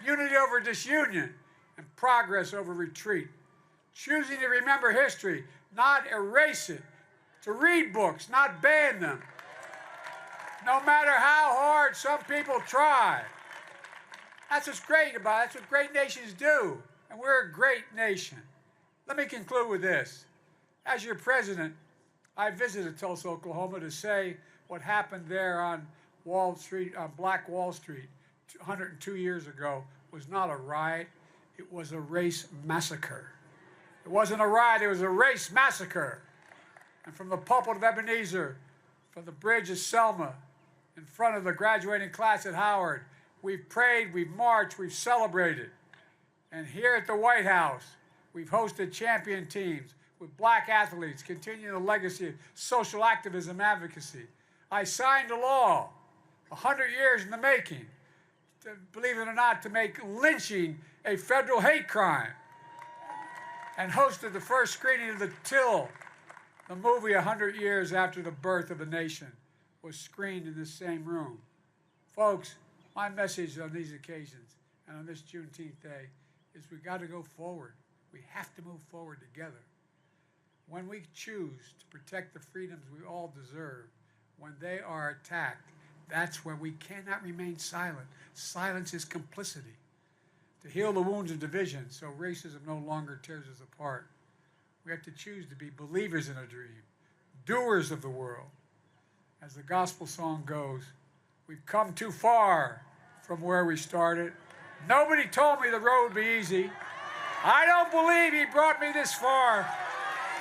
unity over disunion, and progress over retreat. Choosing to remember history, not erase it. To read books, not ban them. No matter how hard some people try. That's what's great about it. That's what great nations do. And we're a great nation. Let me conclude with this. As your president, I visited Tulsa, Oklahoma to say what happened there on Wall Street, on Black Wall Street 102 years ago was not a riot. It was a race massacre. It wasn't a riot, it was a race massacre. And from the pulpit of Ebenezer, from the bridge of Selma, in front of the graduating class at Howard, we've prayed, we've marched, we've celebrated. And here at the White House, we've hosted champion teams with black athletes, continuing the legacy of social activism advocacy. I signed a law, 100 years in the making, to, believe it or not, to make lynching a federal hate crime, and hosted the first screening of The Till, the movie 100 years after the birth of a nation, was screened in this same room. Folks, my message on these occasions and on this Juneteenth day is we got to go forward. We have to move forward together. When we choose to protect the freedoms we all deserve, when they are attacked, that's where we cannot remain silent. Silence is complicity. To heal the wounds of division so racism no longer tears us apart, we have to choose to be believers in a dream, doers of the world. As the gospel song goes, we've come too far from where we started. Nobody told me the road would be easy. I don't believe he brought me this far,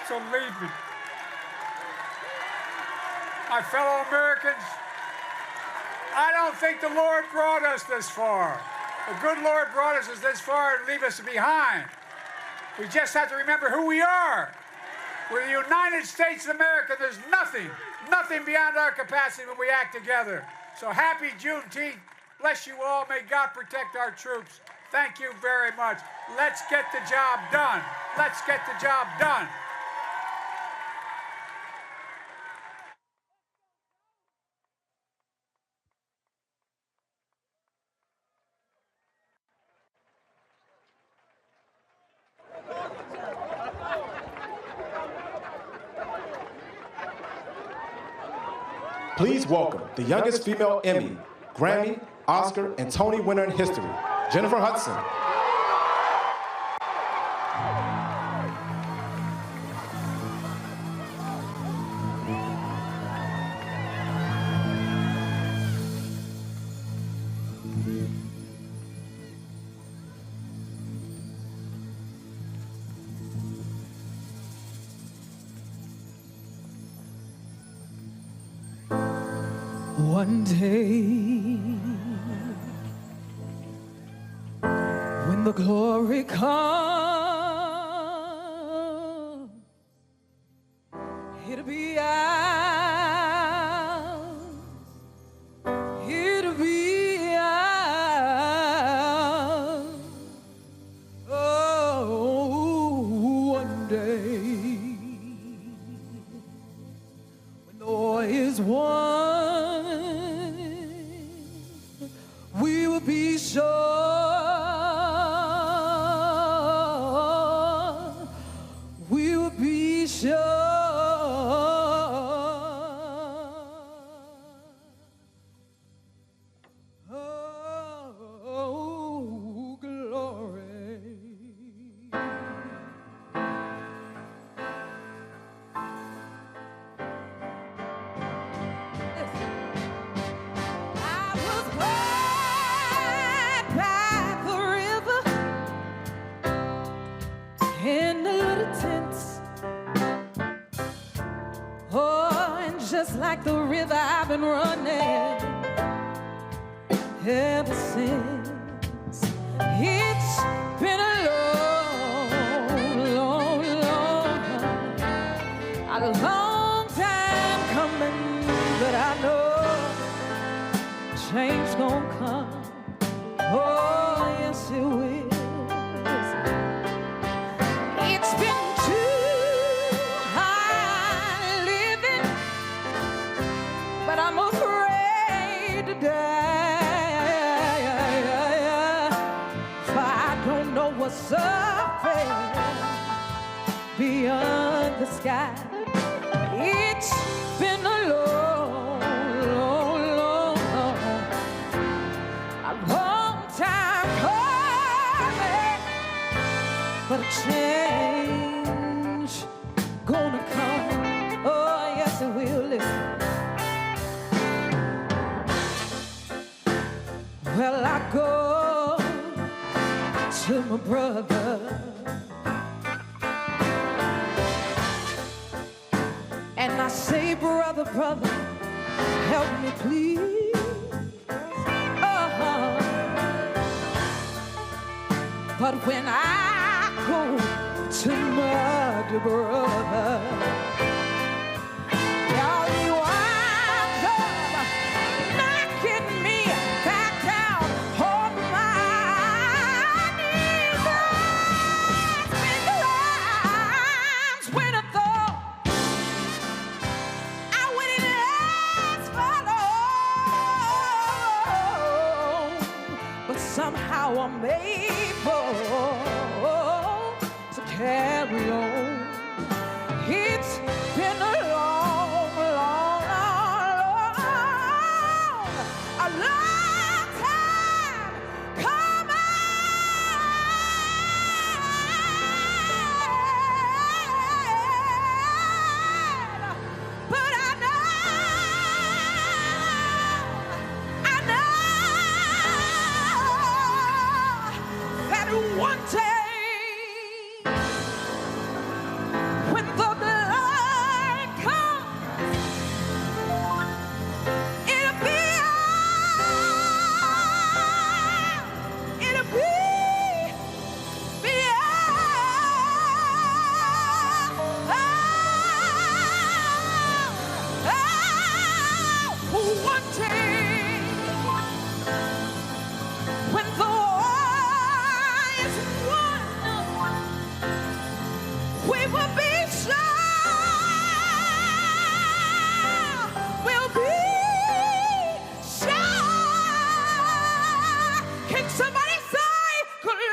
so leave me. My fellow Americans, I don't think the Lord brought us this far. The good Lord brought us this far and leave us behind. We just have to remember who we are. We're the United States of America. There's nothing beyond our capacity when we act together. So happy Juneteenth. Bless you all. May God protect our troops. Thank you very much. Let's get the job done. Let's get the job done. Please welcome the youngest female Emmy, Grammy, Oscar, and Tony winner in history, Jennifer Hudson. One day, when the glory comes, it'll be ours, it'll be ours. Oh, one day, when the war is won, we will be sure, we will be sure. Oh, glory. In the little tents, oh, and just like the river I've been running ever since. It's been a long time coming, but I know change gonna come. Oh, yes it will. It's been too hard living, but I'm afraid to die. For I don't know what's up there beyond the sky. It's been a long time coming, but a change gonna come. Oh, yes it will. Listen. Well, I go to my brother, and I say, brother, brother, help me please. But when I go to my dear brother, y'all, he winds up knocking me back down on my knees. There's been times when I thought I wouldn't last for long, but somehow I'm able to carry on. It's been a long time coming, but I know that one day, when the blood comes, it'll be ours, it'll be one day, when the war is won, we will be sure, we'll be sure. Can somebody say glory?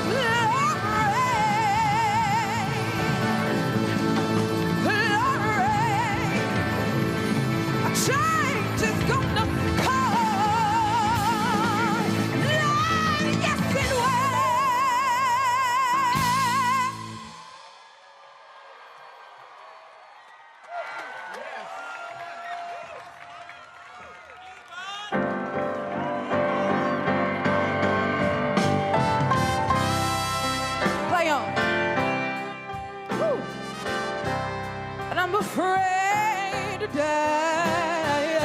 Glory. Play on. Woo. And I'm afraid to die,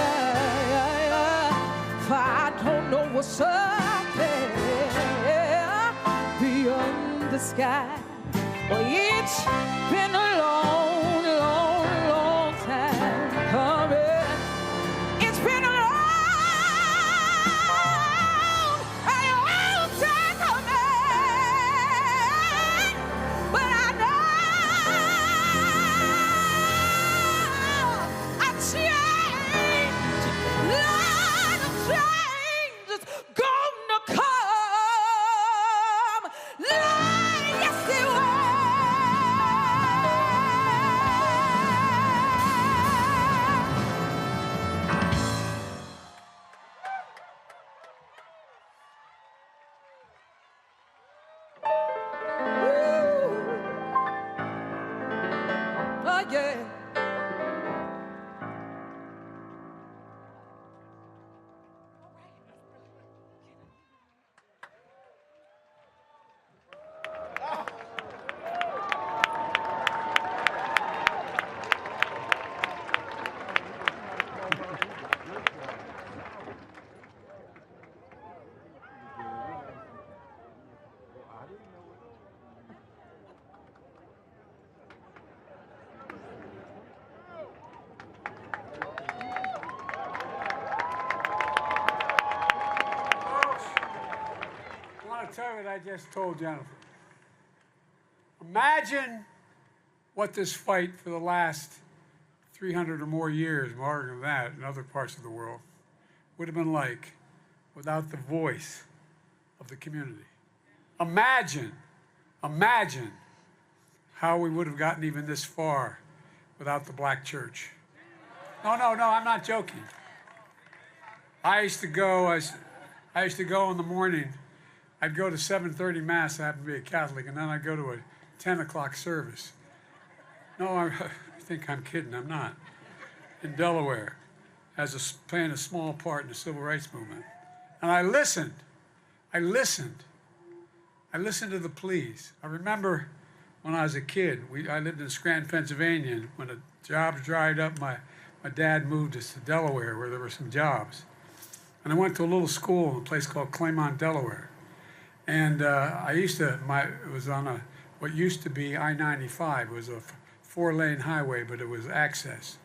for I don't know what's up there beyond the sky. Well, it's been a long, long, long time coming. It's been a long time coming. But I know a change, Lord, a change is gonna come. Lord, yes, it will. Oh, yeah. I want to tell you what I just told Jennifer. Imagine what this fight for the last 300 or more years, more than that, in other parts of the world, would have been like without the voice of the community. Imagine how we would have gotten even this far without the black church. No, I'm not joking. I used to go in the morning. I'd go to 7:30 Mass, I happen to be a Catholic, and then I'd go to a 10 o'clock service. No, I think I'm kidding, I'm not. In Delaware, playing a small part in the civil rights movement. And I listened to the pleas. I remember when I was a kid, I lived in Scranton, Pennsylvania, and when the jobs dried up, my dad moved us to Delaware where there were some jobs. And I went to a little school in a place called Claymont, Delaware. And it was on what used to be I-95. It was a 4-lane highway, but it was access.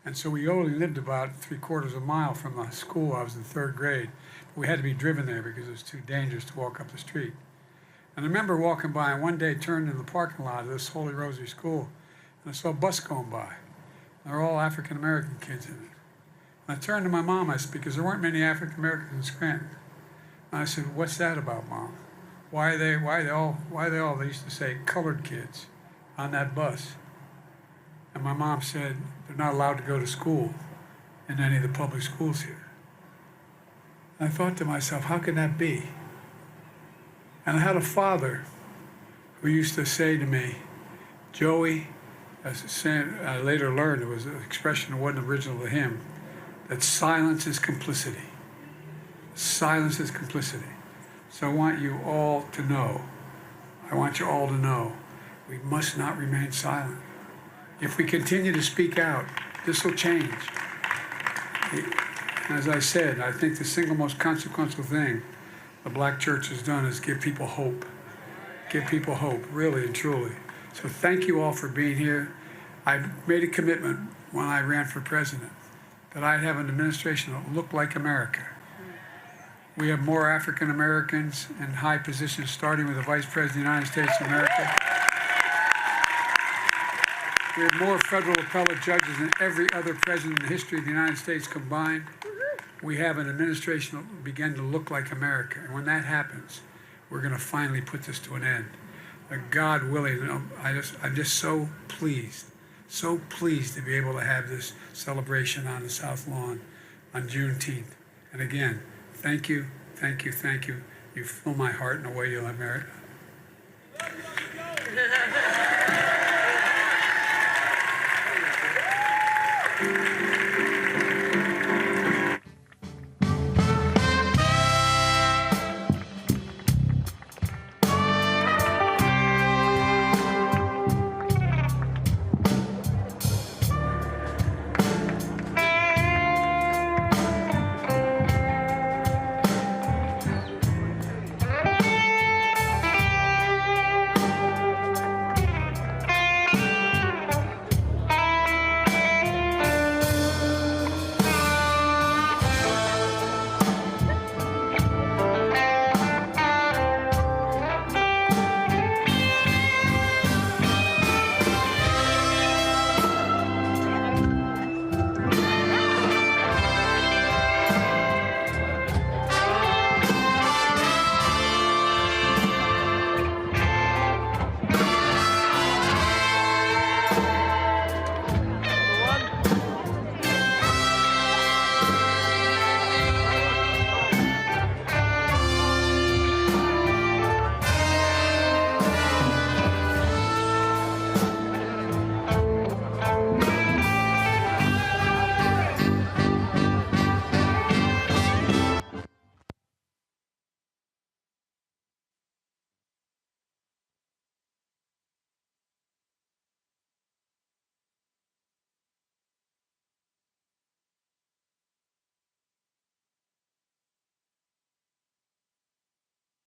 And so we only lived about 3/4 of a mile from the school. I was in 3rd grade. We had to be driven there because it was too dangerous to walk up the street. And I remember walking by and one day turned in the parking lot of this Holy Rosary School, and I saw a bus going by. There were all African-American kids in it. And I turned to my mom, because there weren't many African-Americans in Scranton. And I said, "What's that about, Mom? Why are they all, they used to say, colored kids on that bus?" And my mom said, "They're not allowed to go to school in any of the public schools here." And I thought to myself, how could that be? And I had a father who used to say to me, "Joey," I later learned it was an expression that wasn't original to him, that silence is complicity. Silence is complicity. So I want you all to know, we must not remain silent. If we continue to speak out, this will change. As I said, I think the single most consequential thing the black church has done is give people hope. Give people hope, really and truly. So thank you all for being here. I made a commitment when I ran for president that I'd have an administration that looked like America. We have more African Americans in high positions, starting with the Vice President of the United States of America. We have more federal appellate judges than every other president in the history of the United States combined. We have an administration that will begin to look like America. And when that happens, we're going to finally put this to an end. God willing, I'm just so pleased to be able to have this celebration on the South Lawn on Juneteenth. And again, thank you. You fill my heart in a way you'll have merit.